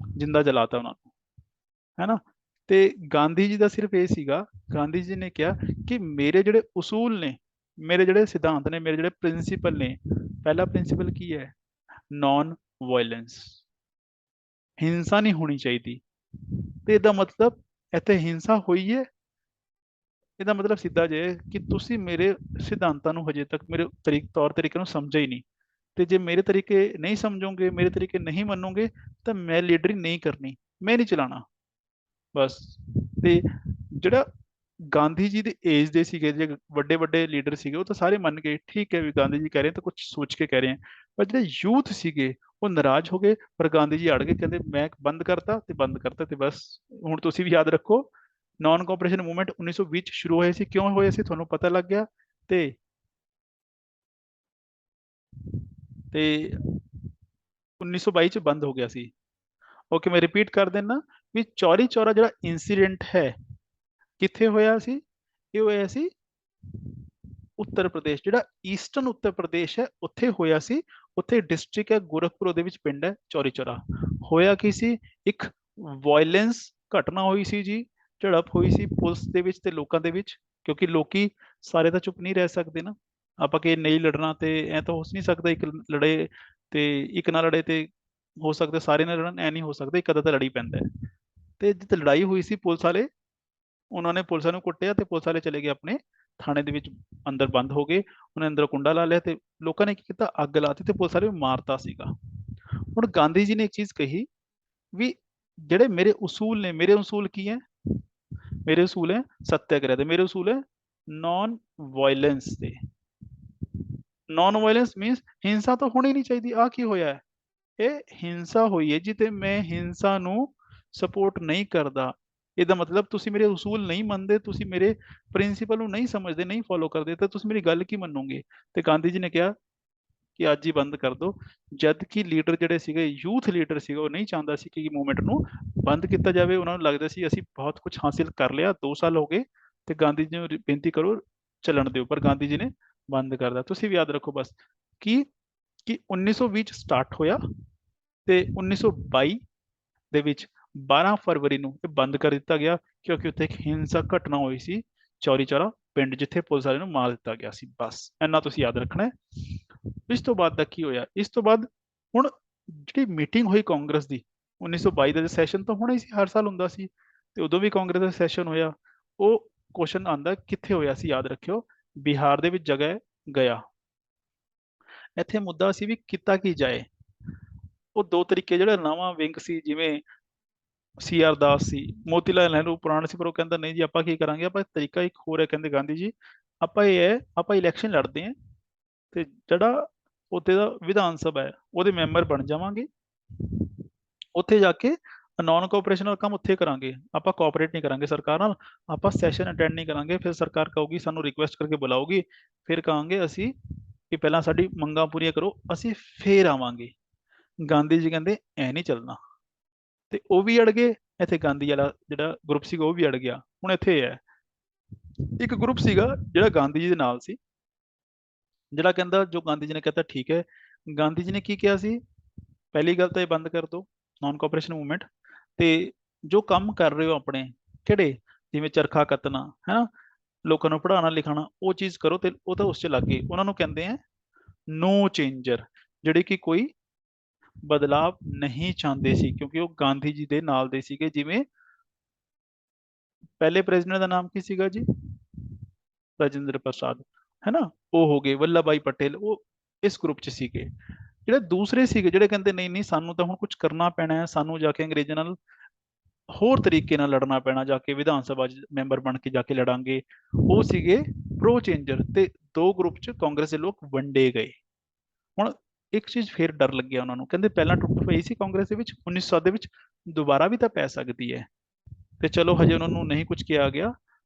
ਜਿੰਦਾ ਜਲਾਤਾ ਉਹਨਾਂ ਨੂੰ, ਹੈ ਨਾ। ਤੇ ਗਾਂਧੀ ਜੀ ਦਾ ਸਿਰਫ ਇਹ ਸੀਗਾ, ਗਾਂਧੀ ਜੀ ਨੇ ਕਿਹਾ ਕਿ ਮੇਰੇ ਜਿਹੜੇ ਉਸੂਲ ਨੇ, ਮੇਰੇ ਜਿਹੜੇ ਸਿਧਾਂਤ ਨੇ, ਮੇਰੇ ਜਿਹੜੇ ਪ੍ਰਿੰਸੀਪਲ ਨੇ, ਪਹਿਲਾ ਪ੍ਰਿੰਸੀਪਲ ਕੀ ਹੈ? ਨॉन ਵਾਇਲੈਂਸ, ਹਿੰਸਾ ਨਹੀਂ ਹੋਣੀ ਚਾਹੀਦੀ। ਤੇ ਇਹਦਾ ਮਤਲਬ ਇੱਥੇ ਹਿੰਸਾ ਹੋਈ ਹੈ, ਇਹਦਾ ਮਤਲਬ ਸਿੱਧਾ ਜਿਹਾ ਕਿ ਤੁਸੀਂ ਮੇਰੇ ਸਿਧਾਂਤਾਂ ਨੂੰ ਹਜੇ ਤੱਕ, ਮੇਰੇ ਤੌਰ ਤਰੀਕੇ ਨੂੰ ਸਮਝਿਆ ਹੀ ਨਹੀਂ। ਤੇ ਜੇ ਮੇਰੇ ਤਰੀਕੇ ਨਹੀਂ ਸਮਝੋਗੇ, ਮੇਰੇ ਤਰੀਕੇ ਨਹੀਂ ਮੰਨੋਗੇ, ਤਾਂ ਮੈਂ ਲੀਡਰਿੰਗ ਨਹੀਂ ਕਰਨੀ, ਮੈਂ ਨਹੀਂ ਚਲਾਣਾ, ਬਸ। ਤੇ ਜਿਹੜਾ ਗਾਂਧੀ ਜੀ ਦੇ ਏਜ ਦੇ ਸੀਗੇ, ਜੇ ਵੱਡੇ ਵੱਡੇ ਲੀਡਰ ਸੀਗੇ, ਉਹ ਤਾਂ ਸਾਰੇ ਮੰਨ ਗਏ, ਠੀਕ ਹੈ ਵੀ ਗਾਂਧੀ ਜੀ ਕਹਿ ਰਹੇ ਤਾਂ ਕੁਝ ਸੋਚ ਕੇ ਕਹਿ ਰਹੇ ਆ। ਪਰ ਜਿਹੜੇ ਯੂਥ ਸੀਗੇ ਉਹ ਨਾਰਾਜ਼ ਹੋ ਗਏ, ਪਰ ਗਾਂਧੀ ਜੀ ਅੜ ਗਏ, ਕਹਿੰਦੇ ਮੈਂ ਬੰਦ ਕਰਤਾ ਤੇ ਬੰਦ ਕਰਤਾ। ਤੇ ਬਸ ਹੁਣ ਤੁਸੀਂ ਵੀ ਯਾਦ ਰੱਖੋ, ਨਾਨ ਕੋਆਪਰੇਸ਼ਨ ਮੂਵਮੈਂਟ 1920 ਚ ਸ਼ੁਰੂ ਹੋਏ ਸੀ। ਕਿਉਂ ਹੋਏ ਸੀ ਤੁਹਾਨੂੰ ਪਤਾ ਲੱਗ ਗਿਆ। ਤੇ 1922 ਚ ਬੰਦ ਹੋ ਗਿਆ ਸੀ। ਓਕੇ, ਮੈਂ ਰਿਪੀਟ ਕਰ ਦਿੰਦਾ ਵੀ ਚੌਰੀ ਚੌਰਾ ਜਿਹੜਾ ਇਨਸੀਡੈਂਟ ਹੈ ਕਿੱਥੇ ਹੋਇਆ ਸੀ? ਇਹ ਹੋਇਆ ਸੀ ਉੱਤਰ ਪ੍ਰਦੇਸ਼, ਜਿਹੜਾ ਈਸਟਰਨ ਉੱਤਰ ਪ੍ਰਦੇਸ਼ ਹੈ ਉੱਥੇ ਹੋਇਆ ਸੀ। ਉੱਥੇ ਡਿਸਟ੍ਰਿਕਟ ਹੈ ਗੋਰਖਪੁਰ, ਉਹਦੇ ਵਿੱਚ ਪਿੰਡ ਹੈ ਚੌਰੀ ਚੌਰਾ। ਹੋਇਆ ਕੀ ਸੀ? ਇੱਕ ਵਾਇਲੈਂਸ ਘਟਨਾ ਹੋਈ ਸੀ ਜੀ, ਝੜਪ ਹੋਈ ਸੀ ਪੁਲਿਸ ਦੇ ਵਿੱਚ ਤੇ ਲੋਕਾਂ ਦੇ ਵਿੱਚ, ਕਿਉਂਕਿ ਲੋਕੀ ਸਾਰੇ ਤਾਂ ਚੁੱਪ ਨਹੀਂ ਰਹਿ ਸਕਦੇ ਨਾ। ਆਪਾਂ ਕਿ ਨਹੀਂ ਲੜਨਾ, ਤੇ ਐ ਤਾਂ ਹੋ ਨਹੀਂ ਸਕਦਾ ਇੱਕ ਲੜੇ ਤੇ ਇੱਕ ਨਾ ਲੜੇ, ਤੇ ਹੋ ਸਕਦਾ ਸਾਰੇ ਨਾਲ ਲੜਨ, ਐ ਨਹੀਂ ਹੋ ਸਕਦਾ, ਇੱਕ ਅੱਧਾ ਤਾਂ ਲੜੀ ਪੈਂਦਾ ਹੈ। ਤੇ ਜਿੱਥੇ ਲੜਾਈ ਹੋਈ ਸੀ, ਪੁਲਿਸ ਵਾਲੇ, ਉਹਨਾਂ ਨੇ ਪੁਲਿਸਾਂ ਨੂੰ ਕੁੱਟਿਆ, ਤੇ ਪੁਲਿਸ ਵਾਲੇ ਚਲੇ ਗਏ ਆਪਣੇ ਥਾਣੇ ਦੇ ਵਿੱਚ, ਅੰਦਰ ਬੰਦ ਹੋ ਗਏ, ਉਹਨੇ ਅੰਦਰ ਕੁੰਡਾ ਲਾ ਲਿਆ, ਤੇ ਲੋਕਾਂ ਨੇ ਕੀ ਕੀਤਾ? ਅੱਗ ਲਾਤੀ, ਤੇ ਪੁਲਿਸ ਵਾਲੇ ਨੂੰ ਮਾਰਤਾ ਸੀਗਾ। ਹੁਣ ਗਾਂਧੀ ਜੀ ਨੇ ਇੱਕ ਚੀਜ਼ ਕਹੀ ਵੀ ਜਿਹੜੇ ਮੇਰੇ ਉਸੂਲ ਨੇ, ਮੇਰੇ ਉਸੂਲ ਕੀ ਹੈ? ਮੇਰੇ ਉਸੂਲ ਹੈ ਸੱਤਿਆਗ੍ਰਹਿ ਦੇ, ਮੇਰੇ ਉਸੂਲ ਹੈ ਨॉन ਵਾਇਲੈਂਸ ਦੇ। ਨॉन ਵਾਇਲੈਂਸ ਮੀਨਸ ਹਿੰਸਾ ਤਾਂ ਹੋਣੀ ਨਹੀਂ ਚਾਹੀਦੀ। ਆ ਕੀ ਹੋਇਆ ਹੈ? ਇਹ ਹਿੰਸਾ ਹੋਈ ਹੈ ਜੀ, ਤੇ ਮੈਂ ਹਿੰਸਾ ਨੂੰ ਸਪੋਰਟ ਨਹੀਂ ਕਰਦਾ, ਇਹਦਾ ਮਤਲਬ ਤੁਸੀਂ ਮੇਰੇ ਉਸੂਲ ਨਹੀਂ ਮੰਨਦੇ, ਤੁਸੀਂ ਮੇਰੇ ਪ੍ਰਿੰਸੀਪਲ ਨੂੰ ਨਹੀਂ ਸਮਝਦੇ, ਨਹੀਂ ਫੋਲੋ ਕਰਦੇ, ਤਾਂ ਤੁਸੀਂ ਮੇਰੀ ਗੱਲ ਕੀ ਮੰਨੋਗੇ। ਤੇ ਗਾਂਧੀ ਜੀ ਨੇ ਕਿਹਾ ਕਿ ਅੱਜ ਹੀ ਬੰਦ ਕਰ ਦਿਓ। ਜਦ ਕਿ ਲੀਡਰ ਜਿਹੜੇ ਸੀਗੇ, ਯੂਥ ਲੀਡਰ ਸੀਗਾ, ਉਹ ਨਹੀਂ ਚਾਹੁੰਦਾ ਸੀ ਕਿ ਮੂਵਮੈਂਟ ਨੂੰ ਬੰਦ ਕੀਤਾ ਜਾਵੇ। ਉਹਨਾਂ ਨੂੰ ਲੱਗਦਾ ਸੀ ਅਸੀਂ ਬਹੁਤ ਕੁਝ ਹਾਸਿਲ ਕਰ ਲਿਆ, 2 ਸਾਲ ਹੋ ਗਏ, ਤੇ ਗਾਂਧੀ ਜੀ ਨੂੰ ਬੇਨਤੀ ਕਰੋ ਚੱਲਣ ਦਿਓ। ਪਰ ਗਾਂਧੀ ਜੀ ਨੇ ਬੰਦ ਕਰਦਾ। ਤੁਸੀਂ ਵੀ ਯਾਦ ਰੱਖੋ ਬਸ ਕਿ 1920 ਚ ਸਟਾਰਟ ਹੋਇਆ ਤੇ 1922 ਦੇ ਵਿੱਚ 12 ਫਰਵਰੀ ਨੂੰ ਇਹ ਬੰਦ ਕਰ ਦਿੱਤਾ ਗਿਆ, ਕਿਉਂਕਿ ਉੱਥੇ ਇੱਕ ਹਿੰਸਕ ਘਟਨਾ ਹੋਈ ਸੀ, ਚੌਰੀ ਚੌਰਾ ਪਿੰਡ, ਜਿੱਥੇ ਪੁਲਿਸ ਵਾਲੇ ਨੂੰ ਮਾਰ ਦਿੱਤਾ ਗਿਆ ਸੀ। ਬਸ ਇੰਨਾ ਤੁਸੀਂ ਯਾਦ ਰੱਖਣਾ ਹੈ। ਇਸ ਤੋਂ ਬਾਅਦ ਦਾ ਕੀ ਹੋਇਆ, ਇਸ ਤੋਂ ਬਾਅਦ ਹੁਣ ਜਿਹੜੀ ਮੀਟਿੰਗ ਹੋਈ ਕਾਂਗਰਸ ਦੀ 1922 ਦਾ ਸੈਸ਼ਨ ਤਾਂ ਹੋਣਾ ਹੀ ਸੀ, ਹਰ ਸਾਲ ਹੁੰਦਾ ਸੀ, ਤੇ ਉਦੋਂ ਵੀ ਕਾਂਗਰਸ ਦਾ ਸੈਸ਼ਨ ਹੋਇਆ। ਉਹ ਕੁਐਸਚਨ ਆਂਦਾ ਕਿੱਥੇ ਹੋਇਆ ਸੀ, ਯਾਦ ਰੱਖਿਓ, ਬਿਹਾਰ ਦੇ ਵਿੱਚ ਜਗ੍ਹਾ ਹੈ ਗਿਆ। ਇੱਥੇ ਮੁੱਦਾ ਸੀ ਵੀ ਕੀਤਾ ਕੀ ਜਾਏ। ਉਹ ਦੋ ਤਰੀਕੇ, ਜਿਹੜਾ ਨਵਾਂ ਵਿੰਗ ਸੀ, ਜਿਵੇਂ CR ਦਾਸ ਸੀ, ਮੋਤੀ ਲਾਲ ਨਹਿਰੂ ਪੁਰਾਣਾ ਸੀ, ਪਰ ਉਹ ਕਹਿੰਦਾ ਨਹੀਂ ਜੀ ਆਪਾਂ ਕੀ ਕਰਾਂਗੇ, ਆਪਾਂ ਤਰੀਕਾ ਇੱਕ ਹੋਰ ਹੈ। ਕਹਿੰਦੇ ਗਾਂਧੀ ਜੀ ਆਪਾਂ ਇਹ ਹੈ, ਆਪਾਂ ਇਲੈਕਸ਼ਨ ਲੜਦੇ ਹਾਂ ਤੇ ਜਿਹੜਾ ਉੱਥੇ ਦਾ ਵਿਧਾਨ ਸਭਾ ਹੈ ਉਹਦੇ ਮੈਂਬਰ ਬਣ ਜਾਵਾਂਗੇ, ਉੱਥੇ ਜਾ ਕੇ ਨਾਨ ਕੋਆਪਰੇਸ਼ਨ ਵਾਲਾ ਕੰਮ ਉੱਥੇ ਕਰਾਂਗੇ, ਆਪਾਂ ਕੋਆਪਰੇਟ ਨਹੀਂ ਕਰਾਂਗੇ ਸਰਕਾਰ ਨਾਲ, ਆਪਾਂ ਸੈਸ਼ਨ ਅਟੈਂਡ ਨਹੀਂ ਕਰਾਂਗੇ। ਫਿਰ ਸਰਕਾਰ ਕਹੂਗੀ, ਸਾਨੂੰ ਰਿਕੁਐਸਟ ਕਰਕੇ ਬੁਲਾਓਗੀ, ਫਿਰ ਕਹਾਂਗੇ ਅਸੀਂ ਕਿ ਪਹਿਲਾਂ ਸਾਡੀ ਮੰਗਾਂ ਪੂਰੀਆਂ ਕਰੋ, ਅਸੀਂ ਫੇਰ ਆਵਾਂਗੇ। ਗਾਂਧੀ ਜੀ ਕਹਿੰਦੇ ਐ ਨਹੀਂ ਚੱਲਣਾ, ਤੇ ਉਹ ਵੀ ਅੜ ਗਏ। ਇੱਥੇ ਗਾਂਧੀ ਵਾਲਾ ਜਿਹੜਾ ਗਰੁੱਪ ਸੀਗਾ ਉਹ ਵੀ ਅੜ ਗਿਆ। ਹੁਣ ਇੱਥੇ ਹੈ ਇੱਕ ਗਰੁੱਪ ਸੀਗਾ ਜਿਹੜਾ ਗਾਂਧੀ ਜੀ ਦੇ ਨਾਲ ਸੀ, ਜਿਹੜਾ ਕਹਿੰਦਾ, ਜੋ ਗਾਂਧੀ ਜੀ ਨੇ ਕਹਿੰਦਾ ਠੀਕ ਹੈ। ਗਾਂਧੀ ਜੀ ਨੇ ਕੀ ਕਿਹਾ ਸੀ, ਪਹਿਲੀ ਗੱਲ ਤਾਂ ਇਹ ਬੰਦ ਕਰ ਦਿਓ ਨਾਨ ਕੋਆਪਰੇਸ਼ਨ ਮੂਵਮੈਂਟ, ਤੇ ਜੋ ਕੰਮ ਕਰ ਰਹੇ ਹੋ ਆਪਣੇ, ਕਿਹੜੇ, ਜਿਵੇਂ ਚਰਖਾ ਕੱਤਣਾ ਹੈ ਨਾ, ਲੋਕਾਂ ਨੂੰ ਪੜ੍ਹਾਉਣਾ ਲਿਖਾਉਣਾ, ਉਹ ਚੀਜ਼ ਕਰੋ, ਤੇ ਉਹ ਤਾਂ ਉਸ 'ਚ ਲੱਗ ਗਏ। ਉਹਨਾਂ ਨੂੰ ਕਹਿੰਦੇ ਆ ਨੋ ਚੇਂਜਰ, ਜਿਹੜੇ ਕਿ ਕੋਈ ਬਦਲਾਵ ਨਹੀਂ ਚਾਹੁੰਦੇ ਸੀ, ਕਿਉਂਕਿ ਉਹ ਗਾਂਧੀ ਜੀ ਦੇ ਨਾਲ ਦੇ ਸੀਗੇ। ਜਿਵੇਂ ਪਹਿਲੇ ਪ੍ਰੈਜ਼ੀਡੈਂਟ ਦਾ ਨਾਮ ਕੀ ਸੀਗਾ ਜੀ, ਰਾਜਿੰਦਰ ਪ੍ਰਸਾਦ, ਹੈ ਨਾ, ਉਹ ਹੋ ਗਏ, ਵੱਲਭ ਭਾਈ ਪਟੇਲ, ਉਹ ਇਸ ਗਰੁੱਪ 'ਚ ਸੀਗੇ। ਜਿਹੜੇ ਦੂਸਰੇ ਸੀਗੇ, ਜਿਹੜੇ ਕਹਿੰਦੇ ਨਹੀਂ ਨਹੀਂ ਸਾਨੂੰ ਤਾਂ ਹੁਣ ਕੁਝ ਕਰਨਾ ਪੈਣਾ ਹੈ, ਸਾਨੂੰ ਜਾ ਕੇ ਅੰਗਰੇਜ਼ਾਂ ਨਾਲ ਹੋਰ ਤਰੀਕੇ ਨਾਲ ਲੜਨਾ ਪੈਣਾ, ਜਾ ਕੇ ਵਿਧਾਨ ਸਭਾ 'ਚ ਮੈਂਬਰ ਬਣ ਕੇ ਜਾ ਕੇ ਲੜਾਂਗੇ, ਉਹ ਸੀਗੇ ਪ੍ਰੋ ਚੇਂਜਰ। ਤੇ ਦੋ ਗਰੁੱਪ 'ਚ ਕਾਂਗਰਸ ਦੇ ਲੋਕ ਵੰਡੇ ਗਏ। ਹੁਣ ਇੱਕ ਚੀਜ਼ ਫੇਰ ਡਰ ਲੱਗਿਆ ਉਹਨਾਂ ਨੂੰ, ਕਹਿੰਦੇ ਪਹਿਲਾਂ ਟੁੱਟ ਪਈ ਸੀ ਕਾਂਗਰਸ ਦੇ ਵਿੱਚ 1907 ਦੇ ਵਿੱਚ, ਦੁਬਾਰਾ ਵੀ ਤਾਂ ਪੈ ਸਕਦੀ ਹੈ। ਤੇ ਚਲੋ ਹਜੇ ਉਹਨਾਂ ਨੂੰ ਨਹੀਂ ਕੁਝ ਕਿਹਾ ਗਿਆ।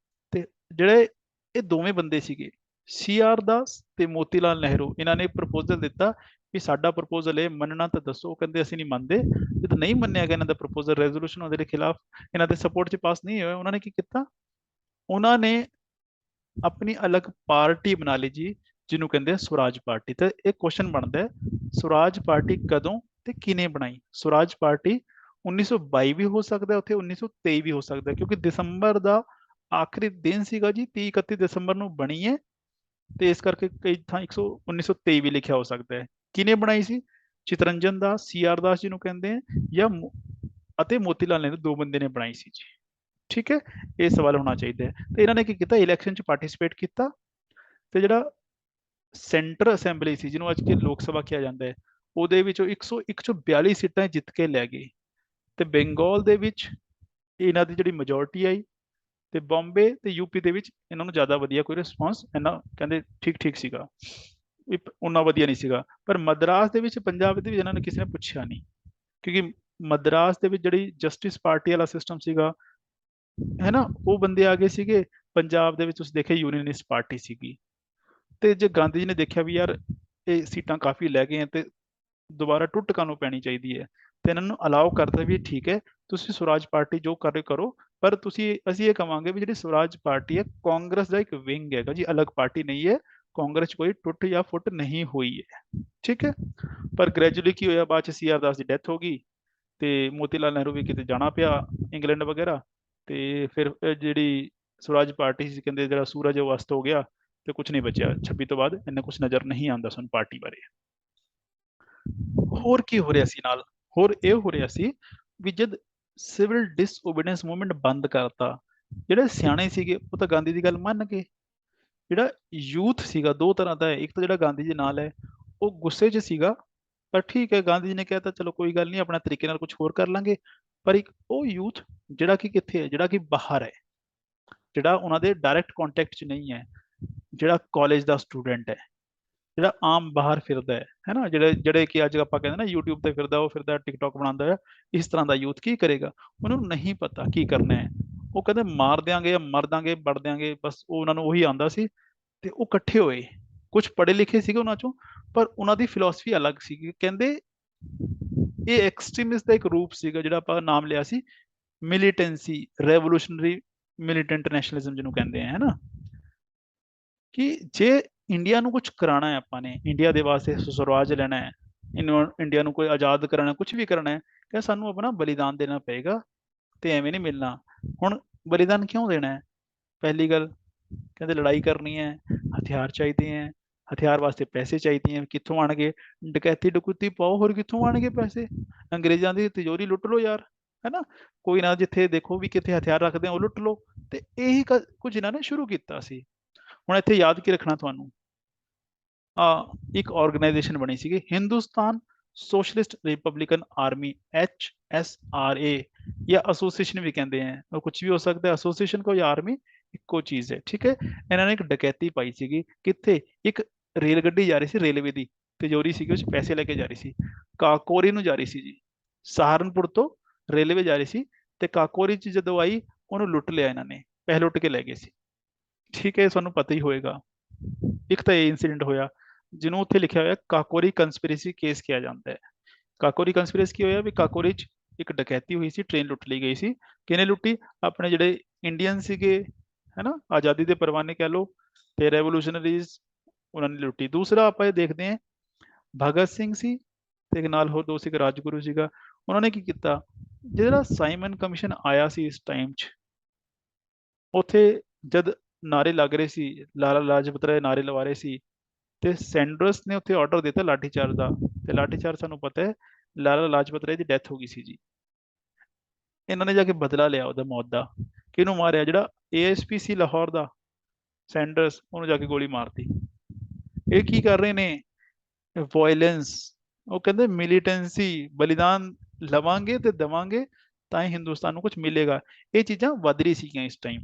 ਤੇ ਜਿਹੜੇ ਇਹ ਦੋਵੇਂ ਬੰਦੇ ਸੀਗੇ, CR ਦਾਸ ਤੇ ਮੋਤੀ ਲਾਲ ਨਹਿਰੂ, ਇਹਨਾਂ ਨੇ ਪ੍ਰਪੋਜ਼ਲ ਦਿੱਤਾ ਵੀ ਸਾਡਾ ਪ੍ਰਪੋਜ਼ਲ ਇਹ ਮੰਨਣਾ ਤਾਂ ਦੱਸੋ। ਕਹਿੰਦੇ ਅਸੀਂ ਨਹੀਂ ਮੰਨਦੇ। ਜਦ ਨਹੀਂ ਮੰਨਿਆ ਗਿਆ ਇਹਨਾਂ ਦਾ ਪ੍ਰਪੋਜ਼ਲ, ਰੈਜ਼ੋਲੂਸ਼ਨ ਉਹਦੇ ਖਿਲਾਫ, ਇਹਨਾਂ ਦੇ ਸਪੋਰਟ 'ਚ ਪਾਸ ਨਹੀਂ ਹੋਇਆ, ਉਹਨਾਂ ਨੇ ਕੀ ਕੀਤਾ, ਉਹਨਾਂ ਨੇ ਆਪਣੀ ਅਲੱਗ ਪਾਰਟੀ ਬਣਾ ਲਈ ਜੀ, ਜਿਹਨੂੰ ਕਹਿੰਦੇ ਆ ਸਵਰਾਜ ਪਾਰਟੀ। ਤੇ ਇਹ ਕੁਐਸਚਨ ਬਣਦਾ ਹੈ, ਸਵਰਾਜ ਪਾਰਟੀ ਕਦੋਂ ਤੇ ਕਿਹਨੇ ਬਣਾਈ। ਸਵਰਾਜ ਪਾਰਟੀ 1922 ਵੀ ਹੋ ਸਕਦਾ, ਉੱਥੇ 1923 ਵੀ ਹੋ ਸਕਦਾ, ਕਿਉਂਕਿ ਦਸੰਬਰ ਦਾ ਆਖਰੀ ਦਿਨ ਸੀਗਾ ਜੀ, 30-31 ਦਸੰਬਰ ਨੂੰ ਬਣੀ ਹੈ, ਤੇ ਇਸ ਕਰਕੇ ਕਈ ਥਾਂ 1923 ਵੀ ਲਿਖਿਆ ਹੋ ਸਕਦਾ ਹੈ। ਕਿਹਨੇ ਬਣਾਈ ਸੀ, ਚਿਤਰੰਜਨ ਦਾਸ, CR ਦਾਸ ਜੀ ਨੂੰ ਕਹਿੰਦੇ ਆ, ਜਾਂ ਅਤੇ ਮੋਤੀ ਲਾਲ ਨਹਿਰੂ, ਦੋ ਬੰਦੇ ਨੇ ਬਣਾਈ ਸੀ ਜੀ। ਠੀਕ ਹੈ, ਇਹ ਸਵਾਲ ਹੋਣਾ ਚਾਹੀਦਾ ਹੈ। ਤੇ ਇਹਨਾਂ ਨੇ ਕੀ ਕੀਤਾ, ਇਲੈਕਸ਼ਨ 'ਚ ਪਾਰਟਿਸਿਪੇਟ ਕੀਤਾ, ਤੇ ਜਿਹੜਾ ਸੈਂਟਰ ਅਸੈਂਬਲੀ ਸੀ, ਜਿਹਨੂੰ ਅੱਜ ਕੇ ਲੋਕ ਸਭਾ ਕਿਹਾ ਜਾਂਦਾ ਹੈ, ਉਹਦੇ ਵਿੱਚੋਂ 101 ਚੋਂ 42 ਸੀਟਾਂ ਜਿੱਤ ਕੇ ਲੈ ਗਏ। ਤੇ ਬੰਗਾਲ ਦੇ ਵਿੱਚ ਇਹਨਾਂ ਦੀ ਜਿਹੜੀ ਮੈਜੋਰਟੀ ਆਈ, ਤੇ ਬੰਬੇ ਤੇ UP ਦੇ ਵਿੱਚ ਇਹਨਾਂ ਨੂੰ ਜ਼ਿਆਦਾ ਵਧੀਆ ਕੋਈ ਰਿਸਪੌਂਸ, ਇਹਨਾਂ ਕਹਿੰਦੇ ਠੀਕ ਠੀਕ ਸੀਗਾ, ਉਨਾ ਵਧੀਆ ਨਹੀਂ ਸੀਗਾ। ਪਰ ਮਦਰਾਸ ਦੇ ਵਿੱਚ, ਪੰਜਾਬ ਦੇ ਵਿੱਚ ਇਹਨਾਂ ਨੇ ਕਿਸੇ ਨੇ ਪੁੱਛਿਆ ਨਹੀਂ, ਕਿਉਂਕਿ ਮਦਰਾਸ ਦੇ ਵਿੱਚ ਜਿਹੜੀ ਜਸਟਿਸ ਪਾਰਟੀ ਵਾਲਾ ਸਿਸਟਮ ਸੀਗਾ, ਹੈ ਨਾ, ਉਹ ਬੰਦੇ ਆ ਗਏ ਸੀਗੇ। ਪੰਜਾਬ ਦੇ ਵਿੱਚ ਤੁਸੀਂ ਦੇਖਿਆ ਯੂਨੀਅਨਿਸਟ ਪਾਰਟੀ ਸੀਗੀ। ਤੇ ਜੇ ਗਾਂਧੀ ਜੀ ਨੇ ਦੇਖਿਆ ਵੀ ਯਾਰ ਇਹ ਸੀਟਾਂ ਕਾਫੀ ਲੈ ਗਏ, ਤੇ ਦੁਬਾਰਾ ਟੁੱਟ ਕਾਨੂੰ ਪੈਣੀ ਚਾਹੀਦੀ ਹੈ, ਤੇ ਇਹਨਾਂ ਨੂੰ ਅਲਾਉ ਕਰਦਾ ਵੀ ਠੀਕ ਹੈ, ਤੁਸੀਂ ਸਵਰਾਜ ਪਾਰਟੀ ਜੋ ਕਰ ਰਹੇ ਕਰੋ, ਪਰ ਅਸੀਂ ਇਹ ਕਵਾਂਗੇ ਵੀ ਜਿਹੜੀ ਸਵਰਾਜ ਪਾਰਟੀ ਹੈ, ਕਾਂਗਰਸ ਦਾ ਇੱਕ ਵਿੰਗ ਹੈਗਾ ਜੀ, ਅਲੱਗ ਪਾਰਟੀ ਨਹੀਂ ਹੈ, ਕਾਂਗਰਸ 'ਚ ਕੋਈ ਟੁੱਟ ਜਾਂ ਫੁੱਟ ਨਹੀਂ ਹੋਈ ਹੈ। ਠੀਕ ਹੈ, ਪਰ ਗ੍ਰੈਜੂਅਲੀ ਕੀ ਹੋਇਆ, ਬਾਅਦ 'ਚ CR ਦਾਸ ਦੀ ਡੈਥ ਹੋ ਗਈ, ਤੇ ਮੋਤੀ ਲਾਲ ਨਹਿਰੂ ਵੀ ਕਿਤੇ ਜਾਣਾ ਪਿਆ, ਇੰਗਲੈਂਡ ਵਗੈਰਾ, ਤੇ ਫਿਰ ਜਿਹੜੀ ਸਵਰਾਜ ਪਾਰਟੀ ਸੀ, ਕਹਿੰਦੇ ਜਿਹੜਾ ਸੂਰਜ ਉਹ ਅਸਤ ਹੋ ਗਿਆ, ਤੇ ਕੁਝ ਨਹੀਂ ਬਚਿਆ। 26 ਤੋਂ ਬਾਅਦ ਇੰਨਾ ਕੁਝ ਨਜ਼ਰ ਨਹੀਂ ਆਉਂਦਾ ਸਾਨੂੰ ਪਾਰਟੀ ਬਾਰੇ। ਹੋਰ ਕੀ ਹੋ ਰਿਹਾ ਸੀ ਨਾਲ, ਹੋਰ ਇਹ ਹੋ ਰਿਹਾ ਸੀ ਵੀ ਜਦ ਸਿਵਲ ਡਿਸਓਬੀਡੀਐਂਸ ਮੂਵਮੈਂਟ ਬੰਦ ਕਰਤਾ, ਜਿਹੜੇ ਸਿਆਣੇ ਸੀਗੇ ਉਹ ਤਾਂ ਗਾਂਧੀ ਦੀ ਗੱਲ ਮੰਨ ਗਏ। ਜਿਹੜਾ ਯੂਥ ਸੀਗਾ, ਦੋ ਤਰ੍ਹਾਂ ਦਾ ਹੈ, ਇੱਕ ਤਾਂ ਜਿਹੜਾ ਗਾਂਧੀ ਜੀ ਨਾਲ ਹੈ ਉਹ ਗੁੱਸੇ 'ਚ ਸੀਗਾ, ਪਰ ਠੀਕ ਹੈ, ਗਾਂਧੀ ਜੀ ਨੇ ਕਹਿਤਾ ਚਲੋ ਕੋਈ ਗੱਲ ਨਹੀਂ, ਆਪਣਾ ਤਰੀਕੇ ਨਾਲ ਕੁਝ ਹੋਰ ਕਰ ਲਾਂਗੇ। ਪਰ ਇੱਕ ਉਹ ਯੂਥ ਜਿਹੜਾ ਕਿ ਕਿੱਥੇ ਹੈ, ਜਿਹੜਾ ਕਿ ਬਾਹਰ ਹੈ, ਜਿਹੜਾ ਉਹਨਾਂ ਦੇ ਡਾਇਰੈਕਟ ਕੰਟੈਕਟ 'ਚ ਨਹੀਂ ਹੈ, ਜਿਹੜਾ ਕਾਲਜ ਦਾ ਸਟੂਡੈਂਟ ਹੈ, ਜਿਹੜਾ ਆਮ ਬਾਹਰ ਫਿਰਦਾ ਹੈ ਨਾ, ਜਿਹੜੇ ਕਿ ਅੱਜ ਆਪਾਂ ਕਹਿੰਦੇ ਨਾ YouTube ਤੇ ਫਿਰਦਾ, ਉਹ ਫਿਰਦਾ ਟਿਕਟੌਕ ਬਣਾਉਂਦਾ ਹੈ, ਇਸ ਤਰ੍ਹਾਂ ਦਾ ਯੂਥ ਕੀ ਕਰੇਗਾ? ਉਹਨੂੰ ਨਹੀਂ ਪਤਾ ਕੀ ਕਰਨਾ ਹੈ। ਉਹ ਕਹਿੰਦੇ ਮਾਰ ਦਿਆਂਗੇ ਜਾਂ ਮਰ ਦਾਂਗੇ, ਵੜ ਦਿਆਂਗੇ, ਬਸ ਉਹਨਾਂ ਨੂੰ ਉਹੀ ਆਉਂਦਾ ਸੀ। ਤੇ ਉਹ ਇਕੱਠੇ ਹੋਏ, ਕੁਝ ਪੜ੍ਹੇ ਲਿਖੇ ਸੀਗੇ ਉਹਨਾਂ ਚੋਂ, ਪਰ ਉਹਨਾਂ ਦੀ ਫਿਲਾਸਫੀ ਅਲੱਗ ਸੀਗੀ। ਕਹਿੰਦੇ ਇਹ ਐਕਸਟ੍ਰੀਮਿਸਟ ਦਾ ਇੱਕ ਰੂਪ ਸੀਗਾ, ਜਿਹੜਾ ਆਪਾਂ ਨਾਮ ਲਿਆ ਸੀ ਮਿਲੀਟੈਂਸੀ, ਰੈਵੋਲੂਸ਼ਨਰੀ ਮਿਲੀਟੈਂਟ ਨੈਸ਼ਨਲਿਜ਼ਮ ਜਿਹਨੂੰ ਕਹਿੰਦੇ ਆ, ਹੈ ਨਾ। ਕਿ ਜੇ ਇੰਡੀਆ ਨੂੰ ਕੁਝ ਕਰਾਉਣਾ ਹੈ, ਆਪਾਂ ਨੇ ਇੰਡੀਆ ਦੇ ਵਾਸਤੇ ਸੁਰਾਜ ਲੈਣਾ ਹੈ, ਇੰਡੀਆ ਨੂੰ ਕੋਈ ਆਜ਼ਾਦ ਕਰਾਉਣਾ, ਕੁਝ ਵੀ ਕਰਨਾ ਹੈ, ਕਿ ਸਾਨੂੰ ਆਪਣਾ ਬਲੀਦਾਨ ਦੇਣਾ ਪਏਗਾ, ਤੇ ਐਵੇਂ ਨਹੀਂ ਮਿਲਣਾ। ਹੁਣ ਬਲੀਦਾਨ ਕਿਉਂ ਦੇਣਾ ਹੈ? ਪਹਿਲੀ ਗੱਲ, ਕਹਿੰਦੇ ਲੜਾਈ ਕਰਨੀ ਹੈ, ਹਥਿਆਰ ਚਾਹੀਦੇ ਹੈ, ਹਥਿਆਰ ਵਾਸਤੇ ਪੈਸੇ ਚਾਹੀਦੇ ਹੈ, ਕਿੱਥੋਂ ਆਣਗੇ? ਡਕੈਤੀ ਡਕੂਤੀ ਪਾਓ, ਹੋਰ ਕਿੱਥੋਂ ਆਣਗੇ ਪੈਸੇ? ਅੰਗਰੇਜ਼ਾਂ ਦੀ ਤਿਜੋਰੀ ਲੁੱਟ ਲਓ ਯਾਰ, ਹੈ ਨਾ। ਕੋਈ ਨਾ, ਜਿੱਥੇ ਦੇਖੋ ਵੀ ਕਿੱਥੇ ਹਥਿਆਰ ਰੱਖਦੇ ਆ ਉਹ ਲੁੱਟ ਲਓ। ਤੇ ਇਹੀ ਕੁਝ ਇਹਨਾਂ ਨੇ ਸ਼ੁਰੂ ਕੀਤਾ ਸੀ। ਹੁਣ ਇੱਥੇ ਯਾਦ ਕੀ ਰੱਖਣਾ ਤੁਹਾਨੂੰ, ਇੱਕ ਆਰਗੇਨਾਈਜੇਸ਼ਨ ਬਣੀ ਸੀਗੀ, Hindustan socialist Republican army, HSRA, ਜਾਂ ਐਸੋਸੀਏਸ਼ਨ ਵੀ ਕਹਿੰਦੇ ਆ, ਉਹ ਕੁਝ ਵੀ ਹੋ ਸਕਦਾ ਹੈ, ਐਸੋਸੀਏਸ਼ਨ ਕੋ ਜਾਂ ਆਰਮੀ ਇੱਕੋ ਚੀਜ਼ ਹੈ, ਠੀਕ ਹੈ। ਇਹਨਾਂ ਨੇ ਇੱਕ ਡਕੈਤੀ ਪਾਈ ਸੀਗੀ, ਕਿੱਥੇ? ਇੱਕ ਰੇਲ ਗੱਡੀ ਜਾ ਰਹੀ ਸੀ, ਰੇਲਵੇ ਦੀ ਤਿਜੋਰੀ ਸੀਗੀ, ਉਸ 'ਚ ਪੈਸੇ ਲੈ ਕੇ ਜਾ ਰਹੀ ਸੀ, ਕਾਕੋਰੀ ਨੂੰ ਜਾ ਰਹੀ ਸੀ ਜੀ, ਸਹਾਰਨਪੁਰ ਤੋਂ ਰੇਲਵੇ ਜਾ ਰਹੀ ਸੀ, ਤੇ ਕਾਕੋਰੀ 'ਚ ਜਦੋਂ ਆਈ, ਉਹਨੂੰ ਲੁੱਟ ਲਿਆ ਇਹਨਾਂ ਨੇ, ਪੈਸੇ ਲੁੱਟ ਕੇ ਲੈ ਗਏ ਸੀ, ਠੀਕ ਹੈ। ਤੁਹਾਨੂੰ ਪਤਾ ਹੀ ਹੋਏਗਾ। ਇੱਕ ਤਾਂ ਇਹ ਇੰਸੀਡੈਂਟ ਹੋਇਆ, ਜਿਹਨੂੰ ਉੱਥੇ ਲਿਖਿਆ ਹੋਇਆ ਕਾਕੋਰੀ ਕੰਸਪੀਰੇਸੀ ਕੇਸ ਕਿਹਾ ਜਾਂਦਾ ਹੈ। ਕਾਕੋਰੀ ਕੰਸਪੀਰੇਸੀ ਕੀ ਹੋਇਆ ਵੀ ਕਾਕੋਰੀ 'ਚ ਇੱਕ ਡਕੈਤੀ ਹੋਈ ਸੀ, ਟ੍ਰੇਨ ਲੁੱਟ ਲਈ ਗਈ ਸੀ। ਕਿਹਨੇ ਲੁੱਟੀ? ਆਪਣੇ ਜਿਹੜੇ ਇੰਡੀਅਨ ਸੀਗੇ, ਹੈ ਨਾ, ਆਜ਼ਾਦੀ ਦੇ ਪਰਵਾਨੇ ਕਹਿ ਲਓ, ਤੇ ਰੈਵੋਲੂਸ਼ਨਰੀਜ਼, ਉਹਨਾਂ ਨੇ ਲੁੱਟੀ। ਦੂਸਰਾ ਆਪਾਂ ਇਹ ਦੇਖਦੇ ਹਾਂ, ਭਗਤ ਸਿੰਘ ਸੀ, ਤੇ ਇੱਕ ਨਾਲ ਹੋਰ ਦੋ ਸੀ, ਰਾਜਗੁਰੂ ਸੀਗਾ। ਉਹਨਾਂ ਨੇ ਕੀ ਕੀਤਾ, ਜਿਹੜਾ ਸਾਈਮਨ ਕਮਿਸ਼ਨ ਆਇਆ ਸੀ ਇਸ ਟਾਈਮ 'ਚ, ਉੱਥੇ ਜਦ ਨਾਰੇ ਲੱਗ ਰਹੇ ਸੀ, ਲਾਲਾ ਲਾਜਪਤ ਰਾਏ ਨਾਰੇ ਲਵਾ ਰਹੇ ਸੀ, ਤੇ ਸੈਂਡਰਸ ਨੇ ਉੱਥੇ ਆਰਡਰ ਦਿੱਤਾ ਲਾਠੀਚਾਰਜ ਦਾ। ਤੇ ਲਾਠੀਚਾਰਜ ਸਾਨੂੰ ਪਤਾ ਹੈ, ਲਾਲਾ ਲਾਜਪਤ ਰਾਏ ਦੀ ਡੈਥ ਹੋ ਗਈ ਸੀ ਜੀ। ਇਹਨਾਂ ਨੇ ਜਾ ਕੇ ਬਦਲਾ ਲਿਆ ਉਹਦਾ ਮੌਤ ਦਾ। ਕਿਹਨੂੰ ਮਾਰਿਆ? ਜਿਹੜਾ ASP ਸੀ ਲਾਹੌਰ ਦਾ, ਸੈਂਡਰਸ, ਉਹਨੂੰ ਜਾ ਕੇ ਗੋਲੀ ਮਾਰਤੀ। ਇਹ ਕੀ ਕਰ ਰਹੇ ਨੇ? ਵਾਇਲੈਂਸ। ਉਹ ਕਹਿੰਦੇ ਮਿਲੀਟੈਂਸੀ, ਬਲੀਦਾਨ ਲਵਾਂਗੇ ਤੇ ਦੇਵਾਂਗੇ ਤਾਂ ਹੀ ਹਿੰਦੁਸਤਾਨ ਨੂੰ ਕੁਝ ਮਿਲੇਗਾ। ਇਹ ਚੀਜ਼ਾਂ ਵੱਧ ਰਹੀ ਸੀਗੀਆਂ ਇਸ ਟਾਈਮ।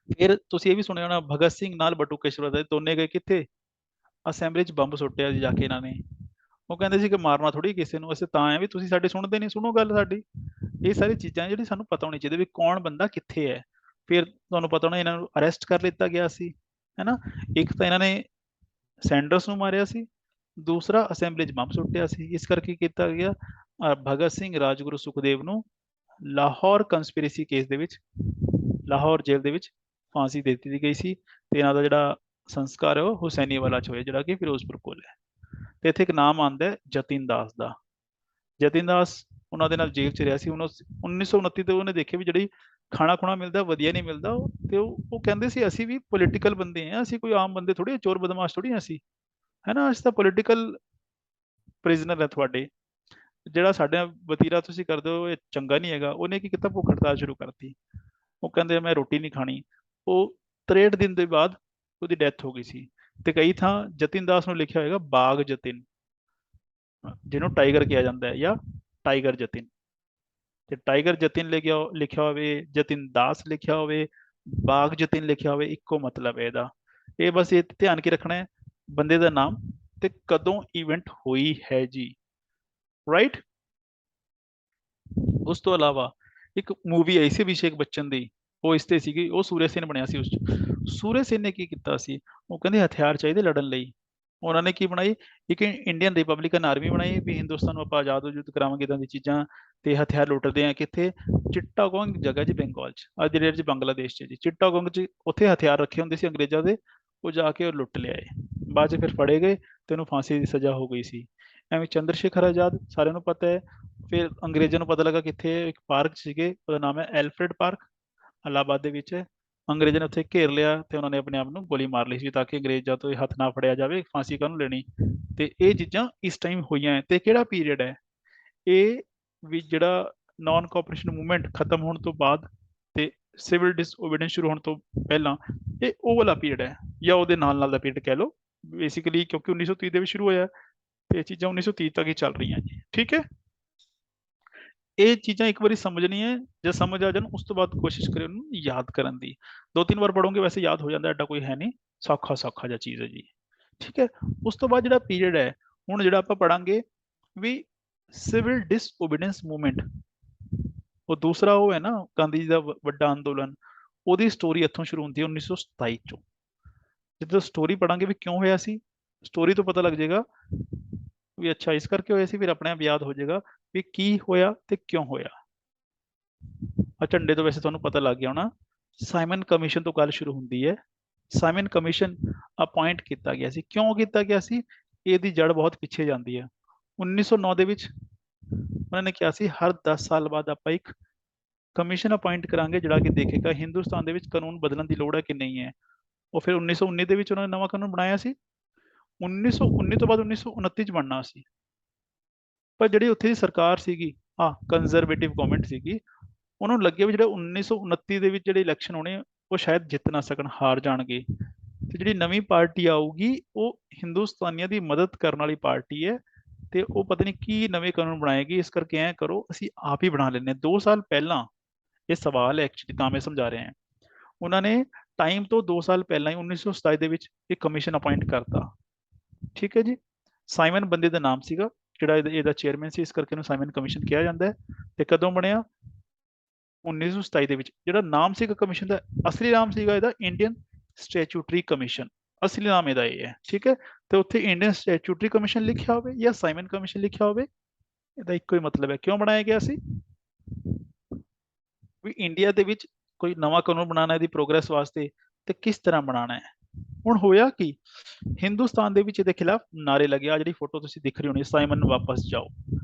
ਫਿਰ ਤੁਸੀਂ ਇਹ ਵੀ ਸੁਣਿਆ ਹੋਣਾ, ਭਗਤ ਸਿੰਘ ਨਾਲ ਬਟੂਕੇਸ਼ਵਰ ਦੇ ਦੋਨੇ ਗਏ ਕਿੱਥੇ? ਅਸੈਂਬਲੀ 'ਚ ਬੰਬ ਸੁੱਟਿਆ ਜੀ ਜਾ ਕੇ ਇਹਨਾਂ ਨੇ। ਉਹ ਕਹਿੰਦੇ ਸੀ ਕਿ ਮਾਰਨਾ ਥੋੜੀ ਕਿਸੇ ਨੂੰ, ਅਸੀਂ ਤਾਂ ਹੈ ਵੀ ਤੁਸੀਂ ਸਾਡੇ ਸੁਣਦੇ ਨਹੀਂ, ਸੁਣੋ ਗੱਲ ਸਾਡੀ। ਇਹ ਸਾਰੀ ਚੀਜ਼ਾਂ ਜਿਹੜੀ ਸਾਨੂੰ ਪਤਾ ਹੋਣੀ ਚਾਹੀਦੀ ਵੀ ਕੌਣ ਬੰਦਾ ਕਿੱਥੇ ਹੈ। ਫਿਰ ਤੁਹਾਨੂੰ ਪਤਾ ਹੋਣਾ, ਇਹਨਾਂ ਨੂੰ ਅਰੈਸਟ ਕਰ ਲਿੱਤਾ ਗਿਆ ਸੀ, ਹੈ ਨਾ। ਇੱਕ ਤਾਂ ਇਹਨਾਂ ਨੇ ਸੈਂਡਰਸ ਨੂੰ ਮਾਰਿਆ ਸੀ, ਦੂਸਰਾ ਅਸੈਂਬਲੀ 'ਚ ਬੰਬ ਸੁੱਟਿਆ ਸੀ। ਇਸ ਕਰਕੇ ਕੀਤਾ ਗਿਆ, ਭਗਤ ਸਿੰਘ, ਰਾਜਗੁਰੂ, ਸੁਖਦੇਵ ਨੂੰ ਲਾਹੌਰ ਕੰਸਪੀਰੇਸੀ ਕੇਸ ਦੇ ਵਿੱਚ, ਲਾਹੌਰ ਜੇਲ੍ਹ ਦੇ ਵਿੱਚ ਫਾਂਸੀ ਦੇ ਦਿੱਤੀ ਗਈ ਸੀ। ਤੇ ਇਹਨਾਂ ਦਾ ਜਿਹੜਾ ਸੰਸਕਾਰ ਹੈ ਉਹ ਹੁਸੈਨੀਵਾਲਾ 'ਚ ਹੋਇਆ, ਜਿਹੜਾ ਕਿ ਫਿਰੋਜ਼ਪੁਰ ਕੋਲ ਹੈ। ਤੇ ਇੱਥੇ ਇੱਕ ਨਾਮ ਆਉਂਦਾ ਹੈ ਜਤਿਨ ਦਾਸ ਦਾ। ਜਤਿਨ ਦਾਸ ਉਹਨਾਂ ਦੇ ਨਾਲ ਜੇਲ੍ਹ 'ਚ ਰਿਹਾ ਸੀ। 1929 ਤੇ ਉਹਨੇ ਦੇਖਿਆ ਵੀ ਜਿਹੜੀ ਖਾਣਾ ਖੁਣਾ ਮਿਲਦਾ ਵਧੀਆ ਨਹੀਂ ਮਿਲਦਾ, ਤੇ ਉਹ ਕਹਿੰਦੇ ਸੀ ਅਸੀਂ ਵੀ ਪੋਲੀਟੀਕਲ ਬੰਦੇ ਹਾਂ, ਅਸੀਂ ਕੋਈ ਆਮ ਬੰਦੇ ਥੋੜੀ, ਚੋਰ ਬਦਮਾਸ਼ ਥੋੜੀ ਹਾਂ ਅਸੀਂ, ਹੈ ਨਾ। ਅਸੀਂ ਤਾਂ ਪੋਲੀਟੀਕਲ ਪ੍ਰਿਜ਼ਨਰ ਹੈ ਤੁਹਾਡੇ, ਜਿਹੜਾ ਸਾਡੇ ਨਾਲ ਵਤੀਰਾ ਤੁਸੀਂ ਕਰਦੇ ਹੋ ਇਹ ਚੰਗਾ ਨਹੀਂ ਹੈਗਾ। ਉਹਨੇ ਕੀ ਕੀਤਾ, ਭੁੱਖ ਹੜਤਾਲ ਸ਼ੁਰੂ ਕਰਤੀ। ਉਹ ਕਹਿੰਦੇ ਮੈਂ ਰੋਟੀ ਨਹੀਂ ਖਾਣੀ। ਉਹ 63 ਦਿਨ ਦੇ ਬਾਅਦ ਉਹਦੀ ਡੈਥ ਹੋ ਗਈ ਸੀ। ਤੇ ਕਈ ਥਾਂ ਜਤਿਨ ਦਾਸ ਨੂੰ ਲਿਖਿਆ ਹੋਏਗਾ ਬਾਗ ਜਤਿਨ, ਜਿਹਨੂੰ ਟਾਈਗਰ ਕਿਹਾ ਜਾਂਦਾ ਹੈ, ਜਾਂ ਟਾਈਗਰ ਜਤਿਨ। ਤੇ ਟਾਈਗਰ ਜਤਿਨ ਲਿਖਿਆ ਹੋਵੇ, ਜਤਿਨ ਦਾਸ ਲਿਖਿਆ ਹੋਵੇ, ਬਾਗ ਜਤਿਨ ਲਿਖਿਆ ਹੋਵੇ, ਇੱਕੋ ਮਤਲਬ ਹੈ ਇਹਦਾ। ਇਹ ਬਸ ਇਹ ਧਿਆਨ ਕੀ ਰੱਖਣਾ ਹੈ, ਬੰਦੇ ਦਾ ਨਾਮ ਤੇ ਕਦੋਂ ਇਵੈਂਟ ਹੋਈ ਹੈ ਜੀ, ਰਾਈਟ। ਉਸ ਤੋਂ ਇਲਾਵਾ ਇੱਕ ਮੂਵੀ ਆਈ ਸੀ ਅਭਿਸ਼ੇਕ ਬੱਚਨ ਦੀ, ਉਹ ਇਸ ਤੇ ਸੀਗੀ, ਉਹ ਸੂਰਜ ਸੇਨ ਬਣਿਆ ਸੀ। ਉਸ 'ਚ ਸੂਰਜ ਸੇਨ ਨੇ ਕੀ ਕੀਤਾ ਸੀ, ਉਹ ਕਹਿੰਦੇ ਹਥਿਆਰ ਚਾਹੀਦੇ ਲੜਨ ਲਈ। ਉਹਨਾਂ ਨੇ ਕੀ ਬਣਾਈ, ਇੱਕ ਇੰਡੀਅਨ ਰਿਪਬਲਿਕਨ ਆਰਮੀ ਬਣਾਈ ਵੀ ਹਿੰਦੁਸਤਾਨ ਨੂੰ ਆਪਾਂ ਆਜ਼ਾਦ ਵਜੂਦ ਕਰਾਵਾਂਗੇ, ਇੱਦਾਂ ਦੀ ਚੀਜ਼ਾਂ। ਤੇ ਹਥਿਆਰ ਲੁੱਟਦੇ ਆ ਕਿੱਥੇ? ਚਿੱਟਾਗੋਂਗ ਜਗ੍ਹਾ ਜੀ, ਬੰਗਾਲ 'ਚ, ਅੱਜ ਦੀ ਡੇਟ 'ਚ ਬੰਗਲਾਦੇਸ਼ 'ਚ ਜੀ। ਚਿੱਟਾਗੋਂਗ 'ਚ ਉੱਥੇ ਹਥਿਆਰ ਰੱਖੇ ਹੁੰਦੇ ਸੀ ਅੰਗਰੇਜ਼ਾਂ ਦੇ, ਉਹ ਜਾ ਕੇ ਉਹ ਲੁੱਟ ਲਿਆਏ। ਬਾਅਦ 'ਚ ਫਿਰ ਫੜੇ ਗਏ ਤੇ ਉਹਨੂੰ ਫਾਂਸੀ ਦੀ ਸਜ਼ਾ ਹੋ ਗਈ ਸੀ। ਐਵੇਂ ਚੰਦਰ ਸ਼ੇਖਰ ਆਜ਼ਾਦ ਸਾਰਿਆਂ ਨੂੰ ਪਤਾ ਹੈ। ਫਿਰ ਅੰਗਰੇਜ਼ਾਂ ਨੂੰ ਪਤਾ ਲੱਗਾ ਕਿੱਥੇ ਇੱਕ ਪਾਰਕ ਸੀਗੇ, ਉਹਦਾ ਨਾਮ ਹੈ ਐਲਫਰੈਡ ਪਾਰਕ, ਇਲਾਹਾਬਾਦ ਦੇ ਵਿੱਚ ਹੈ। ਅੰਗਰੇਜ਼ਾਂ ਨੇ ਉੱਥੇ ਘੇਰ ਲਿਆ ਤੇ ਉਹਨਾਂ ਨੇ ਆਪਣੇ ਆਪ ਨੂੰ ਗੋਲੀ ਮਾਰ ਲਈ ਸੀ, ਤਾਂ ਕਿ ਅੰਗਰੇਜ਼ਾਂ ਤੋਂ ਇਹ ਹੱਥ ਨਾ ਫੜਿਆ ਜਾਵੇ, ਫਾਂਸੀ ਕਾਹਨੂੰ ਲੈਣੀ। ਤੇ ਇਹ ਚੀਜ਼ਾਂ ਇਸ ਟਾਈਮ ਹੋਈਆਂ ਹੈ। ਤੇ ਕਿਹੜਾ ਪੀਰੀਅਡ ਹੈ ਇਹ ਵੀ, ਜਿਹੜਾ ਨਾਨ ਕੋਆਪਰੇਸ਼ਨ ਮੂਵਮੈਂਟ ਖਤਮ ਹੋਣ ਤੋਂ ਬਾਅਦ ਤੇ ਸਿਵਲ ਡਿਸਓਬੀਡੀਐਂਸ ਸ਼ੁਰੂ ਹੋਣ ਤੋਂ ਪਹਿਲਾਂ, ਇਹ ਉਹ ਵਾਲਾ ਪੀਰੀਅਡ ਹੈ, ਜਾਂ ਉਹਦੇ ਨਾਲ ਨਾਲ ਦਾ ਪੀਰੀਅਡ ਕਹਿ ਲਓ ਬੇਸਿਕਲੀ, ਕਿਉਂਕਿ 1930 ਦੇ ਵਿੱਚ ਸ਼ੁਰੂ ਹੋਇਆ ਤੇ ਇਹ ਚੀਜ਼ਾਂ 1930 ਤੱਕ ਹੀ ਚੱਲ ਰਹੀਆਂ ਜੀ, ਠੀਕ ਹੈ। ਇਹ ਚੀਜ਼ਾਂ ਇੱਕ ਵਾਰੀ ਸਮਝਣੀ ਹੈ, ਜੇ ਸਮਝ ਆ ਜਾਣ ਉਸ ਤੋਂ ਬਾਅਦ ਕੋਸ਼ਿਸ਼ ਕਰਿਓ ਉਹਨੂੰ ਯਾਦ ਕਰਨ ਦੀ। 2-3 ਵਾਰ ਪੜੋਗੇ ਵੈਸੇ ਯਾਦ ਹੋ ਜਾਂਦਾ, ਐਡਾ ਕੋਈ ਹੈ ਨਹੀਂ, ਸੌਖਾ ਜਿਹਾ ਚੀਜ਼ ਹੈ ਜੀ, ਠੀਕ ਹੈ। ਉਸ ਤੋਂ ਬਾਅਦ ਜਿਹੜਾ ਪੀਰੀਅਡ ਹੈ, ਹੁਣ ਜਿਹੜਾ ਆਪਾਂ ਪੜਾਂਗੇ ਵੀ ਸਿਵਲ ਡਿਸਓਬੀਡੀਐਂਸ ਮੂਵਮੈਂਟ, ਉਹ ਦੂਸਰਾ ਉਹ ਹੈ ਨਾ ਗਾਂਧੀ ਜੀ ਦਾ ਵੱਡਾ ਅੰਦੋਲਨ, ਉਹਦੀ ਸਟੋਰੀ ਇੱਥੋਂ ਸ਼ੁਰੂ ਹੁੰਦੀ ਹੈ 1927 ਚੋਂ। ਜਦੋਂ ਸਟੋਰੀ ਪੜਾਂਗੇ ਵੀ ਕਿਉਂ ਹੋਇਆ ਸੀ, ਸਟੋਰੀ ਤੋਂ ਪਤਾ ਲੱਗ ਜਾਏਗਾ ਵੀ ਅੱਛਾ ਇਸ ਕਰਕੇ ਹੋਇਆ ਸੀ, ਫਿਰ ਆਪਣੇ ਆਪ ਯਾਦ ਹੋ ਜਾਏਗਾ ਵੀ ਕੀ ਹੋਇਆ ਤੇ ਕਿਉਂ ਹੋਇਆ। ਆ ਝੰਡੇ ਤੋਂ ਵੈਸੇ ਤੁਹਾਨੂੰ ਪਤਾ ਲੱਗ ਗਿਆ ਹੋਣਾ, ਸਾਈਮਨ ਕਮਿਸ਼ਨ ਤੋਂ ਗੱਲ ਸ਼ੁਰੂ ਹੁੰਦੀ ਹੈ। ਸਾਈਮਨ ਕਮਿਸ਼ਨ ਅਪਾਇੰਟ ਕੀਤਾ ਗਿਆ ਸੀ, ਕਿਉਂ ਕੀਤਾ ਗਿਆ ਸੀ, ਇਹਦੀ ਜੜ ਬਹੁਤ ਪਿੱਛੇ ਜਾਂਦੀ ਹੈ। 1909 ਦੇ ਵਿੱਚ ਉਹਨਾਂ ਨੇ ਕਿਹਾ ਸੀ ਹਰ 10 ਸਾਲ ਬਾਅਦ ਆਪਾਂ ਇੱਕ ਕਮਿਸ਼ਨ ਅਪਾਇੰਟ ਕਰਾਂਗੇ ਜਿਹੜਾ ਕਿ ਦੇਖੇਗਾ ਹਿੰਦੁਸਤਾਨ ਦੇ ਵਿੱਚ ਕਾਨੂੰਨ ਬਦਲਣ ਦੀ ਲੋੜ ਹੈ ਕਿ ਨਹੀਂ ਹੈ। ਉਹ ਫਿਰ 1919 ਦੇ ਵਿੱਚ ਉਹਨਾਂ ਨੇ ਨਵਾਂ ਕਾਨੂੰਨ ਬਣਾਇਆ ਸੀ। 1919 ਤੋਂ ਬਾਅਦ 1929 ਚ ਬਣਨਾ ਸੀ, ਪਰ ਜਿਹੜੀ ਉੱਥੇ ਦੀ ਸਰਕਾਰ ਸੀਗੀ, ਹਾਂ ਕੰਜ਼ਰਵੇਟਿਵ ਗਵਰਨਮੈਂਟ ਸੀਗੀ, ਉਹਨਾਂ ਨੂੰ ਲੱਗਿਆ ਵੀ ਜਿਹੜੇ 1929 ਦੇ ਵਿੱਚ ਜਿਹੜੇ ਇਲੈਕਸ਼ਨ ਹੋਣੇ ਉਹ ਸ਼ਾਇਦ ਜਿੱਤ ਨਾ ਸਕਣ, ਹਾਰ ਜਾਣਗੇ, ਤੇ ਜਿਹੜੀ ਨਵੀਂ ਪਾਰਟੀ ਆਊਗੀ ਉਹ ਹਿੰਦੁਸਤਾਨੀਆਂ ਦੀ ਮਦਦ ਕਰਨ ਵਾਲੀ ਪਾਰਟੀ ਹੈ, ਤੇ ਉਹ ਪਤਾ ਨਹੀਂ ਕੀ ਨਵੇਂ ਕਾਨੂੰਨ ਬਣਾਏਗੀ, ਇਸ ਕਰਕੇ ਐਂ ਕਰੋ ਅਸੀਂ ਆਪ ਹੀ ਬਣਾ ਲੈਂਦੇ ਹਾਂ। 2 ਸਾਲ ਪਹਿਲਾਂ ਇਹ ਸਵਾਲ ਹੈ ਐਕਚੁਅਲੀ, ਤਾਂ ਮੈਂ ਸਮਝਾ ਰਿਹਾ। ਉਹਨਾਂ ਨੇ ਟਾਈਮ ਤੋਂ 2 ਸਾਲ ਪਹਿਲਾਂ ਹੀ 1927 ਦੇ ਵਿੱਚ ਇੱਕ ਕਮਿਸ਼ਨ ਅਪਾਇੰਟ ਕਰਤਾ। ਠੀਕ ਹੈ ਜੀ। ਸਾਈਮਨ ਬੰਦੇ ਦਾ ਨਾਮ ਸੀਗਾ ਜਿਹੜਾ ਇਹਦਾ ਚੇਅਰਮੈਨ ਸੀ, ਇਸ ਕਰਕੇ ਇਹਨੂੰ ਸਾਈਮਨ ਕਮਿਸ਼ਨ ਕਿਹਾ ਜਾਂਦਾ ਹੈ। ਤੇ ਕਦੋਂ ਬਣਿਆ, 1927 ਦੇ ਵਿੱਚ। ਜਿਹੜਾ ਨਾਮ ਸੀਗਾ ਕਮਿਸ਼ਨ ਦਾ, ਅਸਲੀ ਨਾਮ ਸੀਗਾ ਇਹਦਾ ਇੰਡੀਅਨ ਸਟੈਚੂਟਰੀ ਕਮਿਸ਼ਨ, ਅਸਲੀ ਨਾਮ ਇਹਦਾ ਇਹ ਹੈ। ਠੀਕ ਹੈ। ਤੇ ਉੱਥੇ ਇੰਡੀਅਨ ਸਟੈਚੂਟਰੀ ਕਮਿਸ਼ਨ ਲਿਖਿਆ ਹੋਵੇ ਜਾਂ ਸਾਈਮਨ ਕਮਿਸ਼ਨ ਲਿਖਿਆ ਹੋਵੇ, ਇਹਦਾ ਇੱਕੋ ਹੀ ਮਤਲਬ ਹੈ। ਕਿਉਂ ਬਣਾਇਆ ਗਿਆ ਸੀ, ਵੀ ਇੰਡੀਆ ਦੇ ਵਿੱਚ ਕੋਈ ਨਵਾਂ ਕਾਨੂੰਨ ਬਣਾਉਣਾ ਇਹਦੀ ਪ੍ਰੋਗਰੈਸ ਵਾਸਤੇ, ਤੇ ਕਿਸ ਤਰ੍ਹਾਂ ਬਣਾਉਣਾ ਹੈ। ਹੁਣ ਹੋਇਆ ਕੀ, ਹਿੰਦੁਸਤਾਨ ਦੇ ਵਿੱਚ ਇਹਦੇ ਖਿਲਾਫ ਨਾਰੇ ਲੱਗੇ। ਆ ਜਿਹੜੀ ਫੋਟੋ ਤੁਸੀਂ ਦਿਖ ਰਹੀ ਹੋਣੀ, ਸਾਈਮਨ ਵਾਪਸ ਜਾਓ,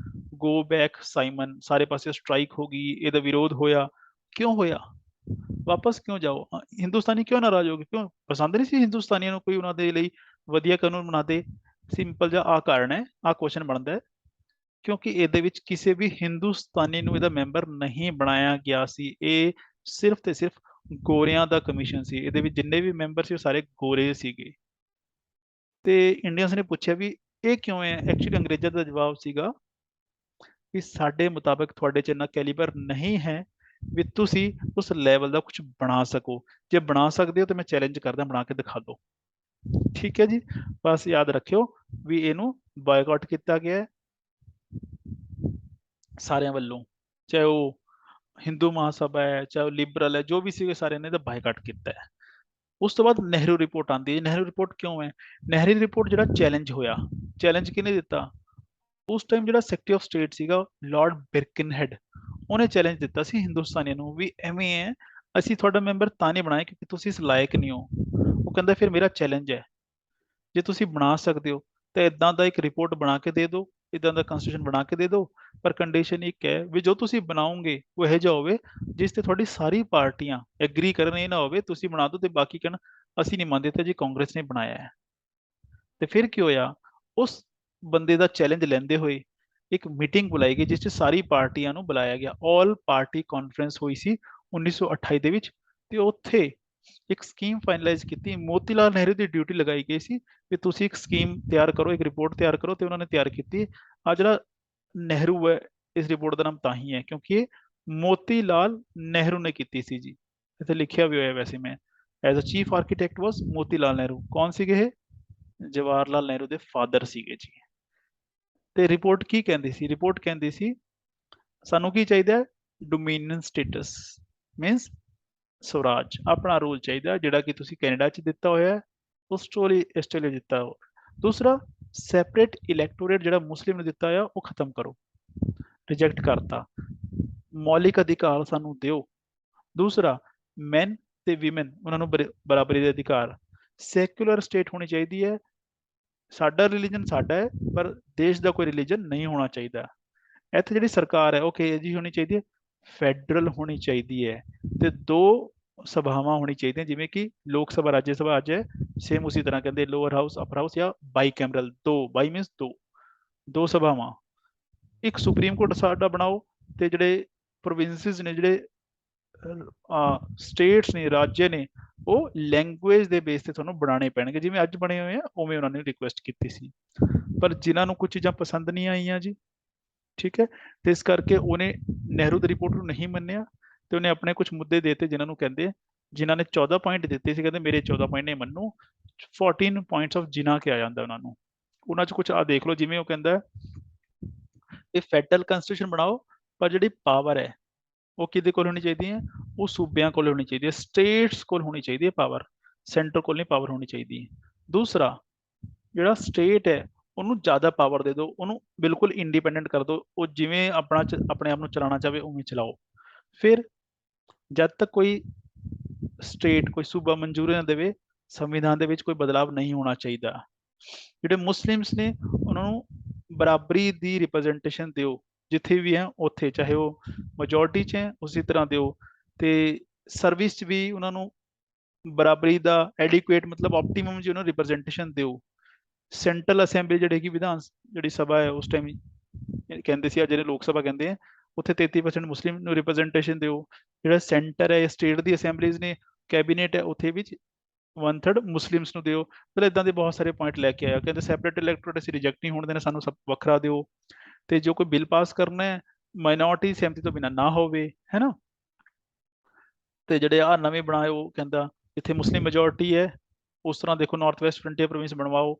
ਗੋ ਬੈਕ ਸਾਈਮਨ, ਸਾਰੇ ਪਾਸੇ ਸਟ੍ਰਾਈਕ ਹੋ ਗਈ, ਇਹਦਾ ਵਿਰੋਧ ਹੋਇਆ। ਕਿਉਂ ਹੋਇਆ, ਵਾਪਸ ਕਿਉਂ ਜਾਓ, ਹਿੰਦੁਸਤਾਨੀ ਕਿਉਂ ਨਾਰਾਜ਼ ਹੋ ਗਏ, ਕਿਉਂ ਪਸੰਦ ਨਹੀਂ ਸੀ ਹਿੰਦੁਸਤਾਨੀਆਂ ਨੂੰ ਕੋਈ ਉਹਨਾਂ ਦੇ ਲਈ ਵਧੀਆ ਕਾਨੂੰਨ ਬਣਾ ਦੇ। ਸਿੰਪਲ ਜਿਹਾ ਆ ਕਾਰਨ ਹੈ, ਆ ਕੁਐਸਚਨ ਬਣਦਾ ਹੈ, ਕਿਉਂਕਿ ਇਹਦੇ ਵਿੱਚ ਕਿਸੇ ਵੀ ਹਿੰਦੁਸਤਾਨੀ ਨੂੰ ਇਹਦਾ ਮੈਂਬਰ ਨਹੀਂ ਬਣਾਇਆ ਗਿਆ ਸੀ। ਇਹ ਸਿਰਫ ਤੇ ਸਿਰਫ ਗੋਰਿਆਂ ਦਾ ਕਮਿਸ਼ਨ ਸੀ, ਇਹਦੇ ਵਿੱਚ ਜਿੰਨੇ ਵੀ ਮੈਂਬਰ ਸੀ ਉਹ ਸਾਰੇ ਗੋਰੇ ਸੀਗੇ। ਤੇ ਇੰਡੀਅਨਸ ਨੇ ਪੁੱਛਿਆ ਵੀ ਇਹ ਕਿਉਂ ਹੈ। ਐਕਚੁਅਲੀ ਅੰਗਰੇਜ਼ਾਂ ਦਾ ਜਵਾਬ ਸੀਗਾ ਕਿ ਸਾਡੇ ਮੁਤਾਬਕ ਤੁਹਾਡੇ 'ਚ ਇੰਨਾ ਕੈਲੀਬਰ ਨਹੀਂ ਹੈ ਵੀ ਤੁਸੀਂ ਉਸ ਲੈਵਲ ਦਾ ਕੁਝ ਬਣਾ ਸਕੋ। ਜੇ ਬਣਾ ਸਕਦੇ ਹੋ ਤਾਂ ਮੈਂ ਚੈਲੰਜ ਕਰਦਾ, ਬਣਾ ਕੇ ਦਿਖਾ ਦਿਓ। ਠੀਕ ਹੈ ਜੀ। ਬਸ ਯਾਦ ਰੱਖਿਓ ਵੀ ਇਹਨੂੰ ਬਾਇਕਾਟ ਕੀਤਾ ਗਿਆ ਹੈ ਸਾਰਿਆਂ ਵੱਲੋਂ, ਚਾਹੇ ਉਹ ਹਿੰਦੂ ਮਹਾਸਭਾ ਹੈ, ਚਾਹੇ ਉਹ ਲਿਬਰਲ ਹੈ, ਜੋ ਵੀ ਸੀਗੇ ਸਾਰਿਆਂ ਨੇ ਇਹਦਾ ਬਾਇਕਾਟ ਕੀਤਾ ਹੈ। ਉਸ ਤੋਂ ਬਾਅਦ ਨਹਿਰੂ ਰਿਪੋਰਟ ਆਉਂਦੀ ਹੈ। ਨਹਿਰੂ ਰਿਪੋਰਟ ਕਿਉਂ ਹੈ, ਨਹਿਰੂ ਰਿਪੋਰਟ ਜਿਹੜਾ ਚੈਲੰਜ ਹੋਇਆ, ਚੈਲੰਜ ਕਿਹਨੇ ਦਿੱਤਾ, ਉਸ ਟਾਈਮ ਜਿਹੜਾ ਸੈਕਟਰੀ ਆਫ ਸਟੇਟ ਸੀਗਾ ਲਾਰਡ ਬਿਰਕਿਨਹੈਡ, ਉਹਨੇ ਚੈਲੰਜ ਦਿੱਤਾ ਸੀ ਹਿੰਦੁਸਤਾਨੀਆਂ ਨੂੰ ਵੀ ਐਵੇਂ ਹੈ, ਅਸੀਂ ਤੁਹਾਡਾ ਮੈਂਬਰ ਤਾਂ ਨਹੀਂ ਬਣਾਇਆ ਕਿਉਂਕਿ ਤੁਸੀਂ ਇਸ ਲਾਇਕ ਨਹੀਂ ਹੋ। ਉਹ ਕਹਿੰਦਾ ਫਿਰ ਮੇਰਾ ਚੈਲੰਜ ਹੈ, ਜੇ ਤੁਸੀਂ ਬਣਾ ਸਕਦੇ ਹੋ ਤਾਂ ਇਦਾਂ ਦਾ ਇੱਕ ਰਿਪੋਰਟ ਬਣਾ ਕੇ ਦੇ ਦਿਓ, ਇਦਾਂ ਦਾ ਕਨਸਟੀਟਿਊਸ਼ਨ ਬਣਾ ਕੇ ਦੇ ਦਿਓ, ਪਰ ਕੰਡੀਸ਼ਨ ਇੱਕ ਹੈ ਵੀ ਜੋ ਤੁਸੀਂ ਬਣਾਓਗੇ ਉਹ ਇਹੋ ਜਿਹਾ ਹੋਵੇ ਜਿਸ ਤੇ ਤੁਹਾਡੀ ਸਾਰੀ ਪਾਰਟੀਆਂ ਐਗਰੀ ਕਰਨ। ਇਹ ਨਾ ਹੋਵੇ ਤੁਸੀਂ ਬਣਾ ਦਿਓ ਤੇ ਬਾਕੀ ਕਹਿਣ ਅਸੀਂ ਨਹੀਂ ਮੰਨਦੇ ਤੇ ਜੀ ਕਾਂਗਰਸ ਨੇ ਬਣਾਇਆ ਹੈ। ਤੇ ਫਿਰ ਕੀ ਹੋਇਆ, ਉਸ ਬੰਦੇ ਦਾ ਚੈਲੰਜ ਲੈਂਦੇ ਹੋਏ ਇੱਕ ਮੀਟਿੰਗ ਬੁਲਾਈ ਗਈ ਜਿਸ 'ਚ ਸਾਰੀ ਪਾਰਟੀਆਂ ਨੂੰ ਬੁਲਾਇਆ ਗਿਆ। ਆਲ ਪਾਰਟੀ ਕਾਨਫਰੰਸ ਹੋਈ ਸੀ 1928 ਦੇ ਵਿੱਚ, ਤੇ ਉੱਥੇ ਇੱਕ ਸਕੀਮ ਫਾਈਨਲਾਈਜ਼ ਕੀਤੀ। ਮੋਤੀ ਲਾਲ ਨਹਿਰੂ ਦੀ ਡਿਊਟੀ ਲਗਾਈ ਗਈ ਸੀ ਵੀ ਤੁਸੀਂ ਇੱਕ ਸਕੀਮ ਤਿਆਰ ਕਰੋ, ਇੱਕ ਰਿਪੋਰਟ ਤਿਆਰ ਕਰੋ, ਤੇ ਉਹਨਾਂ ਨੇ ਤਿਆਰ ਕੀਤੀ। ਆ ਜਿਹੜਾ ਨਹਿਰੂ ਹੈ, ਇਸ ਰਿਪੋਰਟ ਦਾ ਨਾਮ ਤਾਂ ਹੀ ਹੈ ਕਿਉਂਕਿ ਇਹ ਮੋਤੀ ਲਾਲ ਨਹਿਰੂ ਨੇ ਕੀਤੀ ਸੀ ਜੀ। ਇੱਥੇ ਲਿਖਿਆ ਵੀ ਹੋਇਆ ਵੈਸੇ, ਮੈਂ ਐਜ਼ ਅ ਚੀਫ ਆਰਕੀਟੈਕਟ ਵਾਸ ਮੋਤੀ ਲਾਲ ਨਹਿਰੂ। ਕੌਣ ਸੀਗੇ ਇਹ, ਜਵਾਹਰ ਲਾਲ ਨਹਿਰੂ ਦੇ ਫਾਦਰ ਸੀਗੇ ਜੀ। ਤੇ ਰਿਪੋਰਟ ਕੀ ਕਹਿੰਦੀ ਸੀ, ਰਿਪੋਰਟ ਕਹਿੰਦੀ ਸੀ ਸਾਨੂੰ ਕੀ ਚਾਹੀਦਾ ਹੈ, ਡੋਮੀਨੀਅਨ ਸਟੇਟਸ, ਮੀਨਸ ਸਵਰਾਜ, ਆਪਣਾ ਰੂਲ ਚਾਹੀਦਾ ਜਿਹੜਾ ਕਿ ਤੁਸੀਂ ਕੈਨੇਡਾ 'ਚ ਦਿੱਤਾ ਹੋਇਆ ਹੈ, ਆਸਟ੍ਰੇਲੀਆ ਦਿੱਤਾ ਹੋ। ਦੂਸਰਾ, ਸੈਪਰੇਟ ਇਲੈਕਟੋਰੇਟ ਜਿਹੜਾ ਮੁਸਲਿਮ ਨੇ ਦਿੱਤਾ ਹੋਇਆ ਉਹ ਖਤਮ ਕਰੋ, ਰਿਜੈਕਟ ਕਰਤਾ। ਮੌਲਿਕ ਅਧਿਕਾਰ ਸਾਨੂੰ ਦਿਓ। ਦੂਸਰਾ, ਮੈਨ ਤੇ ਵੀਮਨ ਉਹਨਾਂ ਨੂੰ ਬਰਾਬਰੀ ਦੇ ਅਧਿਕਾਰ। ਸੈਕੂਲਰ ਸਟੇਟ ਹੋਣੀ ਚਾਹੀਦੀ ਹੈ, ਸਾਡਾ ਰਿਲੀਜਨ ਸਾਡਾ ਹੈ ਪਰ ਦੇਸ਼ ਦਾ ਕੋਈ ਰਿਲੀਜਨ ਨਹੀਂ ਹੋਣਾ ਚਾਹੀਦਾ। ਇੱਥੇ ਜਿਹੜੀ ਸਰਕਾਰ ਹੈ ਉਹ ਕਿਹੋ ਜਿਹੀ ਹੋਣੀ ਚਾਹੀਦੀ ਹੈ, ਫੈਡਰਲ ਹੋਣੀ ਚਾਹੀਦੀ ਹੈ, ਤੇ 2 ਸਭਾਵਾਂ ਹੋਣੀ ਚਾਹੀਦੀਆਂ, ਜਿਵੇਂ ਕਿ ਲੋਕ ਸਭਾ ਰਾਜ ਸਭਾ ਅੱਜ ਹੈ, ਸੇਮ ਉਸੇ ਤਰ੍ਹਾਂ ਕਹਿੰਦੇ ਲੋਅਰ ਹਾਊਸ ਅਪਰ ਹਾਊਸ, ਜਾਂ ਬਾਈ ਕੈਮਰਲ, 2 ਬਾਈ ਮੀਨਸ 2 ਸਭਾਵਾਂ। ਇੱਕ ਸੁਪਰੀਮ ਕੋਰਟ ਸਾਡਾ ਬਣਾਓ, ਤੇ ਜਿਹੜੇ ਪ੍ਰੋਵਿੰਸਿਸ ਨੇ, ਜਿਹੜੇ ਸਟੇਟਸ ਨੇ, ਰਾਜ ਨੇ, ਉਹ ਲੈਂਗੁਏਜ ਦੇ ਬੇਸ ਤੇ ਤੁਹਾਨੂੰ ਬਣਾਉਣੇ ਪੈਣਗੇ, ਜਿਵੇਂ ਅੱਜ ਬਣੇ ਹੋਏ ਆ ਉਵੇਂ ਉਹਨਾਂ ਨੇ ਰਿਕੁਐਸਟ ਕੀਤੀ ਸੀ। ਪਰ ਜਿਨ੍ਹਾਂ ਨੂੰ ਕੁਝ ਚੀਜ਼ਾਂ ਪਸੰਦ ਨਹੀਂ ਆਈਆਂ ਜੀ, ਠੀਕ ਹੈ, ਤੇ ਇਸ ਕਰਕੇ ਉਹਨੇ ਨਹਿਰੂ ਦੀ ਰਿਪੋਰਟ ਨੂੰ ਨਹੀਂ ਮੰਨਿਆ, ਤੇ ਉਹਨੇ ਆਪਣੇ ਕੁਝ ਮੁੱਦੇ ਦੇਤੇ ਜਿਨ੍ਹਾਂ ਨੂੰ ਕਹਿੰਦੇ ਜਿਨ੍ਹਾਂ ਨੇ 14 ਪੁਆਇੰਟ ਦਿੱਤੇ ਸੀ ਕਹਿੰਦੇ ਮੇਰੇ 14 ਪੁਆਇੰਟ ਨਹੀਂ ਮੰਨੂ, 14 ਪੁਆਇੰਟਸ ਆਫ ਜਿਨ੍ਹਾਂ ਕੇ ਆ ਜਾਂਦਾ ਉਹਨਾਂ ਨੂੰ। ਉਹਨਾਂ 'ਚ ਕੁਝ ਆ ਦੇਖ ਲਓ, ਜਿਵੇਂ ਉਹ ਕਹਿੰਦਾ ਇਹ ਫੈਡਰਲ ਕਨਸਟੀਟਿਊਸ਼ਨ ਬਣਾਓ, ਪਰ ਜਿਹੜੀ ਪਾਵਰ ਹੈ ਉਹ ਕਿਹਦੇ ਕੋਲ ਹੋਣੀ ਚਾਹੀਦੀ ਹੈ, ਉਹ ਸੂਬਿਆਂ ਕੋਲ ਹੋਣੀ ਚਾਹੀਦੀ ਹੈ, ਸਟੇਟਸ ਕੋਲ ਹੋਣੀ ਚਾਹੀਦੀ ਹੈ ਪਾਵਰ, ਸੈਂਟਰ ਕੋਲ ਨਹੀਂ ਪਾਵਰ ਹੋਣੀ ਚਾਹੀਦੀ ਹੈ। ਦੂਸਰਾ, ਜਿਹੜਾ ਸਟੇਟ ਹੈ ਉਹਨੂੰ ਜ਼ਿਆਦਾ ਪਾਵਰ ਦੇ ਦਿਓ, ਉਹਨੂੰ ਬਿਲਕੁਲ ਇੰਡੀਪੈਂਡੈਂਟ ਕਰ ਦਿਓ, ਉਹ ਜਿਵੇਂ ਆਪਣੇ ਆਪ ਨੂੰ ਚਲਾਉਣਾ ਚਾਹਵੇ ਉਵੇਂ ਚਲਾਓ। ਫਿਰ ਜਦ ਤੱਕ ਕੋਈ ਸਟੇਟ ਕੋਈ ਸੂਬਾ ਮਨਜ਼ੂਰੀ ਨਾ ਦੇਵੇ, ਸੰਵਿਧਾਨ ਦੇ ਵਿੱਚ ਕੋਈ ਬਦਲਾਵ ਨਹੀਂ ਹੋਣਾ ਚਾਹੀਦਾ। ਜਿਹੜੇ ਮੁਸਲਿਮਸ ਨੇ ਉਹਨਾਂ ਨੂੰ ਬਰਾਬਰੀ ਦੀ ਰਿਪਰੈਜ਼ੈਂਟੇਸ਼ਨ ਦਿਓ, ਜਿੱਥੇ ਵੀ ਹੈ ਉੱਥੇ, ਚਾਹੇ ਉਹ ਮੈਜੋਰਟੀ 'ਚ ਹੈ ਉਸੇ ਤਰ੍ਹਾਂ ਦਿਓ, ਤੇ ਸਰਵਿਸ 'ਚ ਵੀ ਉਹਨਾਂ ਨੂੰ ਬਰਾਬਰੀ ਦਾ ਐਡਿਕੁਏਟ ਮਤਲਬ ਆਪਟੀਮਮ ਜੀ ਉਹਨਾਂ ਨੂੰ ਰਿਪਰੈਜ਼ੈਂਟੇਸ਼ਨ ਦਿਓ। ਸੈਂਟਰਲ ਅਸੈਂਬਲੀ ਜਿਹੜੀ ਜਿਹੜੀ ਸਭਾ ਹੈ ਉਸ ਟਾਈਮ ਕਹਿੰਦੇ ਸੀ, ਜਿਹੜੇ ਲੋਕ ਸਭਾ ਕਹਿੰਦੇ ਆ, ਉੱਥੇ 33% ਮੁਸਲਿਮ ਨੂੰ ਰਿਪਰੈਜ਼ੈਂਟੇਸ਼ਨ ਦਿਓ। ਜਿਹੜਾ ਸੈਂਟਰ ਹੈ ਸਟੇਟ ਦੀ ਅਸੈਂਬਲੀਜ਼ ਨੇ, ਕੈਬਨਿਟ ਹੈ, ਉੱਥੇ ਵਿੱਚ 1/3 ਮੁਸਲਿਮਸ ਨੂੰ ਦਿਓ। ਮਤਲਬ ਇਦਾਂ ਦੇ ਬਹੁਤ ਸਾਰੇ ਪੁਆਇੰਟ ਲੈ ਕੇ ਆਇਆ। ਕਹਿੰਦੇ ਸੈਪਰੇਟ ਇਲੈਕਟੋਰੇਟ ਅਸੀਂ ਰਿਜੈਕਟ ਨਹੀਂ ਹੋਣ ਦੇਣਾ, ਸਾਨੂੰ ਸਭ ਵੱਖਰਾ ਦਿਓ, ਤੇ ਜੋ ਕੋਈ ਬਿੱਲ ਪਾਸ ਕਰਨਾ ਹੈ ਮਾਈਨੋਰਟੀ ਸਹਿਮਤੀ ਤੋਂ ਬਿਨਾਂ ਨਾ ਹੋਵੇ, ਹੈ ਨਾ। ਤੇ ਜਿਹੜੇ ਆ ਨਵੇਂ ਬਣਾਏ ਉਹ ਕਹਿੰਦਾ ਜਿੱਥੇ ਮੁਸਲਿਮ ਮੈਜੋਰਟੀ ਹੈ ਉਸ ਤਰ੍ਹਾਂ ਦੇਖੋ ਨਾਰਥ ਵੈਸਟ ਫਰੰਟੀਅਰ ਪ੍ਰੋਵਿੰਸ ਬਣਵਾਓ।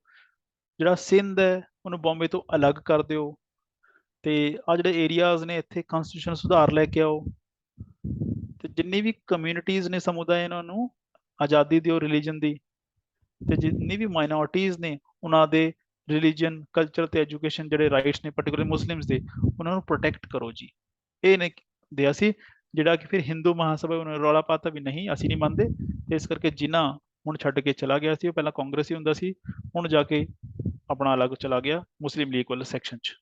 ਜਿਹੜਾ ਸਿੰਧ ਹੈ ਉਹਨੂੰ ਬੰਬੇ ਤੋਂ ਅਲੱਗ ਕਰ ਦਿਓ, ਤੇ ਆ ਜਿਹੜੇ ਏਰੀਆਜ਼ ਨੇ ਇੱਥੇ ਕਨਸਟੀਟਿਊਸ਼ਨ ਸੁਧਾਰ ਲੈ ਕੇ ਆਓ, ਤੇ ਜਿੰਨੀ ਵੀ ਕਮਿਊਨਿਟੀਜ਼ ਨੇ ਸਮੁਦਾਇ ਇਹਨਾਂ ਨੂੰ ਆਜ਼ਾਦੀ ਦਿਓ ਰਿਲੀਜਨ ਦੀ, ਤੇ ਜਿੰਨੀ ਵੀ ਮਾਈਨੋਰਟੀਜ਼ ਨੇ ਉਹਨਾਂ ਦੇ ਰਿਲੀਜਨ, ਕਲਚਰ ਤੇ ਐਜੂਕੇਸ਼ਨ ਜਿਹੜੇ ਰਾਈਟਸ ਨੇ ਪਾਰਟਿਕੂਲਰ ਮੁਸਲਿਮਸ ਦੇ, ਉਹਨਾਂ ਨੂੰ ਪ੍ਰੋਟੈਕਟ ਕਰੋ ਜੀ। ਇਹ ਨੇ ਦਿਆ ਸੀ, ਜਿਹੜਾ ਕਿ ਫਿਰ ਹਿੰਦੂ ਮਹਾਸਭਾ ਉਹਨਾਂ ਨੇ ਰੌਲਾ ਪਾਤਾ ਵੀ ਨਹੀਂ ਅਸੀਂ ਨਹੀਂ ਮੰਨਦੇ, ਤੇ ਇਸ ਕਰਕੇ ਜਿਨ੍ਹਾਂ ਹੁਣ ਛੱਡ ਕੇ ਚਲਾ ਗਿਆ ਸੀ, ਉਹ ਪਹਿਲਾਂ ਕਾਂਗਰਸੀ ਹੁੰਦਾ ਸੀ, ਹੁਣ ਜਾ ਕੇ ਆਪਣਾ ਅਲੱਗ ਚਲਾ ਗਿਆ ਮੁਸਲਿਮ ਲੀਗ ਵਾਲੇ ਸੈਕਸ਼ਨ 'ਚ।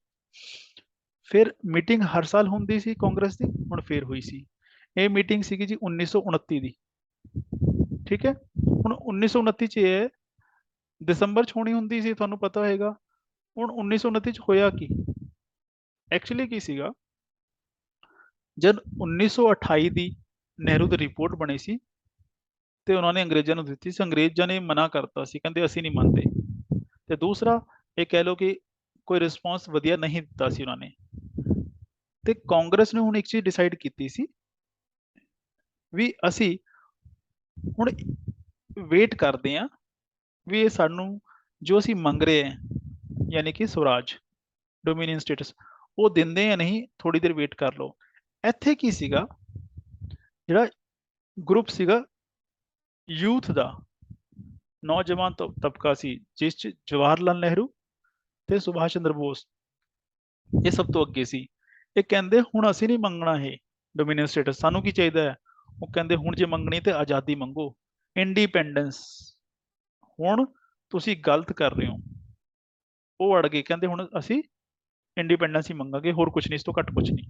ਫਿਰ ਮੀਟਿੰਗ ਹਰ ਸਾਲ ਹੁੰਦੀ ਸੀ ਕਾਂਗਰਸ ਦੀ, ਹੁਣ ਫੇਰ ਹੋਈ ਸੀ। ਇਹ ਮੀਟਿੰਗ ਸੀਗੀ ਜੀ 1929 ਦੀ, ਠੀਕ ਹੈ। ਹੁਣ 1929 'ਚ ਇਹ ਦਸੰਬਰ 'ਚ ਹੋਣੀ ਹੁੰਦੀ ਸੀ, ਤੁਹਾਨੂੰ ਪਤਾ ਹੋਏਗਾ। ਹੁਣ 1929 'ਚ ਹੋਇਆ ਕੀ, ਐਕਚੁਅਲੀ ਕੀ ਸੀਗਾ, ਜਦ 1928 ਦੀ ਨਹਿਰੂ ਦੀ ਰਿਪੋਰਟ ਬਣੀ ਸੀ ਤੇ ਉਹਨਾਂ ਨੇ ਅੰਗਰੇਜ਼ਾਂ ਨੂੰ ਦਿੱਤੀ ਸੀ, ਅੰਗਰੇਜ਼ਾਂ ਨੇ ਮਨਾ ਕਰਤਾ ਸੀ, ਕਹਿੰਦੇ ਅਸੀਂ ਨਹੀਂ ਮੰਨਦੇ। ਤੇ ਦੂਸਰਾ ਇਹ ਕਹਿ ਲਓ ਕਿ ਕੋਈ ਰਿਸਪੌਂਸ ਵਧੀਆ ਨਹੀਂ ਦਿੱਤਾ ਸੀ ਉਹਨਾਂ ਨੇ। ਤੇ ਕਾਂਗਰਸ ਨੇ ਹੁਣ ਇੱਕ ਚੀਜ਼ ਡਿਸਾਈਡ ਕੀਤੀ ਸੀ ਵੀ ਅਸੀਂ ਹੁਣ ਵੇਟ ਕਰਦੇ ਹਾਂ ਵੀ ਇਹ ਸਾਨੂੰ ਜੋ ਅਸੀਂ ਮੰਗ ਰਹੇ ਹਾਂ, ਯਾਨੀ ਕਿ ਸਵਰਾਜ, ਡੋਮੀਨੀਅਨ ਸਟੇਟਸ, ਉਹ ਦਿੰਦੇ ਜਾਂ ਨਹੀਂ, ਥੋੜੀ ਦੇਰ ਵੇਟ ਕਰ ਲਓ। ਇੱਥੇ ਕੀ ਸੀਗਾ, ਜਿਹੜਾ ਗਰੁੱਪ ਸੀਗਾ ਯੂਥ ਦਾ, ਨੌਜਵਾਨ ਤਬਕਾ ਸੀ, ਜਿਸ 'ਚ ਜਵਾਹਰ ਲਾਲ ਨਹਿਰੂ ਤੇ ਸੁਭਾਸ਼ ਚੰਦਰ ਬੋਸ ਇਹ ਸਭ ਤੋਂ ਅੱਗੇ ਸੀ। ਇਹ ਕਹਿੰਦੇ ਹੁਣ ਅਸੀਂ ਨਹੀਂ ਮੰਗਣਾ ਇਹ ਡੋਮੀਨੀਅਨ ਸਟੇਟਸ, ਸਾਨੂੰ ਕੀ ਚਾਹੀਦਾ ਹੈ, ਉਹ ਕਹਿੰਦੇ ਹੁਣ ਜੇ ਮੰਗਣੀ ਤੇ ਆਜ਼ਾਦੀ ਮੰਗੋ, ਇੰਡੀਪੈਂਡੈਂਸ। ਹੁਣ ਤੁਸੀਂ ਗਲਤ ਕਰ ਰਹੇ ਹੋ, ਉਹ ਅੜ ਗਏ, ਕਹਿੰਦੇ ਹੁਣ ਅਸੀਂ ਇੰਡੀਪੈਂਡੈਂਸ ਹੀ ਮੰਗਾਂਗੇ, ਹੋਰ ਕੁਝ ਨਹੀਂ, ਇਸ ਤੋਂ ਘੱਟ ਕੁਝ ਨਹੀਂ।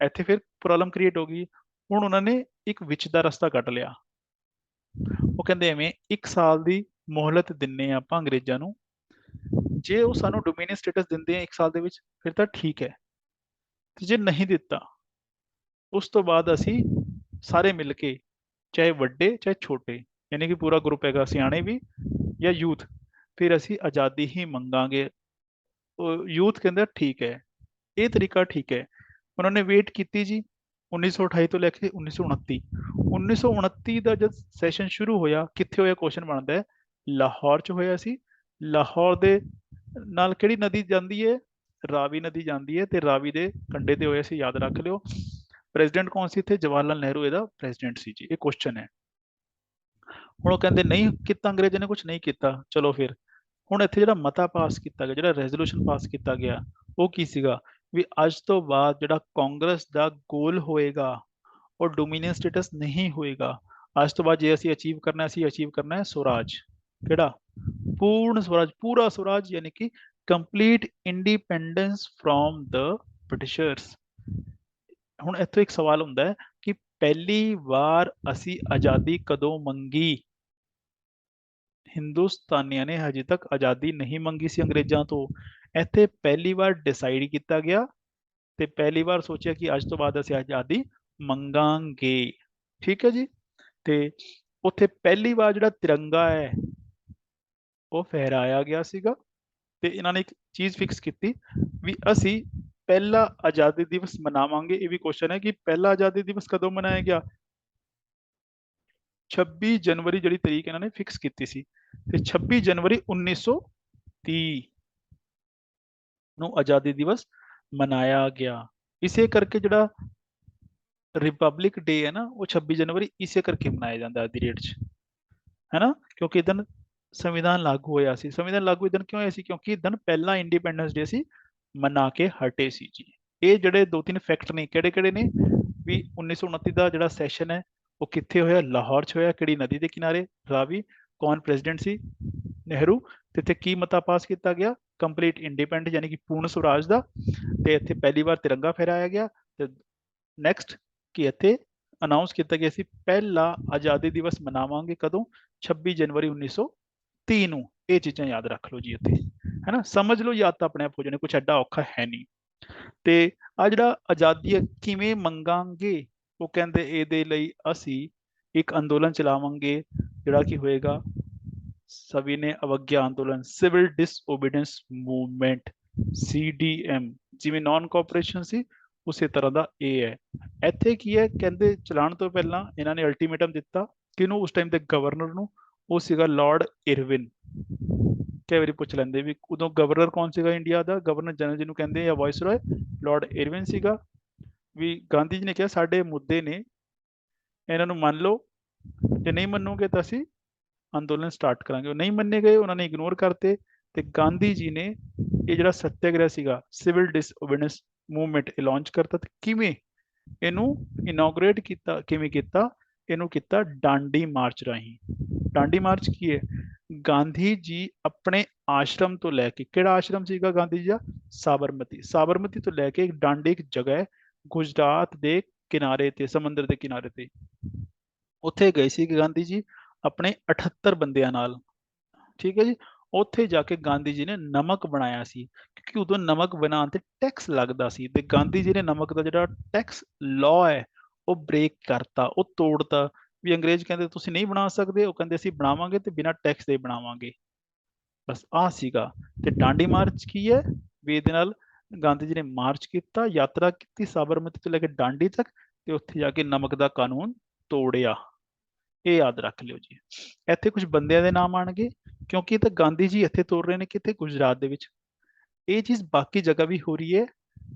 ਇੱਥੇ ਫਿਰ ਪ੍ਰੋਬਲਮ ਕ੍ਰੀਏਟ ਹੋ ਗਈ। ਹੁਣ ਉਹਨਾਂ ਨੇ ਇੱਕ ਵਿੱਚ ਦਾ ਰਸਤਾ ਕੱਢ ਲਿਆ। ਉਹ ਕਹਿੰਦੇ ਐਵੇਂ 1 ਸਾਲ ਦੀ ਮੋਹਲਤ ਦਿੰਨੇ ਆ ਆਪਾਂ ਅੰਗਰੇਜ਼ਾਂ ਨੂੰ, ਜੇ ਉਹ ਸਾਨੂੰ ਡੋਮੀਨੀਅਨ ਸਟੇਟਸ ਦਿੰਦੇ ਆ 1 ਸਾਲ ਦੇ ਵਿੱਚ ਫਿਰ ਤਾਂ ਠੀਕ ਹੈ, ਤੇ ਜੇ ਨਹੀਂ ਦਿੱਤਾ ਉਸ ਤੋਂ ਬਾਅਦ ਅਸੀਂ ਸਾਰੇ ਮਿਲ ਕੇ, ਚਾਹੇ ਵੱਡੇ ਚਾਹੇ ਛੋਟੇ, ਯਾਨੀ ਕਿ ਪੂਰਾ ਗਰੁੱਪ ਹੈਗਾ, ਸਿਆਣੇ ਵੀ ਜਾਂ ਯੂਥ, ਫਿਰ ਅਸੀਂ ਆਜ਼ਾਦੀ ਹੀ ਮੰਗਾਂਗੇ। ਯੂਥ ਕਹਿੰਦਾ ਠੀਕ ਹੈ, ਇਹ ਤਰੀਕਾ ਠੀਕ ਹੈ। ਉਹਨਾਂ ਨੇ ਵੇਟ ਕੀਤੀ ਜੀ 1928 ਤੋਂ ਲੈ ਕੇ 1929। 1929 ਦਾ ਜਦ ਸੈਸ਼ਨ ਸ਼ੁਰੂ ਹੋਇਆ, ਕਿੱਥੇ ਹੋਇਆ ਕੁਐਸਚਨ ਬਣਦਾ ਹੈ, ਲਾਹੌਰ 'ਚ ਹੋਇਆ ਸੀ। ਲਾਹੌਰ ਦੇ ਨਾਲ ਕਿਹੜੀ ਨਦੀ ਜਾਂਦੀ ਹੈ, ਰਾਵੀ ਨਦੀ ਜਾਂਦੀ ਹੈ, ਤੇ ਰਾਵੀ ਦੇ ਕੰਢੇ ਤੇ ਹੋਇਆ ਸੀ, ਯਾਦ ਰੱਖ ਲਿਓ। ਪ੍ਰੈਜ਼ੀਡੈਂਟ ਕੌਣ ਸੀ ਇੱਥੇ, ਜਵਾਹਰ ਲਾਲ ਨਹਿਰੂ ਇਹਦਾ ਪ੍ਰੈਜ਼ੀਡੈਂਟ ਸੀ ਜੀ। ਇਹ ਕੁਐਸਚਨ ਹੈ। ਹੁਣ ਉਹ ਕਹਿੰਦੇ ਨਹੀਂ ਕੀਤਾ, ਅੰਗਰੇਜ਼ਾਂ ਨੇ ਕੁਝ ਨਹੀਂ ਕੀਤਾ, ਚਲੋ ਫਿਰ ਹੁਣ ਇੱਥੇ ਜਿਹੜਾ ਮਤਾ ਪਾਸ ਕੀਤਾ ਗਿਆ, ਜਿਹੜਾ ਰੈਜ਼ੋਲੂਸ਼ਨ ਪਾਸ ਕੀਤਾ ਗਿਆ, ਉਹ ਕੀ ਸੀਗਾ ਵੀ ਅੱਜ ਤੋਂ ਬਾਅਦ ਜਿਹੜਾ ਕਾਂਗਰਸ ਦਾ ਗੋਲ ਹੋਏਗਾ ਉਹ ਡੋਮੀਨੀਅਨ ਸਟੇਟਸ ਨਹੀਂ ਹੋਏਗਾ। ਅੱਜ ਤੋਂ ਬਾਅਦ ਜੇ ਅਸੀਂ ਅਚੀਵ ਕਰਨਾ, ਅਸੀਂ ਅਚੀਵ ਕਰਨਾ ਹੈ ਸਵਰਾਜ। ਕਿਹੜਾ, ਪੂਰਨ ਸਵਰਾਜ, ਪੂਰਾ ਸਵਰਾਜ, ਯਾਨੀ ਕਿ complete independence from the Britishers. ਹੁਣ ਇੱਥੋਂ ਇੱਕ ਸਵਾਲ ਹੁੰਦਾ ਹੈ ਕਿ ਪਹਿਲੀ ਵਾਰ ਅਸੀਂ ਆਜ਼ਾਦੀ ਕਦੋਂ ਮੰਗੀ। ਹਿੰਦੁਸਤਾਨੀਆਂ ਨੇ ਹਜੇ ਤੱਕ ਆਜ਼ਾਦੀ ਨਹੀਂ ਮੰਗੀ ਸੀ ਅੰਗਰੇਜ਼ਾਂ ਤੋਂ। ਇੱਥੇ ਪਹਿਲੀ ਵਾਰ ਡਿਸਾਈਡ ਕੀਤਾ ਗਿਆ ਤੇ ਪਹਿਲੀ ਵਾਰ ਸੋਚਿਆ ਕਿ ਅੱਜ ਤੋਂ ਬਾਅਦ ਅਸੀਂ ਆਜ਼ਾਦੀ ਮੰਗਾਂਗੇ, ਠੀਕ ਹੈ ਜੀ। ਤੇ ਉੱਥੇ ਪਹਿਲੀ ਵਾਰ ਜਿਹੜਾ ਤਿਰੰਗਾ ਹੈ ਉਹ ਫਹਿਰਾਇਆ ਗਿਆ ਸੀਗਾ, ਤੇ ਇਹਨਾਂ ਨੇ ਇੱਕ ਚੀਜ਼ ਫਿਕਸ ਕੀਤੀ ਵੀ ਅਸੀਂ ਪਹਿਲਾ ਆਜ਼ਾਦੀ ਦਿਵਸ ਮਨਾਵਾਂਗੇ। ਇਹ ਵੀ ਕੁਐਸਚਨ ਹੈ ਕਿ ਪਹਿਲਾ ਆਜ਼ਾਦੀ ਦਿਵਸ ਕਦੋਂ ਮਨਾਇਆ ਗਿਆ। 26 ਜਨਵਰੀ ਜਿਹੜੀ ਤਰੀਕ ਇਹਨਾਂ ਨੇ ਫਿਕਸ ਕੀਤੀ ਸੀ ਤੇ 26 ਜਨਵਰੀ 1930 ਨੂੰ ਆਜ਼ਾਦੀ ਦਿਵਸ ਮਨਾਇਆ ਗਿਆ। ਇਸੇ ਕਰਕੇ ਜਿਹੜਾ ਰਿਪਬਲਿਕ ਡੇ ਹੈ ਨਾ ਉਹ 26 ਜਨਵਰੀ ਇਸੇ ਕਰਕੇ ਮਨਾਇਆ ਜਾਂਦਾ ਅੱਜ ਦੀ ਡੇਟ 'ਚ, ਹੈ ਨਾ, ਕਿਉਂਕਿ ਇਹ ਦਿਨ ਸੰਵਿਧਾਨ ਲਾਗੂ ਹੋਇਆ ਸੀ। ਸੰਵਿਧਾਨ ਲਾਗੂ ਇਹ ਦਿਨ ਕਿਉਂ ਹੋਇਆ ਸੀ? ਕਿਉਂਕਿ ਇਹ ਦਿਨ ਪਹਿਲਾਂ ਇੰਡੀਪੈਂਡੈਂਸ ਡੇ ਸੀ ਮਨਾ ਕੇ ਹਟੇ ਸੀ ਜੀ। ਇਹ ਜਿਹੜੇ ਦੋ ਤਿੰਨ ਫੈਕਟ ਨੇ ਕਿਹੜੇ ਕਿਹੜੇ ਨੇ ਵੀ 1929 ਦਾ ਜਿਹੜਾ ਸੈਸ਼ਨ ਹੈ ਉਹ ਕਿੱਥੇ ਹੋਇਆ? ਲਾਹੌਰ 'ਚ ਹੋਇਆ। ਕਿਹੜੀ ਨਦੀ ਦੇ ਕਿਨਾਰੇ? ਰਾਵੀ। ਕੌਣ ਪ੍ਰੈਜ਼ੀਡੈਂਟ ਸੀ? ਨਹਿਰੂ। ਤੇ ਇੱਥੇ ਕੀ ਮਤਾ ਪਾਸ ਕੀਤਾ ਗਿਆ? ਕੰਪਲੀਟ ਇੰਡੀਪੈਂਡੈਂਟ ਯਾਨੀ ਕਿ ਪੂਰਨ ਸਵਰਾਜ ਦਾ। ਤੇ ਇੱਥੇ ਪਹਿਲੀ ਵਾਰ ਤਿਰੰਗਾ ਫਹਿਰਾਇਆ ਗਿਆ। ਤੇ ਨੈਕਸਟ ਕਿ ਇੱਥੇ ਅਨਾਉਂਸ ਕੀਤਾ ਗਿਆ ਸੀ ਪਹਿਲਾ ਆਜ਼ਾਦੀ ਦਿਵਸ ਮਨਾਵਾਂਗੇ ਕਦੋਂ? 26 ਜਨਵਰੀ 1930 ਨੂੰ। ਇਹ ਚੀਜ਼ਾਂ ਯਾਦ ਰੱਖ ਲਓ ਜੀ ਇੱਥੇ, ਹੈ ਨਾ, ਸਮਝ ਲਓ, ਯਾਦ ਤਾਂ ਆਪਣੇ ਆਪ ਹੋ ਜਾਣੇ, ਕੁਛ ਐਡਾ ਔਖਾ ਹੈ ਨਹੀਂ। ਤੇ ਆ ਜਿਹੜਾ ਆਜ਼ਾਦੀ ਕਿਵੇਂ ਮੰਗਾਂਗੇ? ਉਹ ਕਹਿੰਦੇ ਇਹਦੇ ਲਈ ਅਸੀਂ ਇੱਕ ਅੰਦੋਲਨ ਚਲਾਵਾਂਗੇ ਜਿਹੜਾ ਕੀ ਹੋਏਗਾ? ਸਵਿਨय ਅਵਗਿਆ ਅੰਦੋਲਨ, ਸਿਵਲ ਡਿਸਓਬੀਡੀਐਂਸ ਮੂਵਮੈਂਟ, CDM। ਜਿਵੇਂ ਨਾਨ ਕੋਆਪਰੇਸ਼ਨ ਸੀ ਉਸੇ ਤਰ੍ਹਾਂ ਦਾ ਇਹ ਹੈ। ਇੱਥੇ ਕੀ ਹੈ? ਕਹਿੰਦੇ ਚਲਾਉਣ ਤੋਂ ਪਹਿਲਾਂ ਇਹਨਾਂ ਨੇ ਅਲਟੀਮੇਟਮ ਦਿੱਤਾ ਕਿਹਨੂੰ? ਉਸ ਟਾਈਮ ਦੇ ਗਵਰਨਰ ਨੂੰ। ਉਹ ਸੀਗਾ ਲਾਰਡ ਇਰਵਿਨ। ਕਈ ਵਾਰੀ ਪੁੱਛ ਲੈਂਦੇ ਵੀ ਉਦੋਂ ਗਵਰਨਰ ਕੌਣ ਸੀਗਾ ਇੰਡੀਆ ਦਾ? ਗਵਰਨਰ ਜਨਰਲ ਜਿਹਨੂੰ ਕਹਿੰਦੇ ਆ ਵਾਇਸਰੋਏ, ਲਾਰਡ ਇਰਵਿਨ ਸੀਗਾ। ਵੀ ਗਾਂਧੀ ਜੀ ਨੇ ਕਿਹਾ ਸਾਡੇ ਮੁੱਦੇ ਨੇ, ਇਹਨਾਂ ਨੂੰ ਮੰਨ ਲਓ, ਜੇ ਨਹੀਂ ਮੰਨੋਗੇ ਤਾਂ ਅਸੀਂ ਅੰਦੋਲਨ ਸਟਾਰਟ ਕਰਾਂਗੇ। ਉਹ ਨਹੀਂ ਮੰਨੇ ਗਏ, ਉਹਨਾਂ ਨੇ ਇਗਨੋਰ ਕਰਤੇ। ਤੇ ਗਾਂਧੀ ਜੀ ਨੇ ਇਹ ਜਿਹੜਾ ਸੱਤਿਆਗ੍ਰਹਿ ਸੀਗਾ ਸਿਵਲ ਡਿਸਓਬੀਡੀਐਂਸ ਮੂਵਮੈਂਟ ਇਹ ਲਾਂਚ ਕਰਤਾ। ਤੇ ਕਿਵੇਂ ਇਹਨੂੰ ਇਨੋਗਰੇਟ ਕੀਤਾ? ਕਿਵੇਂ ਕੀਤਾ ਇਹਨੂੰ? ਕੀਤਾ ਡਾਂਡੀ ਮਾਰਚ ਰਾਹੀਂ। ਡਾਂਡੀ ਮਾਰਚ ਕੀ ਹੈ? ਗਾਂਧੀ ਜੀ ਆਪਣੇ ਆਸ਼ਰਮ ਤੋਂ ਲੈ ਕੇ, ਕਿਹੜਾ ਆਸ਼ਰਮ ਸੀਗਾ ਗਾਂਧੀ ਜੀ ਦਾ? ਸਾਬਰਮਤੀ। ਸਾਬਰਮਤੀ ਤੋਂ ਲੈ ਕੇ ਡਾਂਡੀ ਇੱਕ ਜਗ੍ਹਾ ਹੈ ਗੁਜਰਾਤ ਦੇ ਕਿਨਾਰੇ ਤੇ, ਸਮੁੰਦਰ ਦੇ ਕਿਨਾਰੇ ਤੇ, ਉੱਥੇ ਗਏ ਸੀ ਗਾਂਧੀ ਜੀ ਆਪਣੇ 78 ਬੰਦਿਆਂ ਨਾਲ। ਠੀਕ ਹੈ ਜੀ। ਉੱਥੇ ਜਾ ਕੇ ਗਾਂਧੀ ਜੀ ਨੇ ਨਮਕ ਬਣਾਇਆ ਸੀ ਕਿਉਂਕਿ ਉਦੋਂ ਨਮਕ ਬਣਾਉਣ ਤੇ ਟੈਕਸ ਲੱਗਦਾ ਸੀ। ਤੇ ਗਾਂਧੀ ਜੀ ਨੇ ਨਮਕ ਦਾ ਜਿਹੜਾ ਟੈਕਸ ਲਾਅ ਹੈ ਉਹ ਬ੍ਰੇਕ ਕਰਤਾ, ਉਹ ਤੋੜਤਾ। ਵੀ ਅੰਗਰੇਜ਼ ਕਹਿੰਦੇ ਤੁਸੀਂ ਨਹੀਂ ਬਣਾ ਸਕਦੇ, ਉਹ ਕਹਿੰਦੇ ਅਸੀਂ ਬਣਾਵਾਂਗੇ ਤੇ ਬਿਨਾਂ ਟੈਕਸ ਦੇ ਬਣਾਵਾਂਗੇ। ਬਸ ਆਹ ਸੀਗਾ। ਤੇ ਡਾਂਡੀ ਮਾਰਚ ਕੀ ਹੈ? ਵੀ ਇਹਦੇ ਨਾਲ ਗਾਂਧੀ ਜੀ ਨੇ ਮਾਰਚ ਕੀਤਾ, ਯਾਤਰਾ ਕੀਤੀ ਸਾਬਰਮਤੀ ਤੋਂ ਲੈ ਕੇ ਡਾਂਡੀ ਤੱਕ, ਤੇ ਉੱਥੇ ਜਾ ਕੇ ਨਮਕ ਦਾ ਕਾਨੂੰਨ ਤੋੜਿਆ। ਇਹ ਯਾਦ ਰੱਖ ਲਿਓ ਜੀ। ਇੱਥੇ ਕੁਝ ਬੰਦਿਆਂ ਦੇ ਨਾਮ ਆਣਗੇ ਕਿਉਂਕਿ ਤਾਂ ਗਾਂਧੀ ਜੀ ਇੱਥੇ ਤੋੜ ਰਹੇ ਨੇ ਕਿਤੇ? ਗੁਜਰਾਤ ਦੇ ਵਿੱਚ। ਇਹ ਚੀਜ਼ ਬਾਕੀ ਜਗ੍ਹਾ ਵੀ ਹੋ ਰਹੀ ਹੈ।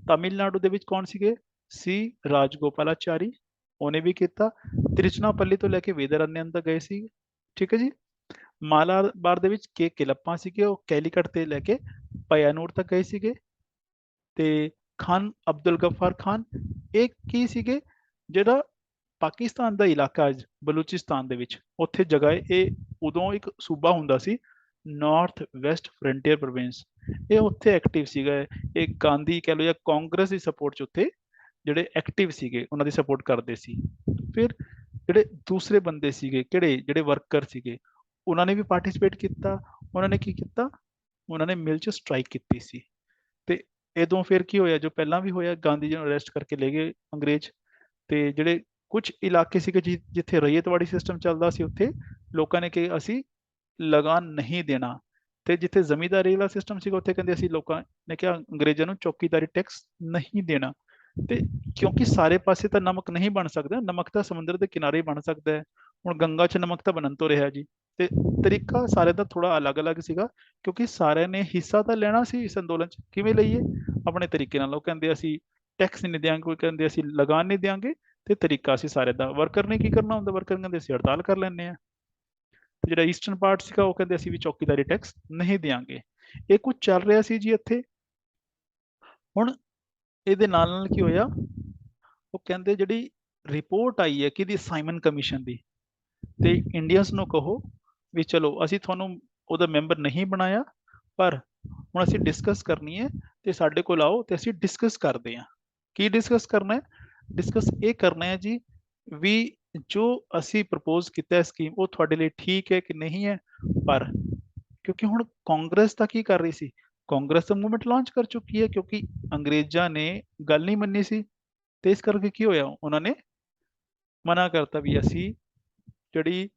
ਤਾਮਿਲਨਾਡੂ ਦੇ ਵਿੱਚ ਕੌਣ ਸੀਗੇ? ਸੀ ਰਾਜਗੋਪਾਲਾਚਾਰੀ, ਉਹਨੇ ਵੀ ਕੀਤਾ। ਤ੍ਰਿਚਨਾਪੱਲੀ ਤੋਂ ਲੈ ਕੇ ਵੇਦਾਰण्यਮ ਤੱਕ ਗਏ ਸੀ। ਠੀਕ ਹੈ ਜੀ। ਮਾਲਾਬਾਰ ਦੇ ਵਿੱਚ ਕੇ ਕਿਲੱਪਾ ਸੀਗੇ, ਉਹ ਕੈਲੀਕਟ ਤੇ ਲੈ ਕੇ ਪਯਾਨੂਰ ਤੱਕ ਗਏ ਸੀਗੇ। ਤੇ ਖਾਨ ਅਬਦੁਲ ਗਫਾਰ ਖਾਨ ਇਹ ਕੀ ਸੀਗੇ? ਜਿਹੜਾ ਪਾਕਿਸਤਾਨ ਦਾ ਇਲਾਕਾ ਅੱਜ ਬਲੂਚਿਸਤਾਨ ਦੇ ਵਿੱਚ, ਉੱਥੇ ਜਗ੍ਹਾ ਹੈ। ਇਹ ਉਦੋਂ ਇੱਕ ਸੂਬਾ ਹੁੰਦਾ ਸੀ ਨਾਰਥ ਵੈਸਟ ਫਰੰਟੀਅਰ ਪ੍ਰੋਵਿੰਸ। ਇਹ ਉੱਥੇ ਐਕਟਿਵ ਸੀਗਾ। ਇਹ ਗਾਂਧੀ ਕਹਿ ਲਓ ਜਾਂ ਕਾਂਗਰਸ ਦੀ ਸਪੋਰਟ 'ਚ ਉੱਥੇ ਜਿਹੜੇ ਐਕਟਿਵ ਸੀਗੇ ਉਹਨਾਂ ਦੀ ਸਪੋਰਟ ਕਰਦੇ ਸੀ। ਫਿਰ ਜਿਹੜੇ ਦੂਸਰੇ ਬੰਦੇ ਸੀਗੇ ਕਿਹੜੇ? ਜਿਹੜੇ ਵਰਕਰ ਸੀਗੇ ਉਹਨਾਂ ਨੇ ਵੀ ਪਾਰਟਿਸਿਪੇਟ ਕੀਤਾ। ਉਹਨਾਂ ਨੇ ਕੀ ਕੀਤਾ? ਉਹਨਾਂ ਨੇ ਮਿਲ 'ਚ ਸਟ੍ਰਾਈਕ ਕੀਤੀ ਸੀ। ਤੇ ਇਦੋਂ ਫਿਰ ਕੀ ਹੋਇਆ? ਜੋ ਪਹਿਲਾਂ ਵੀ ਹੋਇਆ, ਗਾਂਧੀ ਜੀ ਨੂੰ ਅਰੈਸਟ ਕਰਕੇ ਲੈ ਗਏ ਅੰਗਰੇਜ਼। ਤੇ ਜਿਹੜੇ ਕੁਝ ਇਲਾਕੇ ਸੀਗੇ ਜਿੱਥੇ ਰਈਅਤਵਾੜੀ ਸਿਸਟਮ ਚੱਲਦਾ ਸੀ ਉੱਥੇ ਲੋਕਾਂ ਨੇ ਕਿ ਅਸੀਂ ਲਗਾਨ ਨਹੀਂ ਦੇਣਾ। ਤੇ ਜਿੱਥੇ ਜ਼ਮੀਂਦਾਰੀ ਵਾਲਾ ਸਿਸਟਮ ਸੀਗਾ ਉੱਥੇ ਕਹਿੰਦੇ ਅਸੀਂ, ਲੋਕਾਂ ਨੇ ਕਿਹਾ ਅੰਗਰੇਜ਼ਾਂ ਨੂੰ ਚੌਕੀਦਾਰੀ ਟੈਕਸ ਨਹੀਂ ਦੇਣਾ। ਤੇ ਕਿਉਂਕਿ ਸਾਰੇ ਪਾਸੇ ਤਾਂ ਨਮਕ ਨਹੀਂ ਬਣ ਸਕਦਾ, ਨਮਕ ਤਾਂ ਸਮੁੰਦਰ ਦੇ ਕਿਨਾਰੇ ਬਣ ਸਕਦਾ ਹੈ। ਹੁਣ ਗੰਗਾ 'ਚ ਨਮਕ ਤਾਂ ਬਣਨ ਤੋਂ ਰਿਹਾ ਜੀ। ਤੇ ਤਰੀਕਾ ਸਾਰਿਆਂ ਦਾ ਥੋੜਾ ਅਲੱਗ-ਅਲੱਗ ਸੀਗਾ ਕਿਉਂਕਿ ਸਾਰਿਆਂ ਨੇ ਹਿੱਸਾ ਤਾਂ ਲੈਣਾ ਸੀ ਇਸ ਅੰਦੋਲਨ 'ਚ। ਕਿਵੇਂ ਲਈਏ? ਆਪਣੇ ਤਰੀਕੇ ਨਾਲ। ਉਹ ਕਹਿੰਦੇ ਅਸੀਂ ਟੈਕਸ ਨਹੀਂ ਦਿਆਂਗੇ, ਕੋਈ ਕਹਿੰਦੇ ਅਸੀਂ ਲਗਾਨ ਨਹੀਂ ਦਿਆਂਗੇ। ਤੇ ਤਰੀਕਾ ਸੀ ਸਾਰੇ ਦਾ। ਵਰਕਰ ਨੇ ਕੀ ਕਰਨਾ ਹੁੰਦਾ? ਵਰਕਰ ਕਹਿੰਦੇ ਅਸੀਂ ਹੜਤਾਲ ਕਰ ਲੈਂਦੇ ਹਾਂ। ਜਿਹੜਾ ਈਸਟਰਨ ਪਾਰਟ ਸੀਗਾ ਉਹ ਕਹਿੰਦੇ ਅਸੀਂ ਵੀ ਚੌਕੀਦਾਰੀ ਟੈਕਸ ਨਹੀਂ ਦਿਆਂਗੇ। ਇਹ ਕੁਝ ਚੱਲ ਰਿਹਾ ਸੀ ਜੀ ਇੱਥੇ। ਹੁਣ ਇਹਦੇ ਨਾਲ ਨਾਲ ਕੀ ਹੋਇਆ? ਉਹ ਕਹਿੰਦੇ ਜਿਹੜੀ ਰਿਪੋਰਟ ਆਈ ਹੈ ਕਿਹਦੀ? ਸਾਈਮਨ ਕਮਿਸ਼ਨ ਦੀ। ਤੇ ਇੰਡੀਅਨਸ ਨੂੰ ਕਹੋ ਵੀ ਚਲੋ ਅਸੀਂ ਤੁਹਾਨੂੰ ਉਹਦਾ ਮੈਂਬਰ ਨਹੀਂ ਬਣਾਇਆ, ਪਰ ਹੁਣ ਅਸੀਂ ਡਿਸਕਸ ਕਰਨੀ ਹੈ ਤੇ ਸਾਡੇ ਕੋਲ ਆਓ ਤੇ ਅਸੀਂ ਡਿਸਕਸ ਕਰਦੇ ਹਾਂ। ਕੀ ਡਿਸਕਸ ਕਰਨਾ ਹੈ? ਡਿਸਕਸ ਇਹ ਕਰਨਾ ਹੈ ਜੀ ਵੀ ਜੋ ਅਸੀਂ ਪ੍ਰਪੋਜ਼ ਕੀਤਾ ਸਕੀਮ ਉਹ ਤੁਹਾਡੇ ਲਈ ਠੀਕ ਹੈ ਕਿ ਨਹੀਂ ਹੈ। ਪਰ ਕਿਉਂਕਿ ਹੁਣ ਕਾਂਗਰਸ ਤਾਂ ਕੀ ਕਰ ਰਹੀ ਸੀ? ਕਾਂਗਰਸ ਤਾਂ ਮੂਵਮੈਂਟ ਲਾਂਚ ਕਰ ਚੁੱਕੀ ਹੈ ਕਿਉਂਕਿ ਅੰਗਰੇਜ਼ਾਂ ਨੇ ਗੱਲ ਨਹੀਂ ਮੰਨੀ ਸੀ। ਤੇ ਇਸ ਕਰਕੇ ਕੀ ਹੋਇਆ? ਉਹਨਾਂ ਨੇ ਮਨਾ ਕਰਤਾ ਵੀ ਅਸੀਂ ਜਿਹੜੀ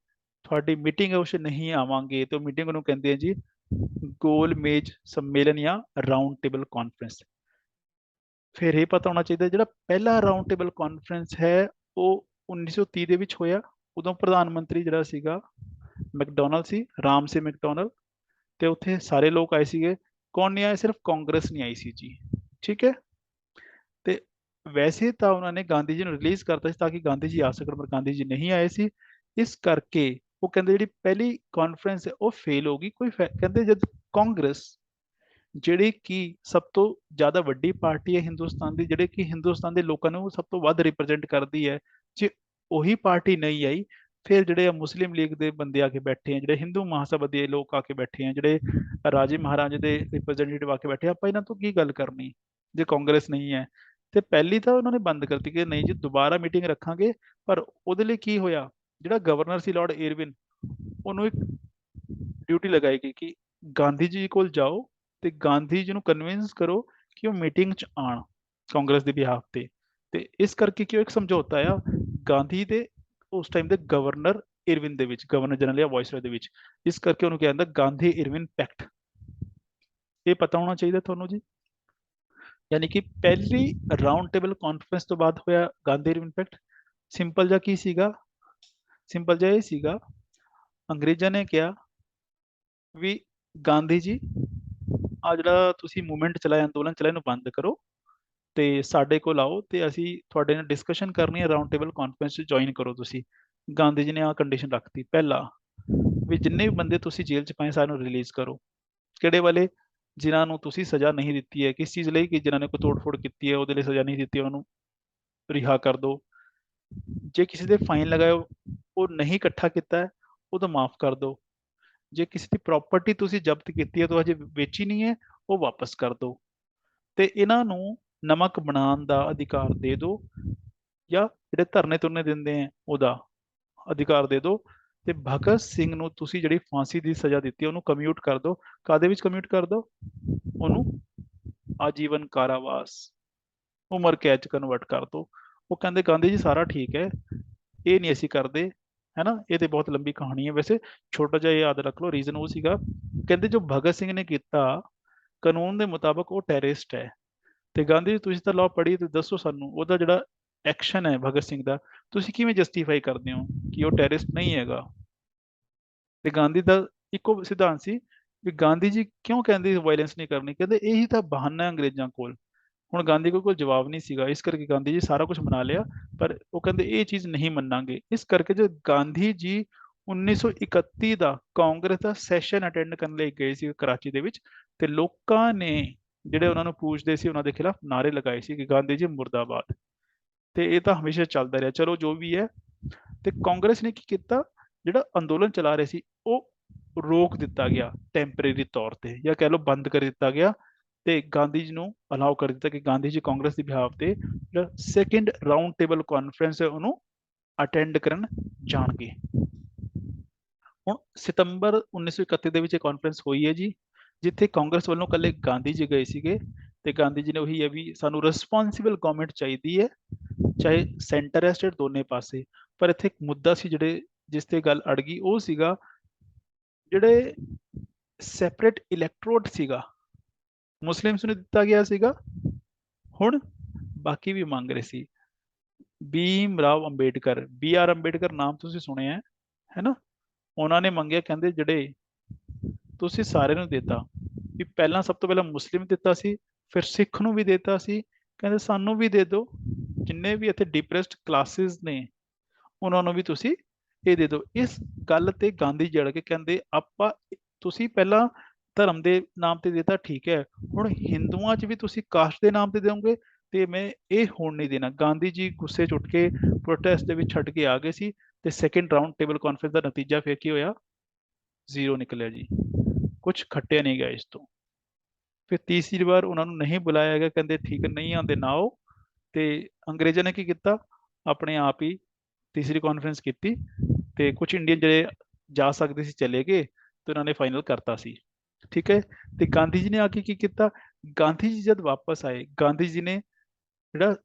ਤੁਹਾਡੀ ਮੀਟਿੰਗ ਹੈ ਉਸ ਨਹੀਂ ਆਵਾਂਗੇ। ਤੇ ਉਹ ਮੀਟਿੰਗ ਨੂੰ ਕਹਿੰਦੇ ਆ ਜੀ ਗੋਲ ਮੇਜ਼ ਸੰਮੇਲਨ ਜਾਂ ਰਾਊਂਡ ਟੇਬਲ ਕਾਨਫਰੰਸ। ਫਿਰ ਇਹ ਪਤਾ ਹੋਣਾ ਚਾਹੀਦਾ ਜਿਹੜਾ ਪਹਿਲਾ ਰਾਊਂਡ ਟੇਬਲ ਕਾਨਫਰੰਸ ਹੈ ਉਹ 1930 ਦੇ ਵਿੱਚ ਹੋਇਆ। ਉਦੋਂ ਪ੍ਰਧਾਨ ਮੰਤਰੀ ਜਿਹੜਾ ਸੀਗਾ ਮੈਕਡੋਨਲਡ ਸੀ, ਰਾਮ ਸੀ ਮੈਕਡੋਨਲਡ। ਤੇ ਉੱਥੇ ਸਾਰੇ ਲੋਕ ਆਏ ਸੀਗੇ। ਕੌਣ ਨਹੀਂ ਆਇਆ? ਸਿਰਫ ਕਾਂਗਰਸ ਨਹੀਂ ਆਈ ਸੀ ਜੀ। ਠੀਕ ਹੈ। ਤੇ ਵੈਸੇ ਤਾਂ ਉਹਨਾਂ ਨੇ ਗਾਂਧੀ ਜੀ ਨੂੰ ਰਿਲੀਜ਼ ਕਰਤਾ ਸੀ ਤਾਂ ਕਿ ਗਾਂਧੀ ਜੀ ਆ ਸਕਣ, ਪਰ ਗਾਂਧੀ ਜੀ ਨਹੀਂ ਆਏ ਸੀ। ਇਸ ਕਰਕੇ ਉਹ ਕਹਿੰਦੇ ਜਿਹੜੀ ਪਹਿਲੀ ਕਾਨਫਰੰਸ ਹੈ ਉਹ ਫੇਲ ਹੋ ਗਈ। ਕਹਿੰਦੇ ਜਦ ਕਾਂਗਰਸ, ਜਿਹੜੀ ਕਿ ਸਭ ਤੋਂ ਜ਼ਿਆਦਾ ਵੱਡੀ ਪਾਰਟੀ ਹੈ ਹਿੰਦੁਸਤਾਨ ਦੀ, ਜਿਹੜੇ ਕਿ ਹਿੰਦੁਸਤਾਨ ਦੇ ਲੋਕਾਂ ਨੂੰ ਸਭ ਤੋਂ ਵੱਧ ਰਿਪਰੈਜ਼ੈਂਟ ਕਰਦੀ ਹੈ, ਜੇ ਉਹੀ ਪਾਰਟੀ ਨਹੀਂ ਆਈ, ਫਿਰ ਜਿਹੜੇ ਮੁਸਲਿਮ ਲੀਗ ਦੇ ਬੰਦੇ ਆ ਕੇ ਬੈਠੇ ਆ, ਜਿਹੜੇ ਹਿੰਦੂ ਮਹਾਸਭਾ ਦੇ ਲੋਕ ਆ ਕੇ ਬੈਠੇ ਆ, ਜਿਹੜੇ ਰਾਜੇ ਮਹਾਰਾਜੇ ਦੇ ਰਿਪਰੈਜ਼ੈਂਟੇਟਿਵ ਆ ਕੇ ਬੈਠੇ ਆ, ਆਪਾਂ ਇਹਨਾਂ ਤੋਂ ਕੀ ਗੱਲ ਕਰਨੀ ਜੇ ਕਾਂਗਰਸ ਨਹੀਂ ਹੈ। ਤੇ ਪਹਿਲੀ ਤਾਂ ਉਹਨਾਂ ਨੇ ਬੰਦ ਕਰਤੀ ਕਿ ਨਹੀਂ ਜੀ ਦੁਬਾਰਾ ਮੀਟਿੰਗ ਰੱਖਾਂਗੇ। ਪਰ ਉਹਦੇ ਲਈ ਕੀ ਹੋਇਆ, ਜਿਹੜਾ ਗਵਰਨਰ ਸੀ ਲਾਰਡ ਇਰਵਿਨ, ਉਹਨੂੰ ਇੱਕ ਡਿਊਟੀ ਲਗਾਈ ਗਈ ਕਿ ਗਾਂਧੀ ਜੀ ਕੋਲ ਜਾਓ ਤੇ ਗਾਂਧੀ ਜੀ ਨੂੰ ਕਨਵਿੰਸ ਕਰੋ ਕਿ ਉਹ ਮੀਟਿੰਗ 'ਚ ਆਉਣ ਕਾਂਗਰਸ ਦੇ ਬਿਹਾਫ ਤੇ ਇਸ ਕਰਕੇ ਕਿ ਉਹ ਇੱਕ ਸਮਝੌਤਾ ਆ ਗਾਂਧੀ ਦੇ ਉਸ ਟਾਈਮ ਦੇ ਗਵਰਨਰ ਇਰਵਿਨ ਦੇ ਵਿੱਚ, ਗਵਰਨਰ ਜਨਰਲ ਜਾਂ ਵਾਇਸਰਾਏ ਦੇ ਵਿੱਚ। ਇਸ ਕਰਕੇ ਉਹਨੂੰ ਕਿਹਾ ਜਾਂਦਾ ਗਾਂਧੀ ਇਰਵਿਨ ਪੈਕਟ। ਇਹ ਪਤਾ ਹੋਣਾ ਚਾਹੀਦਾ ਤੁਹਾਨੂੰ ਜੀ। ਯਾਨੀ ਕਿ ਪਹਿਲੀ ਰਾਉਂਡ ਟੇਬਲ ਕਾਨਫਰੰਸ ਤੋਂ ਬਾਅਦ ਹੋਇਆ ਗਾਂਧੀ ਇਰਵਿਨ ਪੈਕਟ। ਸਿੰਪਲ ਜਿਹਾ ਕੀ ਸੀਗਾ? ਸਿੰਪਲ ਜਿਹਾ ਇਹ ਸੀਗਾ, ਅੰਗਰੇਜ਼ਾਂ ਨੇ ਕਿਹਾ ਵੀ ਗਾਂਧੀ ਜੀ ਆ ਜਿਹੜਾ ਤੁਸੀਂ ਮੂਵਮੈਂਟ ਚਲਾਇਆ, ਅੰਦੋਲਨ ਚਲਾਇਆ, ਇਹਨੂੰ ਬੰਦ ਕਰੋ ਤੇ ਸਾਡੇ ਕੋਲ ਆਓ ਤੇ ਅਸੀਂ ਤੁਹਾਡੇ ਨਾਲ ਡਿਸਕਸ਼ਨ ਕਰਨੀ ਹੈ, ਰਾਉਂਡ ਟੇਬਲ ਕਾਨਫਰੰਸ 'ਚ ਜੁਆਇਨ ਕਰੋ ਤੁਸੀਂ। ਗਾਂਧੀ ਜੀ ਨੇ ਆਹ ਕੰਡੀਸ਼ਨ ਰੱਖਤੀ, ਪਹਿਲਾ ਵੀ ਜਿੰਨੇ ਵੀ ਬੰਦੇ ਤੁਸੀਂ ਜੇਲ੍ਹ 'ਚ ਪਾਏ ਸਾਨੂੰ ਰਿਲੀਜ਼ ਕਰੋ। ਕਿਹੜੇ ਵਾਲੇ? ਜਿਨ੍ਹਾਂ ਨੂੰ ਤੁਸੀਂ ਸਜ਼ਾ ਨਹੀਂ ਦਿੱਤੀ ਹੈ, ਕਿਸ ਚੀਜ਼ ਲਈ? ਕਿ ਜਿਨ੍ਹਾਂ ਨੇ ਕੋਈ ਤੋੜ-ਫੋੜ ਕੀਤੀ ਹੈ ਉਹਦੇ ਲਈ ਸਜ਼ਾ ਨਹੀਂ ਦਿੱਤੀ, ਉਹਨਾਂ ਨੂੰ ਰਿਹਾ ਕਰ ਦਿਓ। ਜੇ ਕਿਸੇ ਦੇ ਫਾਈਨ ਲਗਾਇਆ ਉਹ ਨਹੀਂ ਇਕੱਠਾ ਕੀਤਾ ਹੈ, ਉਹਦਾ ਮਾਫ ਕਰ ਦਿਓ। ਜੇ ਕਿਸੇ ਦੀ ਪ੍ਰਾਪਰਟੀ ਤੁਸੀਂ ਜ਼ਬਤ ਕੀਤੀ ਹੈ ਤਾਂ ਹਜੇ ਵੇਚੀ ਨਹੀਂ ਹੈ, ਉਹ ਵਾਪਸ ਕਰ ਦਿਓ। ਤੇ ਇਹਨਾਂ ਨੂੰ ਨਮਕ ਬਣਾਉਣ ਦਾ ਅਧਿਕਾਰ ਦੇ ਦਿਓ, ਜਾਂ ਜਿਹੜੇ ਧਰਨੇ ਤੁਰਨੇ ਦਿੰਦੇ ਆ ਉਹਦਾ ਅਧਿਕਾਰ ਦੇ ਦਿਓ। ਤੇ ਭਗਤ ਸਿੰਘ ਨੂੰ ਤੁਸੀਂ ਜਿਹੜੀ ਫਾਂਸੀ ਦੀ ਸਜ਼ਾ ਦਿੱਤੀ ਉਹਨੂੰ ਕਮਿਊਟ ਕਰ ਦਿਓ। ਕਾਹਦੇ ਵਿੱਚ ਕਮਿਊਟ ਕਰ ਦਿਓ? ਉਹਨੂੰ ਆਜੀਵਨ ਕਾਰਾਵਾਸ, ਉਮਰ ਕੈਦ 'ਚ ਕਨਵਰਟ ਕਰ ਦਿਓ। ਉਹ ਕਹਿੰਦੇ ਗਾਂਧੀ ਜੀ ਸਾਰਾ ਠੀਕ ਹੈ, ਇਹ ਨਹੀਂ ਅਸੀਂ ਕਰਦੇ, ਹੈ ਨਾ। ਇਹ ਤੇ ਬਹੁਤ ਲੰਬੀ ਕਹਾਣੀ ਹੈ, ਵੈਸੇ ਛੋਟਾ ਜਿਹਾ ਯਾਦ ਰੱਖ ਲਓ। ਰੀਜ਼ਨ ਉਹ ਸੀਗਾ, ਕਹਿੰਦੇ ਜੋ ਭਗਤ ਸਿੰਘ ਨੇ ਕੀਤਾ ਕਾਨੂੰਨ ਦੇ ਮੁਤਾਬਕ ਉਹ ਟੈਰਰਿਸਟ ਹੈ। ਤੇ ਗਾਂਧੀ ਜੀ ਤੁਸੀਂ ਤਾਂ ਲਾਅ ਪੜ੍ਹੀ ਤੇ ਦੱਸੋ ਸਾਨੂੰ ਉਹਦਾ ਜਿਹੜਾ ਐਕਸ਼ਨ ਹੈ ਭਗਤ ਸਿੰਘ ਦਾ, ਤੁਸੀਂ ਕਿਵੇਂ ਜਸਟੀਫਾਈ ਕਰਦੇ ਹੋ ਕਿ ਉਹ ਟੈਰਰਿਸਟ ਨਹੀਂ ਹੈਗਾ? ਤੇ ਗਾਂਧੀ ਦਾ ਇੱਕੋ ਸਿਧਾਂਤ ਸੀ ਵੀ ਗਾਂਧੀ ਜੀ ਕਿਉਂ ਕਹਿੰਦੇ ਵਾਇਲੈਂਸ ਨਹੀਂ ਕਰਨੀ, ਕਹਿੰਦੇ ਇਹੀ ਤਾਂ ਬਹਾਨਾ ਹੈ ਅੰਗਰੇਜ਼ਾਂ ਕੋਲ। ਹੁਣ ਗਾਂਧੀ ਕੋਲ ਕੋਈ ਜਵਾਬ ਨਹੀਂ ਸੀਗਾ, ਇਸ ਕਰਕੇ ਗਾਂਧੀ ਜੀ ਸਾਰਾ ਕੁਝ ਮਨਾ ਲਿਆ, ਪਰ ਉਹ ਕਹਿੰਦੇ ਇਹ ਚੀਜ਼ ਨਹੀਂ ਮੰਨਾਂਗੇ। ਇਸ ਕਰਕੇ ਜਦ ਗਾਂਧੀ ਜੀ 1931 ਦਾ ਕਾਂਗਰਸ ਦਾ ਸੈਸ਼ਨ ਅਟੈਂਡ ਕਰਨ ਲਈ ਗਏ ਸੀ ਕਰਾਚੀ ਦੇ ਵਿੱਚ, ਤੇ ਲੋਕਾਂ ਨੇ ਜਿਹੜੇ ਉਹਨਾਂ ਨੂੰ ਪੁੱਛਦੇ ਸੀ ਉਹਨਾਂ ਦੇ ਖਿਲਾਫ ਨਾਅਰੇ ਲਗਾਏ ਸੀ ਕਿ ਗਾਂਧੀ ਜੀ ਮੁਰਦਾਬਾਦ। ਤੇ ਇਹ ਤਾਂ ਹਮੇਸ਼ਾ ਚੱਲਦਾ ਰਿਹਾ, ਚਲੋ ਜੋ ਵੀ ਹੈ। ਤੇ ਕਾਂਗਰਸ ਨੇ ਕੀ ਕੀਤਾ, ਜਿਹੜਾ ਅੰਦੋਲਨ ਚਲਾ ਰਹੇ ਸੀ ਉਹ ਰੋਕ ਦਿੱਤਾ ਗਿਆ ਟੈਂਪਰੇਰੀ ਤੌਰ ਤੇ, ਜਾਂ ਕਹਿ ਲਓ ਬੰਦ ਕਰ ਦਿੱਤਾ ਗਿਆ। ਤੇ ਗਾਂਧੀ ਜੀ ਨੂੰ ਅਲਾਉ ਕਰ ਦਿੱਤਾ ਕਿ ਗਾਂਧੀ ਜੀ ਕਾਂਗਰਸ ਦੇ ਬਿਹਾਫ ਤੇ ਜਿਹੜਾ ਸੈਕਿੰਡ ਰਾਉਂਡ ਟੇਬਲ ਕਾਨਫਰੰਸ ਹੈ ਉਹਨੂੰ ਅਟੈਂਡ ਕਰਨ ਜਾਣਗੇ। ਹੁਣ ਸਤੰਬਰ 1931 ਦੇ ਵਿੱਚ ਇਹ ਕਾਨਫਰੰਸ ਹੋਈ ਹੈ ਜੀ, ਜਿੱਥੇ ਕਾਂਗਰਸ ਵੱਲੋਂ ਇਕੱਲੇ ਗਾਂਧੀ ਜੀ ਗਏ ਸੀਗੇ। ਤੇ ਗਾਂਧੀ ਜੀ ਨੇ ਉਹੀ ਹੈ ਵੀ ਸਾਨੂੰ ਰਿਸਪੌਂਸਿਬਲ ਗਵਰਨਮੈਂਟ ਚਾਹੀਦੀ ਹੈ, ਚਾਹੇ ਸੈਂਟਰ ਹੈ ਸਟੇਟ ਦੋਨੇ ਪਾਸੇ। ਪਰ ਇੱਥੇ ਇੱਕ ਮੁੱਦਾ ਸੀ ਜਿਹੜੇ ਜਿਸ ਤੇ ਗੱਲ ਅੜ ਗਈ, ਉਹ ਸੀਗਾ ਜਿਹੜੇ ਸੈਪਰੇਟ ਇਲੈਕਟ੍ਰੋਡ ਸੀਗਾ ਮੁਸਲਿਮਸ ਨੂੰ ਦਿੱਤਾ ਗਿਆ ਸੀਗਾ। ਹੁਣ ਬਾਕੀ ਵੀ ਮੰਗ ਰਹੇ ਸੀ। ਭੀਮ ਰਾਓ ਅੰਬੇਡਕਰ, BR ਅੰਬੇਡਕਰ ਨਾਮ ਤੁਸੀਂ ਸੁਣਿਆ ਹੈ ਨਾ। ਉਹਨਾਂ ਨੇ ਮੰਗਿਆ, ਕਹਿੰਦੇ ਜਿਹੜੇ ਤੁਸੀਂ ਸਾਰਿਆਂ ਨੂੰ ਦਿੱਤਾ, ਵੀ ਪਹਿਲਾਂ ਸਭ ਤੋਂ ਪਹਿਲਾਂ ਮੁਸਲਿਮ ਦਿੱਤਾ ਸੀ, ਫਿਰ ਸਿੱਖ ਨੂੰ ਵੀ ਦਿੱਤਾ ਸੀ, ਕਹਿੰਦੇ ਸਾਨੂੰ ਵੀ ਦੇ ਦਿਓ। ਜਿੰਨੇ ਵੀ ਇੱਥੇ ਡਿਪਰੈਸਡ ਕਲਾਸਿਸ ਨੇ ਉਹਨਾਂ ਨੂੰ ਵੀ ਤੁਸੀਂ ਇਹ ਦੇ ਦਿਓ। ਇਸ ਗੱਲ ਤੇ ਗਾਂਧੀ ਜੜ ਕੇ ਕਹਿੰਦੇ ਆਪਾਂ, ਤੁਸੀਂ ਪਹਿਲਾਂ ਧਰਮ ਦੇ ਨਾਮ ਤੇ ਦਿੱਤਾ ਠੀਕ ਹੈ, ਹੁਣ ਹਿੰਦੂਆਂ 'ਚ ਵੀ ਤੁਸੀਂ ਕਾਸਟ ਦੇ ਨਾਮ ਤੇ ਦਿਓਗੇ ਤੇ ਮੈਂ ਇਹ ਹੋਣ ਨਹੀਂ ਦੇਣਾ। ਗਾਂਧੀ ਜੀ ਗੁੱਸੇ 'ਚ ਉੱਠ ਕੇ ਪ੍ਰੋਟੈਸਟ ਦੇ ਵਿੱਚ ਛੱਡ ਕੇ ਆ ਗਏ ਸੀ। ਤੇ ਸੈਕਿੰਡ ਰਾਉਂਡ ਟੇਬਲ ਕਾਨਫਰੰਸ ਦਾ ਨਤੀਜਾ ਫਿਰ ਕੀ ਹੋਇਆ? ਜ਼ੀਰੋ ਨਿਕਲਿਆ ਜੀ, ਕੁਝ ਖੱਟਿਆ ਨਹੀਂ ਗਿਆ ਇਸ ਤੋਂ। ਫਿਰ ਤੀਸਰੀ ਵਾਰ ਉਹਨਾਂ ਨੂੰ ਨਹੀਂ ਬੁਲਾਇਆ ਗਿਆ, ਕਹਿੰਦੇ ਠੀਕ ਨਹੀਂ ਆਉਂਦੇ ਨਾ ਆਓ। ਤੇ ਅੰਗਰੇਜ਼ਾਂ ਨੇ ਕੀ ਕੀਤਾ, ਆਪਣੇ ਆਪ ਹੀ ਤੀਸਰੀ ਕਾਨਫਰੰਸ ਕੀਤੀ ਤੇ ਕੁਝ ਇੰਡੀਅਨ ਜਿਹੜੇ ਜਾ ਸਕਦੇ ਸੀ ਚਲੇ ਗਏ ਤੇ ਉਹਨਾਂ ਨੇ ਫਾਈਨਲ ਕਰਤਾ ਸੀ। ਠੀਕ ਹੈ। ਤੇ ਗਾਂਧੀ ਜੀ ਨੇ ਆ ਕੇ ਕੀ ਕੀਤਾ, ਗਾਂਧੀ ਜੀ ਜਦ ਵਾਪਸ ਆਏ, ਗਾਂਧੀ ਜੀ ਨੇ ਜਿਹੜਾ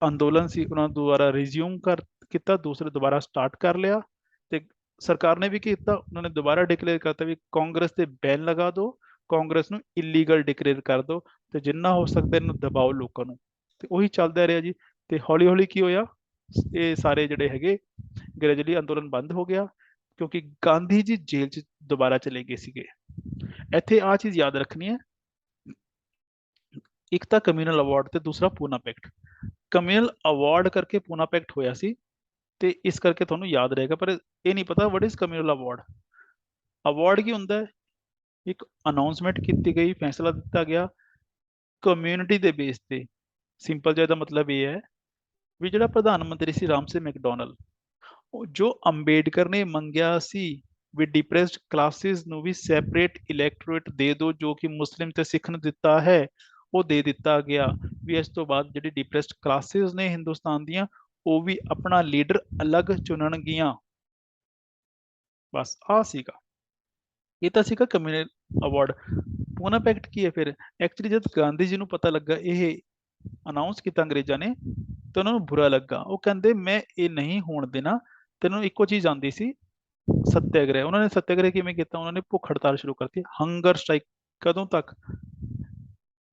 ਅੰਦੋਲਨ ਸੀ ਉਹਨਾਂ ਨੂੰ ਦੁਬਾਰਾ ਰਿਜ਼ਿਊਮ ਕੀਤਾ, ਦੁਬਾਰਾ ਸਟਾਰਟ ਕਰ ਲਿਆ। ਤੇ ਸਰਕਾਰ ਨੇ ਵੀ ਕੀ ਕੀਤਾ, ਉਹਨਾਂ ਨੇ ਦੁਬਾਰਾ ਡਿਕਲੇਅਰ ਕਰਤਾ ਵੀ ਕਾਂਗਰਸ ਤੇ ਬੈਨ ਲਗਾ ਦਿਓ, ਕਾਂਗਰਸ ਨੂੰ ਇਲੀਗਲ ਡਿਕਲੇਅਰ ਕਰ ਦਿਓ ਤੇ ਜਿੰਨਾ ਹੋ ਸਕਦਾ ਇਹਨੂੰ ਦਬਾਓ ਲੋਕਾਂ ਨੂੰ। ਤੇ ਉਹੀ ਚੱਲਦਾ ਰਿਹਾ ਜੀ। ਤੇ ਹੌਲੀ ਹੌਲੀ ਕੀ ਹੋਇਆ, ਇਹ ਸਾਰੇ ਜਿਹੜੇ ਹੈਗੇ ਗ੍ਰੈਜੂਅਲੀ ਅੰਦੋਲਨ ਬੰਦ ਹੋ ਗਿਆ ਕਿਉਂਕਿ ਗਾਂਧੀ ਜੀ ਜੇਲ੍ਹ 'ਚ ਦੁਬਾਰਾ ਚਲੇ ਗਏ ਸੀਗੇ। ਇੱਥੇ ਆ ਚੀਜ਼ ਯਾਦ ਰੱਖਣੀ ਹੈ, ਇੱਕ ਤਾਂ ਕਮਿਊਨਲ ਅਵਾਰਡ ਤੇ ਦੂਸਰਾ ਪੂਨਾ ਪੈਕਟ। ਕਮਿਊਨਲ ਅਵਾਰਡ ਕਰਕੇ ਪੂਨਾ ਪੈਕਟ ਹੋਇਆ ਸੀ ਤੇ ਇਸ ਕਰਕੇ ਤੁਹਾਨੂੰ ਯਾਦ ਰਹੇਗਾ, ਪਰ ਇਹ ਨਹੀਂ ਪਤਾ what is communal award. Award ਕੀ ਹੁੰਦਾ ਹੈ? ਇੱਕ ਅਨਾਉਂਸਮੈਂਟ ਕੀਤੀ ਗਈ, ਫੈਸਲਾ ਦਿੱਤਾ ਗਿਆ ਕਮਿਊਨਿਟੀ ਦੇ ਬੇਸ ਤੇ। ਸਿੰਪਲ ਜਿਹਾ ਇਹਦਾ ਮਤਲਬ ਇਹ ਹੈ ਵੀ ਜਿਹੜਾ ਪ੍ਰਧਾਨ ਮੰਤਰੀ ਸੀ ਰਾਮ ਸਿੰਘ ਮੈਕਡੋਨਲਡ, ਜੋ ਅੰਬੇਡਕਰ ਨੇ ਮੰਗਿਆ ਸੀ ਵੀ ਡਿਪਰੈਸਡ ਕਲਾਸਿਸ ਨੂੰ ਵੀ ਸੈਪਰੇਟ ਇਲੈਕਟੋਰੇਟ ਦੇ ਦਿਓ, ਜੋ ਕਿ ਮੁਸਲਿਮ ਤੇ ਸਿੱਖ ਨੂੰ ਦਿੱਤਾ ਹੈ ਉਹ ਦੇ ਦਿੱਤਾ ਗਿਆ। ਵੀ ਇਸ ਤੋਂ ਬਾਅਦ ਜਿਹੜੀ ਡਿਪਰੈਸਡ ਕਲਾਸਿਸ ਨੇ ਹਿੰਦੁਸਤਾਨ ਦੀਆਂ ਉਹ ਵੀ ਆਪਣਾ ਲੀਡਰ ਅਲੱਗ ਚੁਣਨਗੀਆਂ। ਬਸ ਆ ਸੀਗਾ, ਇਹ ਤਾਂ ਸੀਗਾ ਕਮਿਊਨਲ ਅਵਾਰਡ। ਪੂਨਾ ਪੈਕਟ ਕੀ ਹੈ ਫਿਰ? ਐਕਚੁਅਲੀ ਜਦ ਗਾਂਧੀ ਜੀ ਨੂੰ ਪਤਾ ਲੱਗਾ ਇਹ ਅਨਾਉਂਸ ਕੀਤਾ ਅੰਗਰੇਜ਼ਾਂ ਨੇ ਤੇ ਉਹਨਾਂ ਨੂੰ ਬੁਰਾ ਲੱਗਾ। ਉਹ ਕਹਿੰਦੇ ਮੈਂ ਇਹ ਨਹੀਂ ਹੋਣ ਦੇਣਾ। ਤੈਨੂੰ ਇੱਕੋ ਚੀਜ਼ ਆਉਂਦੀ ਸੀ, ਸੱਤਿਆਗ੍ਰਹਿ। ਉਹਨਾਂ ਨੇ ਸੱਤਿਆਗ੍ਰਹਿ ਕਿਵੇਂ ਕੀਤਾ? ਉਹਨਾਂ ਨੇ ਭੁੱਖ ਹੜਤਾਲ ਸ਼ੁਰੂ ਕਰਤੀ, ਹੰਗਰ ਸਟ੍ਰਾਈਕ। ਕਦੋਂ ਤੱਕ?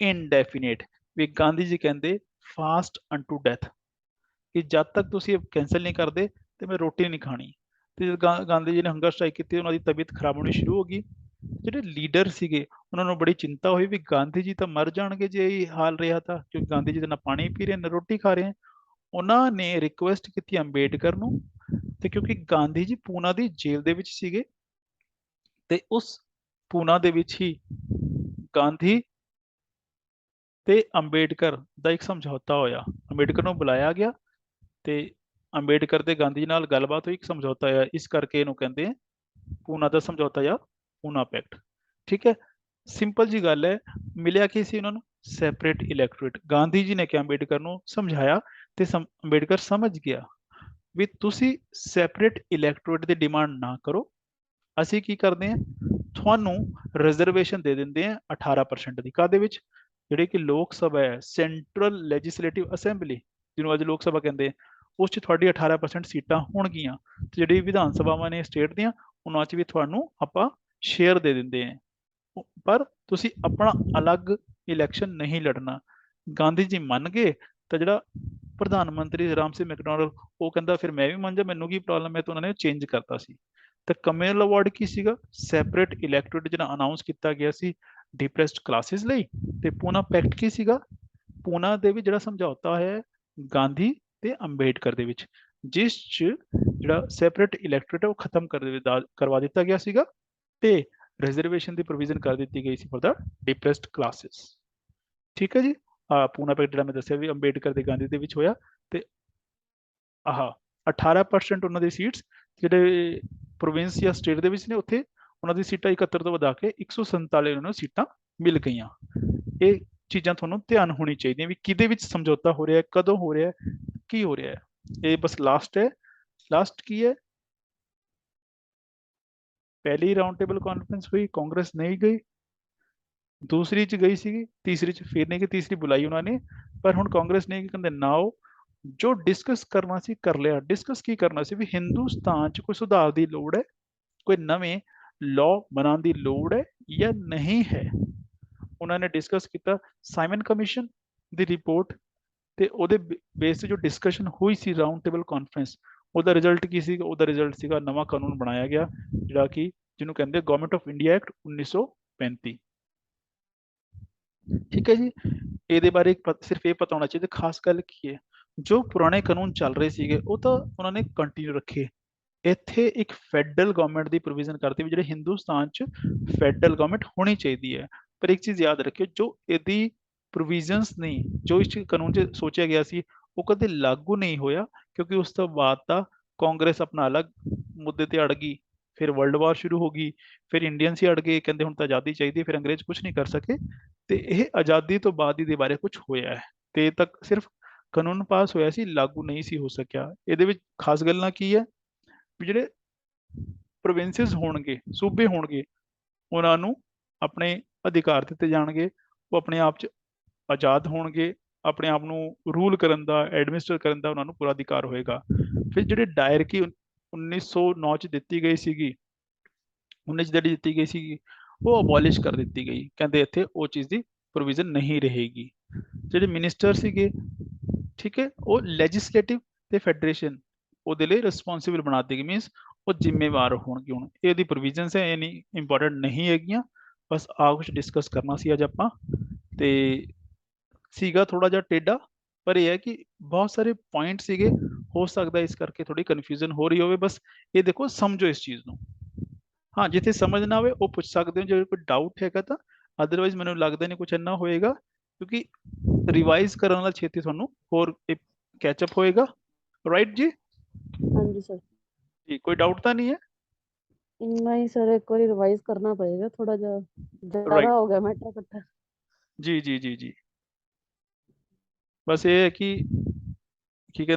ਇਨਡੈਫੀਨੇਟ। ਵੀ ਗਾਂਧੀ ਜੀ ਕਹਿੰਦੇ ਫਾਸਟ ਅਨਟੂ ਡੈਥ, ਕਿ ਜਦ ਤੱਕ ਤੁਸੀਂ ਇਹ ਕੈਂਸਲ ਨਹੀਂ ਕਰਦੇ ਤੇ ਮੈਂ ਰੋਟੀ ਨਹੀਂ ਖਾਣੀ। ਤੇ ਜਦ ਗਾਂਧੀ ਜੀ ਨੇ ਹੰਗਰ ਸਟ੍ਰਾਈਕ ਕੀਤੀ, ਉਹਨਾਂ ਦੀ ਤਬੀਅਤ ਖਰਾਬ ਹੋਣੀ ਸ਼ੁਰੂ ਹੋ ਗਈ। ਜਿਹੜੇ ਲੀਡਰ ਸੀਗੇ ਉਹਨਾਂ ਨੂੰ ਬੜੀ ਚਿੰਤਾ ਹੋਈ ਵੀ ਗਾਂਧੀ ਜੀ ਤਾਂ ਮਰ ਜਾਣਗੇ ਜੇ ਇਹ ਹਾਲ ਰਿਹਾ ਤਾਂ, ਕਿਉਂਕਿ ਗਾਂਧੀ ਜੀ ਤਾਂ ਨਾ ਪਾਣੀ ਪੀ ਰਹੇ ਨਾ ਰੋਟੀ ਖਾ ਰਹੇ। ਉਹਨਾਂ ਨੇ ਰਿਕੁਐਸਟ ਕੀਤੀ ਅੰਬੇਡਕਰ ਨੂੰ, ਤੇ ਕਿਉਂਕਿ ਗਾਂਧੀ ਜੀ ਪੂਨਾ ਦੀ ਜੇਲ੍ਹ ਦੇ ਵਿੱਚ ਸੀਗੇ ਤੇ ਉਸ ਪੂਨਾ ਦੇ ਵਿੱਚ ਹੀ ਗਾਂਧੀ ਤੇ ਅੰਬੇਡਕਰ ਦਾ ਇੱਕ ਸਮਝੌਤਾ ਹੋਇਆ। ਅੰਬੇਡਕਰ ਨੂੰ ਬੁਲਾਇਆ ਗਿਆ ਤੇ ਅੰਬੇਡਕਰ ਤੇ ਗਾਂਧੀ ਨਾਲ ਗੱਲਬਾਤ ਹੋਈ, ਇੱਕ ਸਮਝੌਤਾ ਹੋਇਆ। ਇਸ ਕਰਕੇ ਇਹਨੂੰ ਕਹਿੰਦੇ ਆ ਪੂਨਾ ਦਾ ਸਮਝੌਤਾ ਜਾਂ ਪੂਨਾ ਪੈਕਟ। ਠੀਕ ਹੈ, ਸਿੰਪਲ ਜੀ ਗੱਲ ਹੈ। ਮਿਲਿਆ ਕੀ ਸੀ ਉਹਨਾਂ ਨੂੰ? Separate electorate. ਗਾਂਧੀ ਜੀ ਨੇ ਕਿਹਾ ਅੰਬੇਡਕਰ ਨੂੰ, ਸਮਝਾਇਆ ਤੇ ਅੰਬੇਡਕਰ ਸਮਝ ਗਿਆ ਵੀ ਤੁਸੀਂ ਸੈਪਰੇਟ ਇਲੈਕਟੋਰੇਟ ਦੀ ਡਿਮਾਂਡ ਨਾ ਕਰੋ, ਅਸੀਂ ਕੀ ਕਰਦੇ ਹਾਂ ਤੁਹਾਨੂੰ ਰਿਜ਼ਰਵੇਸ਼ਨ ਦੇ ਦਿੰਦੇ ਆ 18% ਦੀ। ਕਾਹਦੇ ਵਿੱਚ? ਜਿਹੜੇ ਕਿ ਲੋਕ ਸਭਾ ਹੈ, ਸੈਂਟਰਲ ਲੈਜਿਸਲੇਟਿਵ ਅਸੈਂਬਲੀ ਜਿਹਨੂੰ ਅੱਜ ਲੋਕ ਸਭਾ ਕਹਿੰਦੇ ਆ, ਉਸ 'ਚ ਤੁਹਾਡੀ 18% ਸੀਟਾਂ ਹੋਣਗੀਆਂ। ਤੇ ਜਿਹੜੀ ਵਿਧਾਨ ਸਭਾਵਾਂ ਨੇ ਸਟੇਟ ਦੀਆਂ ਉਹਨਾਂ 'ਚ ਵੀ ਤੁਹਾਨੂੰ ਆਪਾਂ ਸ਼ੇਅਰ ਦੇ ਦਿੰਦੇ ਆ, ਪਰ ਤੁਸੀਂ ਆਪਣਾ ਅਲੱਗ ਇਲੈਕਸ਼ਨ ਨਹੀਂ ਲੜਨਾ। ਗਾਂਧੀ ਜੀ ਮੰਨ ਗਏ ਤਾਂ ਜਿਹੜਾ ਪ੍ਰਧਾਨ ਮੰਤਰੀ ਰਾਮ ਸਿੰਘ ਮੈਕਡੋਨਲਡ ਉਹ ਕਹਿੰਦਾ ਫਿਰ ਮੈਂ ਵੀ ਮੰਨ ਜਾ, ਮੈਨੂੰ ਕੀ ਪ੍ਰੋਬਲਮ ਹੈ। ਤਾਂ ਉਹਨਾਂ ਨੇ ਚੇਂਜ ਕਰਤਾ ਸੀ। ਤਾਂ ਕਮਿਊਨਲ ਅਵਾਰਡ ਕੀ ਸੀਗਾ? ਸੈਪਰੇਟ ਇਲੈਕਟੋਰੇਟ ਜਿਹੜਾ ਅਨਾਉਂਸ ਕੀਤਾ ਗਿਆ ਸੀ ਡਿਪਰੈਸਡ ਕਲਾਸਿਸ ਲਈ। ਤੇ ਪੂਨਾ ਪੈਕਟ ਕੀ ਸੀਗਾ? ਪੂਨਾ ਦੇ ਵਿੱਚ ਜਿਹੜਾ ਸਮਝੌਤਾ ਹੈ ਗਾਂਧੀ ਤੇ ਅੰਬੇਡਕਰ ਦੇ ਵਿੱਚ, ਜਿਸ 'ਚ ਜਿਹੜਾ ਸੈਪਰੇਟ ਇਲੈਕਟੋਰੇਟ ਹੈ ਉਹ ਖਤਮ ਕਰਵਾ ਦਿੱਤਾ ਗਿਆ ਸੀਗਾ ਤੇ ਰਿਜ਼ਰਵੇਸ਼ਨ ਦੀ ਪ੍ਰੋਵੀਜ਼ਨ ਕਰ ਦਿੱਤੀ ਗਈ ਸੀ ਫॉर द ਡਿਪਰੈਸਡ ਕਲਾਸਿਸ। ਠੀਕ ਹੈ ਜੀ। ਪੂਨਾ ਪੈਕਟ ਜਿਹੜਾ ਮੈਂ ਦੱਸਿਆ ਵੀ ਅੰਬੇਡਕਰ ਤੇ ਗਾਂਧੀ ਦੇ ਵਿੱਚ ਹੋਇਆ ਤੇ ਆਹ 18% ਉਹਨਾਂ ਦੀ ਸੀਟਸ ਜਿਹੜੇ ਪ੍ਰੋਵਿੰਸ ਜਾਂ ਸਟੇਟ ਦੇ ਵਿੱਚ ਨੇ ਉੱਥੇ ਉਹਨਾਂ ਦੀ ਸੀਟਾਂ 71 ਤੋਂ ਵਧਾ ਕੇ 147 ਉਹਨਾਂ ਨੂੰ ਸੀਟਾਂ ਮਿਲ ਗਈਆਂ। ਇਹ ਚੀਜ਼ਾਂ ਤੁਹਾਨੂੰ ਧਿਆਨ ਹੋਣੀ ਚਾਹੀਦੀਆਂ ਵੀ ਕਿਹਦੇ ਵਿੱਚ ਸਮਝੌਤਾ ਹੋ ਰਿਹਾ, ਕਦੋਂ ਹੋ ਰਿਹਾ, ਕੀ ਹੋ ਰਿਹਾ ਹੈ। ਇਹ ਬਸ ਲਾਸਟ ਹੈ। ਲਾਸਟ ਕੀ ਹੈ? ਪਹਿਲੀ ਰਾਉਂਡ ਟੇਬਲ ਕਾਨਫਰੰਸ ਹੋਈ, ਕਾਂਗਰਸ ਨਹੀਂ ਗਈ। ਦੂਸਰੀ 'ਚ ਗਈ ਸੀਗੀ, ਤੀਸਰੀ 'ਚ ਫਿਰ ਨਹੀਂ ਗਈ। ਤੀਸਰੀ ਬੁਲਾਈ ਉਹਨਾਂ ਨੇ ਪਰ ਹੁਣ ਕਾਂਗਰਸ ਨੇ ਕਹਿੰਦੇ ਨਾਓ ਜੋ ਡਿਸਕਸ ਕਰਨਾ ਸੀ ਕਰ ਲਿਆ। ਡਿਸਕਸ ਕੀ ਕਰਨਾ ਸੀ ਵੀ ਹਿੰਦੁਸਤਾਨ 'ਚ ਕੋਈ ਸੁਧਾਰ ਦੀ ਲੋੜ ਹੈ, ਕੋਈ ਨਵੇਂ ਲਾਅ ਬਣਾਉਣ ਦੀ ਲੋੜ ਹੈ ਜਾਂ ਨਹੀਂ ਹੈ। ਉਹਨਾਂ ਨੇ ਡਿਸਕਸ ਕੀਤਾ ਸਾਈਮਨ ਕਮਿਸ਼ਨ ਦੀ ਰਿਪੋਰਟ ਤੇ ਉਹਦੇ ਬੇਸ ਤੇ ਜੋ ਡਿਸਕਸ਼ਨ ਹੋਈ ਸੀ ਰਾਉਂਡ ਟੇਬਲ ਕਾਨਫਰੰਸ, ਉਹਦਾ ਰਿਜ਼ਲਟ ਕੀ ਸੀਗਾ? ਉਹਦਾ ਰਿਜ਼ਲਟ ਸੀਗਾ ਨਵਾਂ ਕਾਨੂੰਨ ਬਣਾਇਆ ਗਿਆ ਜਿਹੜਾ ਕਿ ਜਿਹਨੂੰ ਕਹਿੰਦੇ ਗਵਰਨਮੈਂਟ ਆਫ ਇੰਡੀਆ ਐਕਟ 1935। ਠੀਕ ਹੈ ਜੀ। ਇਹਦੇ ਬਾਰੇ ਸਿਰਫ ਇਹ ਪਤਾ ਹੋਣਾ ਚਾਹੀਦਾ ਖਾਸ ਗੱਲ ਕੀ ਹੈ, ਜੋ ਪੁਰਾਣੇ ਕਾਨੂੰਨ ਚੱਲ ਰਹੇ ਸੀਗੇ ਉਹ ਤਾਂ ਉਹਨਾਂ ਨੇ ਕੰਟੀਨਿਊ ਰੱਖੇ। ਇੱਥੇ ਇੱਕ ਫੈਡਰਲ ਗਵਰਨਮੈਂਟ ਦੀ ਪ੍ਰੋਵੀਜ਼ਨ ਕਰਤੀ ਵੀ ਜਿਹੜੇ ਹਿੰਦੁਸਤਾਨ 'ਚ ਫੈਡਰਲ ਗਵਰਨਮੈਂਟ ਹੋਣੀ ਚਾਹੀਦੀ ਹੈ। ਪਰ ਇੱਕ ਚੀਜ਼ ਯਾਦ ਰੱਖਿਓ, ਜੋ ਇਹਦੀ ਪ੍ਰੋਵੀਜ਼ਨਸ ਨਹੀਂ, ਜੋ ਇਸ ਕਾਨੂੰਨ 'ਚ ਸੋਚਿਆ ਗਿਆ ਸੀ ਉਹ ਕਦੇ ਲਾਗੂ ਨਹੀਂ ਹੋਇਆ ਕਿਉਂਕਿ ਉਸ ਤੋਂ ਬਾਅਦ ਤਾਂ ਕਾਂਗਰਸ ਆਪਣਾ ਅਲੱਗ ਮੁੱਦੇ ਤੇ ਅੜ ਗਈ। ਫਿਰ ਵਰਲਡ ਵਾਰ ਸ਼ੁਰੂ ਹੋ ਗਈ, ਫਿਰ ਇੰਡੀਅਨਸ ਹੀ ਅੜ ਗਏ, ਕਹਿੰਦੇ ਹੁਣ ਤਾਂ ਆਜ਼ਾਦੀ ਚਾਹੀਦੀ, ਫਿਰ ਅੰਗਰੇਜ਼ ਕੁਝ ਨਹੀਂ ਕਰ ਸਕੇ ਤੇ ਇਹ ਆਜ਼ਾਦੀ ਤੋਂ ਬਾਅਦ ਹੀ ਦੇ ਬਾਰੇ ਕੁਝ ਹੋਇਆ ਹੈ। ਤੇ ਇਹ ਤੱਕ ਸਿਰਫ ਕਾਨੂੰਨ ਪਾਸ ਹੋਇਆ ਸੀ, ਲਾਗੂ ਨਹੀਂ ਸੀ ਹੋ ਸਕਿਆ। ਇਹਦੇ ਵਿੱਚ ਖਾਸ ਗੱਲਾਂ ਕੀ ਹੈ ਵੀ ਜਿਹੜੇ ਪ੍ਰੋਵਿੰਸਿਸ ਹੋਣਗੇ, ਸੂਬੇ ਹੋਣਗੇ, ਉਹਨਾਂ ਨੂੰ ਆਪਣੇ ਅਧਿਕਾਰ ਦਿੱਤੇ ਜਾਣਗੇ, ਉਹ ਆਪਣੇ ਆਪ 'ਚ ਆਜ਼ਾਦ ਹੋਣਗੇ, ਆਪਣੇ ਆਪ ਨੂੰ ਰੂਲ ਕਰਨ ਦਾ, ਐਡਮਿਨਿਸਟਰ ਕਰਨ ਦਾ ਉਹਨਾਂ ਨੂੰ ਪੂਰਾ ਅਧਿਕਾਰ ਹੋਏਗਾ। ਫਿਰ ਜਿਹੜੇ ਡਾਇਰਕੀ 1909 'ਚ ਦਿੱਤੀ ਗਈ ਸੀਗੀ, 19 ਜਿਹੜੀ ਦਿੱਤੀ ਗਈ ਸੀਗੀ ਉਹ ਅਬੋਲਿਸ਼ ਕਰ ਦਿੱਤੀ ਗਈ। ਕਹਿੰਦੇ ਇੱਥੇ ਉਹ ਚੀਜ਼ ਦੀ ਪ੍ਰੋਵੀਜ਼ਨ ਨਹੀਂ ਰਹੇਗੀ। ਜਿਹੜੇ ਮਿਨਿਸਟਰ ਸੀਗੇ, ਠੀਕ ਹੈ, ਉਹ ਲੈਜਿਸਲੇਟਿਵ ਤੇ ਫੈਡਰੇਸ਼ਨ ਉਹਦੇ ਲਈ ਰਿਸਪੌਂਸਿਬਲ ਬਣਾ ਦੇਗੀ, ਮੀਨਸ ਉਹ ਜ਼ਿੰਮੇਵਾਰ ਹੋਣਗੇ। ਹੁਣ ਇਹਦੀ ਪ੍ਰੋਵੀਜ਼ਨਸ ਹੈ, ਇਹ ਨਹੀਂ ਇੰਪੋਰਟੈਂਟ ਨਹੀਂ ਹੈਗੀਆਂ, ਬਸ ਆ ਕੁਝ ਡਿਸਕਸ ਕਰਨਾ ਸੀ ਅੱਜ ਆਪਾਂ। ਤੇ ਸੀਗਾ ਥੋੜਾ ਜਿਹਾ ਟੇਢਾ, ਪਰ ਇਹ ਹੈ ਕਿ ਬਹੁਤ ਸਾਰੇ ਪੁਆਇੰਟ ਸੀਗੇ, ਹੋ ਸਕਦਾ ਇਸ ਕਰਕੇ ਥੋੜੀ ਕਨਫਿਊਜ਼ਨ ਹੋ ਰਹੀ ਹੋਵੇ। ਬਸ ਇਹ ਦੇਖੋ, ਸਮਝੋ ਇਸ ਚੀਜ਼ ਨੂੰ। ਹਾਂ, ਜਿੱਥੇ ਸਮਝ ਨਾ ਆਵੇ ਉਹ ਪੁੱਛ ਸਕਦੇ ਹੋ ਜੇ ਕੋਈ ਡਾਊਟ ਹੈਗਾ ਤਾਂ, ਅਦਰਵਾਈਜ਼ ਮੈਨੂੰ ਲੱਗਦਾ ਨਹੀਂ ਕੁਝ ਇੰਨਾ ਹੋਏਗਾ, ਕਿਉਂਕਿ ਰਿਵਾਈਜ਼ ਕਰਨ ਨਾਲ ਛੇਤੀ ਤੁਹਾਨੂੰ ਹੋਰ ਕੈਚਅਪ ਹੋਏਗਾ। ਰਾਈਟ ਜੀ? ਹਾਂਜੀ ਸਰ। ਜੀ, ਕੋਈ ਡਾਊਟ ਤਾਂ ਨਹੀਂ ਹੈ? ਨਹੀਂ ਸਰ, ਇੱਕ ਵਾਰੀ ਰਿਵਾਈਜ਼ ਕਰਨਾ ਪਏਗਾ, ਥੋੜਾ ਜਿਹਾ ਜ਼ਿਆਦਾ ਰਾਈਟ, ਹੋ ਗਿਆ ਮੈਟਰ ਇਕੱਠਾ। ਜੀ ਜੀ ਜੀ ਜੀ। ਬਸ ਇਹ ਹੈ ਕਿ